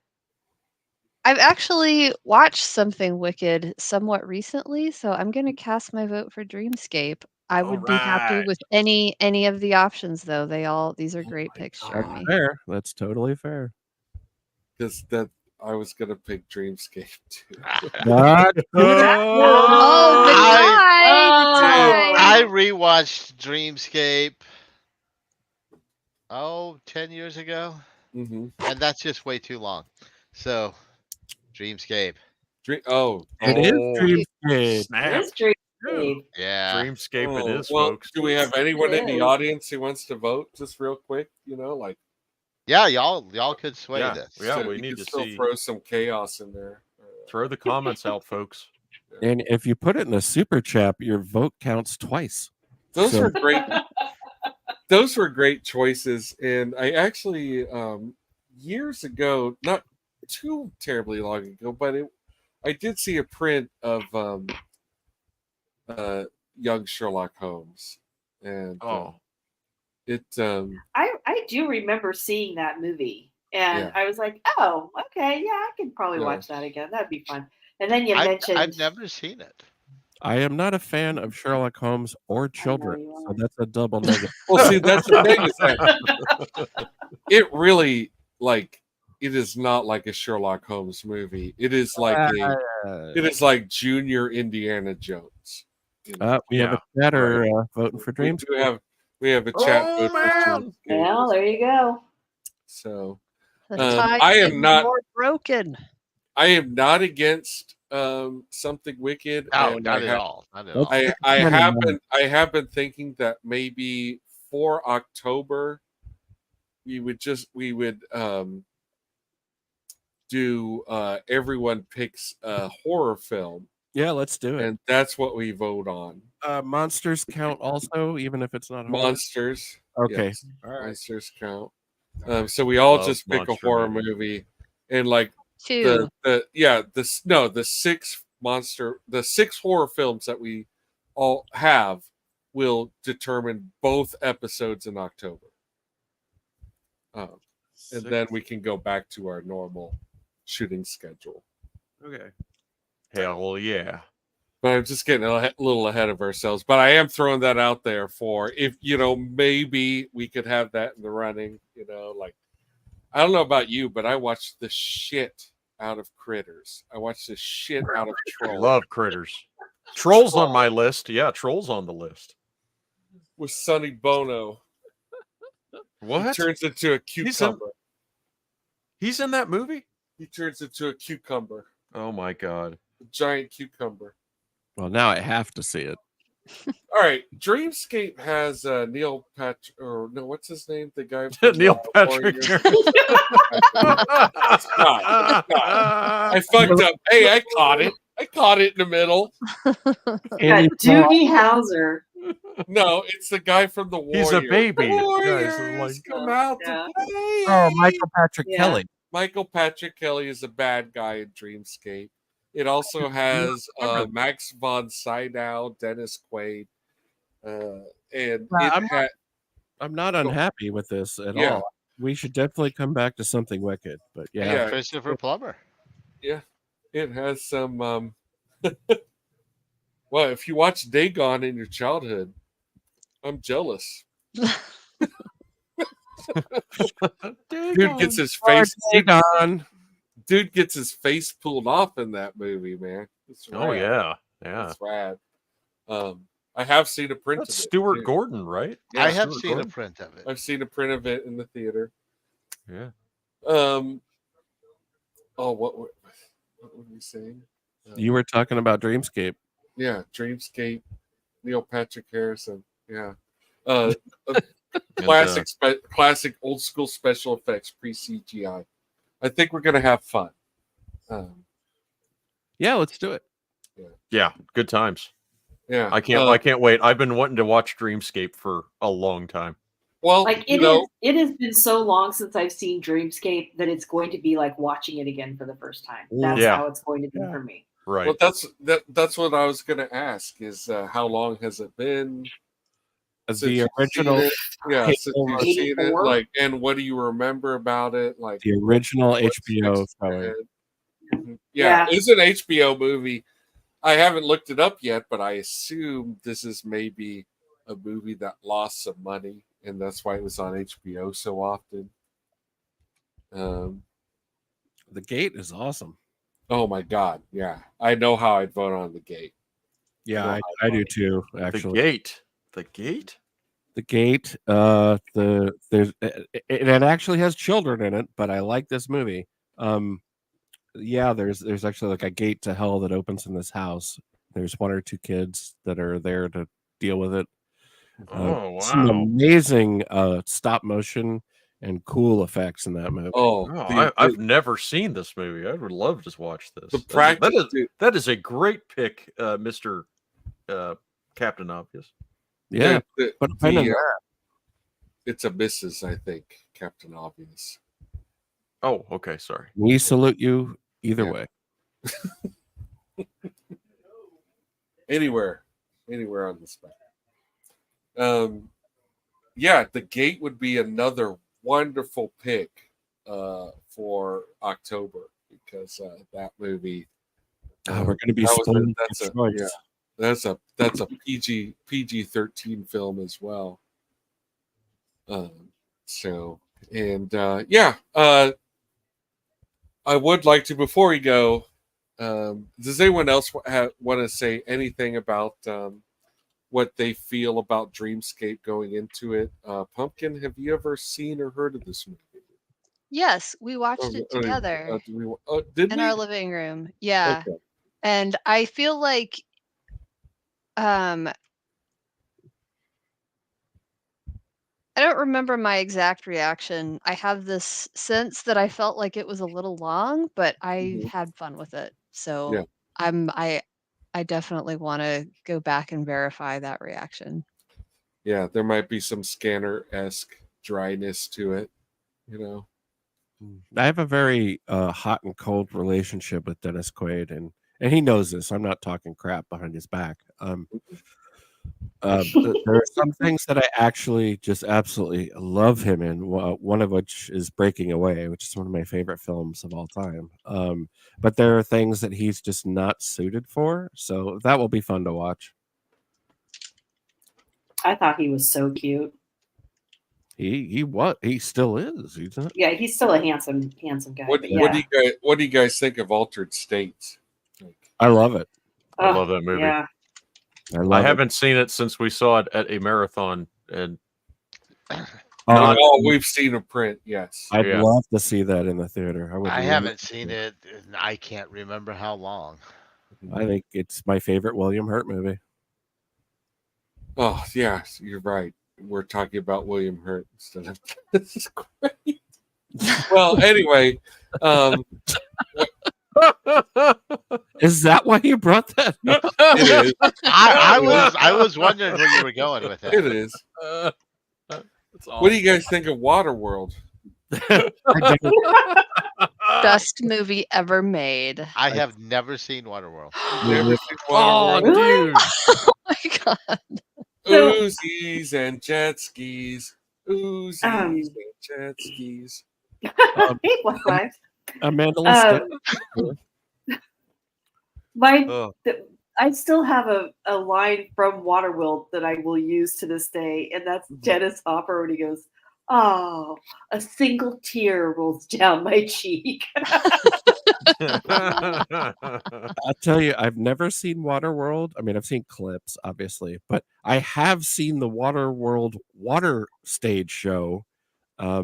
I've actually watched Something Wicked somewhat recently, so I'm gonna cast my vote for Dreamscape. I would be happy Alright. with any of the options though. These are great picks, God. That's Jeremy. fair. That's totally fair. Because that I was gonna pick Dreamscape too. Not Oh, the tie! I rewatched Dreamscape 10 years ago, Mm-hmm. and that's just way too long. So, Dreamscape. It is Dreamscape. Snap. It is Dreamscape. Yeah. Dreamscape it is, well, folks. do we have anyone It in the is. audience who wants to vote? Just real quick, like Yeah, y'all could sway Yeah. this. Yeah, so we you need can to still see. throw some chaos in there. Throw the comments out, folks. And if you put it in the super chat, your vote counts twice. Those So- were great. Those were great choices, and I actually years ago, not too terribly long ago, but I did see a print of young Sherlock Holmes, and it I do remember seeing that movie, and Yeah. I was like, oh, okay, yeah, I could probably Yeah. watch that again. That'd be fun. And then you I've mentioned never seen it. I am not a fan of Sherlock Holmes or children, you so are. that's a double negative. well, see, that's the thing is that it really it is not like a Sherlock Holmes movie. It is like Junior Indiana Jones. We have a chatter voting for Dreams. We have a chat. Oh, vote for man! Dreamscape. Well, there you go. So The tie I is am not. more broken. I am not against Something Wicked. No, and not I at have, all. Not at all. I have been thinking that maybe for October we would do everyone picks a horror film. Yeah, let's do it. And that's what we vote on. Monsters count also, even if it's not horror? Monsters. Okay. Yes. All right. Monsters count. So we all Love just pick a monster horror movies. movie, and like 2. the 6 horror films that we all have will determine both episodes in October. And then we can go back to our normal shooting schedule. Okay. Hell yeah. But I'm just getting a little ahead of ourselves. But I am throwing that out there for if, maybe we could have that in the running. I don't know about you, but I watched the shit out of Critters. I watched the shit out of Trolls. Love Critters. Trolls on my list. Yeah, Trolls on the list. With Sonny Bono. What? He turns into a cucumber. He's in that movie? He turns into a cucumber. Oh my god. A giant cucumber. Well, now I have to see it. All right. Dreamscape has Neil Patrick, or no, what's his name? The guy from Neil Patrick. I fucked up. Hey, I caught it. I caught it in the middle. Yeah, Doogie Howser. No, it's the guy from the Warriors. He's a baby. Warriors come out to play. Oh, Michael Patrick Kelly. Michael Patrick Kelly is a bad guy in Dreamscape. It also has Max von Sydow, Dennis Quaid, and I'm not unhappy with this at all. We should definitely come back to Something Wicked, but yeah. Christopher Plummer. Yeah, it has some. Well, if you watch Dagon in your childhood, I'm jealous. Dude gets his face. Dagon. Dude gets his face pulled off in that movie, man. It's rad. Oh yeah, yeah. It's rad. I have seen a print That's of it. Stuart too. Gordon, right? Yeah, I have Stuart seen Gordon. a print of it. I've seen a print of it in the theater. Yeah. Oh, what were we saying? You were talking about Dreamscape. Yeah, Dreamscape, Neil Patrick Harrison. Yeah. Classic old school special effects pre-CGI. I think we're gonna have fun. Yeah, let's do it. Yeah, good times. Yeah, I can't wait. I've been wanting to watch Dreamscape for a long time. Well, Like it has been so long since I've seen Dreamscape that it's going to be like watching it again for the first time. That's Yeah. how it's going to be for me. Right. Well, that's what I was going to ask is how long has it been? The original, since you've seen it, 84? like, and what do you remember about it? Like the original what HBO sticks in your showing. head? Yeah, it's an HBO movie. I haven't looked it up yet, but I assume this is maybe a movie that lost some money, and that's why it was on HBO so often. The Gate is awesome. Oh my God, yeah, I know how I'd vote on The Gate. Yeah, I do too. Actually, The Gate. The Gate. It actually has children in it, but I like this movie. Yeah, there's actually like a gate to hell that opens in this house. There's one or two kids that are there to deal with it. Oh wow! Some amazing stop motion and cool effects in that movie. I've never seen this movie. I would love to watch this. The practice that is a great pick, Mr. Captain Obvious. Yeah, but it's a missus, I think, Captain Obvious. Oh, okay, sorry. We salute you either way. Anywhere on the spectrum. Yeah, The Gate would be another wonderful pick for October because that movie. We're going to be spoiled. That's a PG-13 film as well. I would like to, before we go, does anyone else want to say anything about what they feel about Dreamscape going into it? Pumpkin, have you ever seen or heard of this movie? Yes, we watched it together in our living room. Yeah. Okay. And I feel like I don't remember my exact reaction. I have this sense that I felt like it was a little long, but I had fun with it. So I definitely want to go back and verify that reaction. Yeah, there might be some Scanner-esque dryness to it, I have a very hot and cold relationship with Dennis Quaid, and he knows this. I'm not talking crap behind his back. There are some things that I actually just absolutely love him in. One of which is Breaking Away, which is one of my favorite films of all time. But there are things that he's just not suited for, so that will be fun to watch. I thought he was so cute. He still is. He's not. Yeah, he's still a handsome guy. What do you guys think of Altered States? I love it. I love that movie. Yeah. I haven't seen it since we saw it at a marathon, and we've seen a print. Yes, I'd love to see that in the theater. I haven't seen it. And I can't remember how long. I think it's my favorite William Hurt movie. Oh yeah, you're right. We're talking about William Hurt instead of this is great. Well, anyway, is that why you brought that up? It is. I was wondering where you were going with that. It is. What do you guys think of Waterworld? Best movie ever made. I have never seen Waterworld. Never seen Oh, Waterworld? dude! Oh my god! Uzis and jet skis. Uzis and jet skis. Amanda, I still have a line from Waterworld that I will use to this day, and that's Dennis Hopper when he goes, "Oh, a single tear rolls down my cheek." I'll tell you, I've never seen Waterworld. I mean, I've seen clips, obviously, but I have seen the Waterworld water stage show. Oh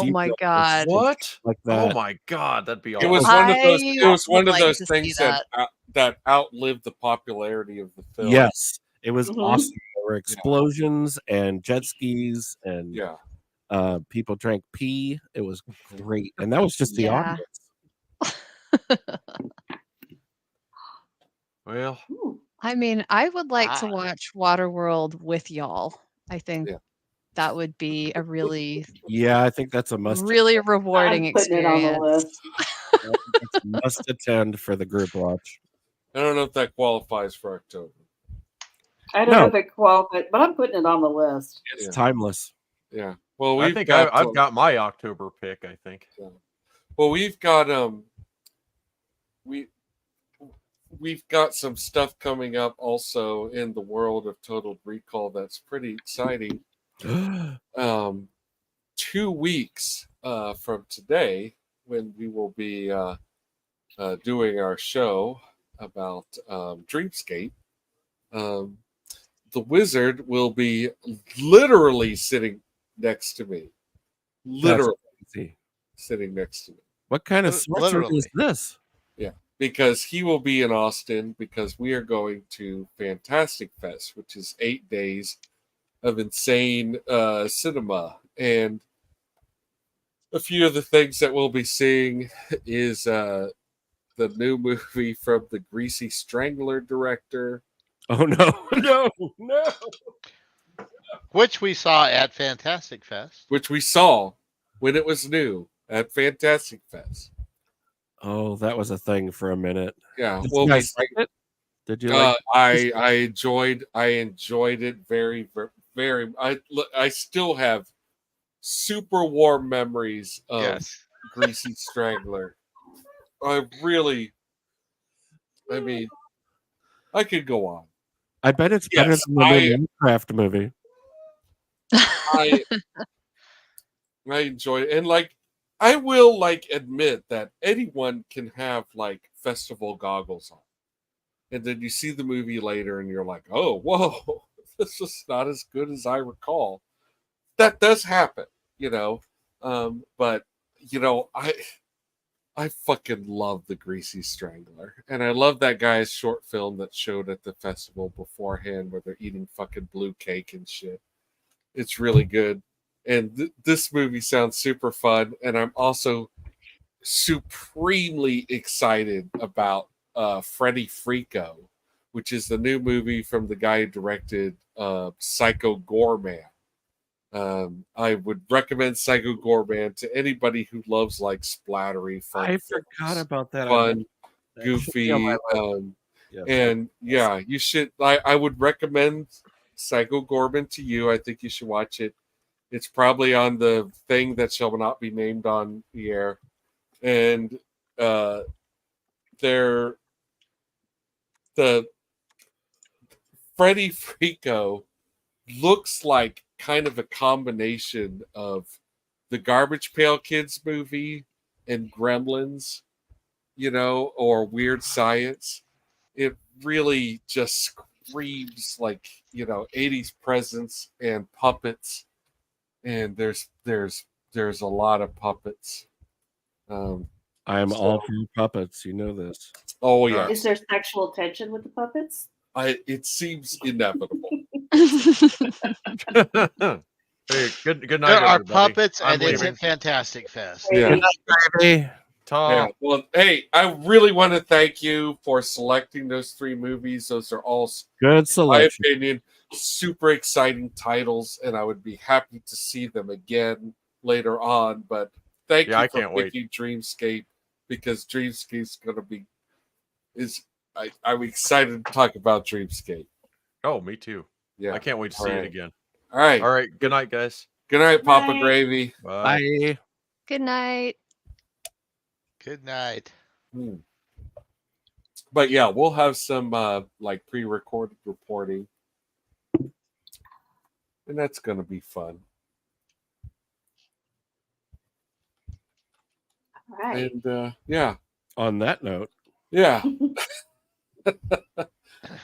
my god! What? Like that. Oh my god, that'd be awesome. It was one of those. It was one of those things that outlived the popularity of the film. Yes, it was awesome. There were explosions and jet skis, and people drank pee. It was great, and that was just the audience. Well, I mean, I would like to Ah. watch Waterworld with y'all. I think Yeah. that would be a really, Yeah, I think that's a must. really rewarding I'm putting it on the experience. That's a must attend for the group watch. I don't know if that qualifies for October. I don't know if it qualifies, but I'm putting it on the list. It's timeless. Yeah. Well, I think I've got my October pick. I think. Yeah. Well, we've got we've got some stuff coming up also in the world of Total Recall that's pretty exciting. 2 weeks from today, when we will be doing our show about Dreamscape, the Wizard will be literally sitting next to me. Literally sitting next to me. What kind of sorcery is this? Yeah, because he will be in Austin because we are going to Fantastic Fest, which is 8 days of insane cinema. And a few of the things that we'll be seeing is the new movie from the Greasy Strangler director. Oh, no. Which we saw at Fantastic Fest. Which we saw when it was new at Fantastic Fest. Oh, that was a thing for a minute. Yeah. Did well, you guys like it? Did you like it? I enjoyed it very, very. I still have super warm memories of Greasy Strangler. I mean, I could go on. I bet it's better than the new Minecraft movie. I enjoy it, and I will admit that anyone can have festival goggles on, and then you see the movie later, and you're like, oh, whoa, this is not as good as I recall. That does happen, but I fucking love the Greasy Strangler, and I love that guy's short film that showed at the festival beforehand where they're eating fucking blue cake and shit. It's really good. And this movie sounds super fun. And I'm also supremely excited about Freddy Freako, which is the new movie from the guy who directed Psycho Goreman. I would recommend Psycho Goreman to anybody who loves splattery fun. I forgot about that. Fun, goofy. And yeah, you should. I would recommend Psycho Goreman to you. I think you should watch it. It's probably on the thing that shall not be named on the air. And the Freddy Freako looks like kind of a combination of the Garbage Pail Kids movie and Gremlins, or Weird Science. It really just screams 80s presence and puppets. And there's a lot of puppets. I am all for puppets. You know this. Oh yeah. Is there sexual tension with the puppets? It seems inevitable. Hey, good night. There are everybody. puppets, I'm and it's leaving. at Fantastic Fest. Yeah. Good night, baby. Yeah. Well, hey, I really want to thank you for selecting those 3 movies. Those are all, good selection. In my opinion, super exciting titles, and I would be happy to see them again later on. But thank you for picking Dreamscape, because Dreamscape's going to be I'm excited to talk about Dreamscape. Oh, me too. Yeah, I can't wait to see it again. All right. Good night, guys. Good night, Papa Gravy. Bye. Good night. Good night. But yeah, we'll have some pre-recorded reporting, and that's going to be fun. All right. And yeah. On that note. Yeah.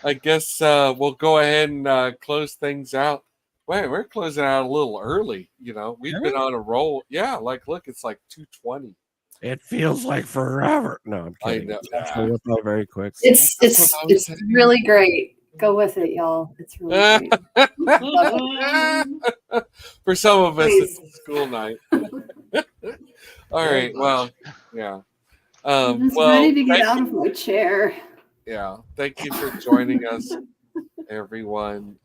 I guess we'll go ahead and close things out. Wait, we're closing out a little early. We've been on a roll. Yeah, look, it's 2:20. It feels like forever. No, I'm kidding. I know. We'll go very quick. It's really great. Go with it, y'all. It's really great. For some of us, it's a school night. All right. Well, yeah. I'm just ready to get out of my chair. Yeah. Thank you for joining us, everyone.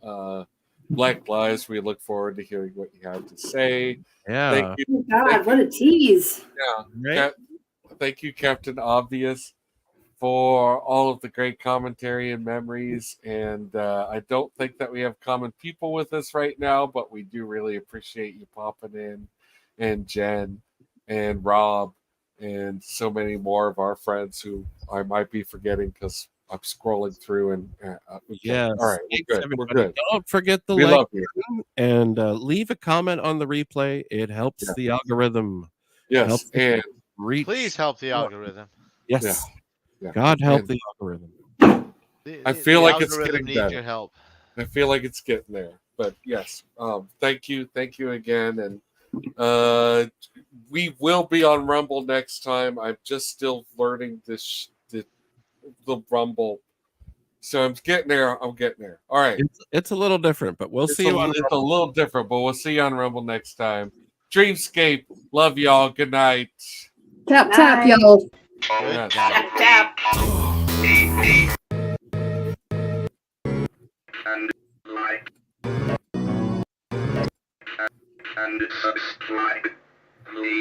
Black Lives, we look forward to hearing what you have to say. Thank Yeah. you. Oh God, Thank what a tease. Yeah. Right? Thank you, Captain Obvious, for all of the great commentary and memories. And I don't think that we have common people with us right now, but we do really appreciate you popping in, and Jen and Rob and so many more of our friends who I might be forgetting because I'm scrolling through and okay. Yes. All right, we're Thanks, good. everybody. We're good. Don't forget the We like love you. button and leave a comment on the replay. It helps Yeah. the algorithm. Yes, Helps and reach. Please help the more. algorithm. Yes. yeah. God help And the algorithm. I feel the like it's algorithm getting needs better. your help. I feel like it's getting there. But yes, thank you again, and we will be on Rumble next time. I'm just still learning the Rumble, so I'm getting there. All right, It's a little different, but we'll see you on. It's a little different, but we'll see you on Rumble next time. Dreamscape, love y'all. Good night. Tap, tap, Night. y'all. Good Yes. night. Tap. And like and subscribe. Please.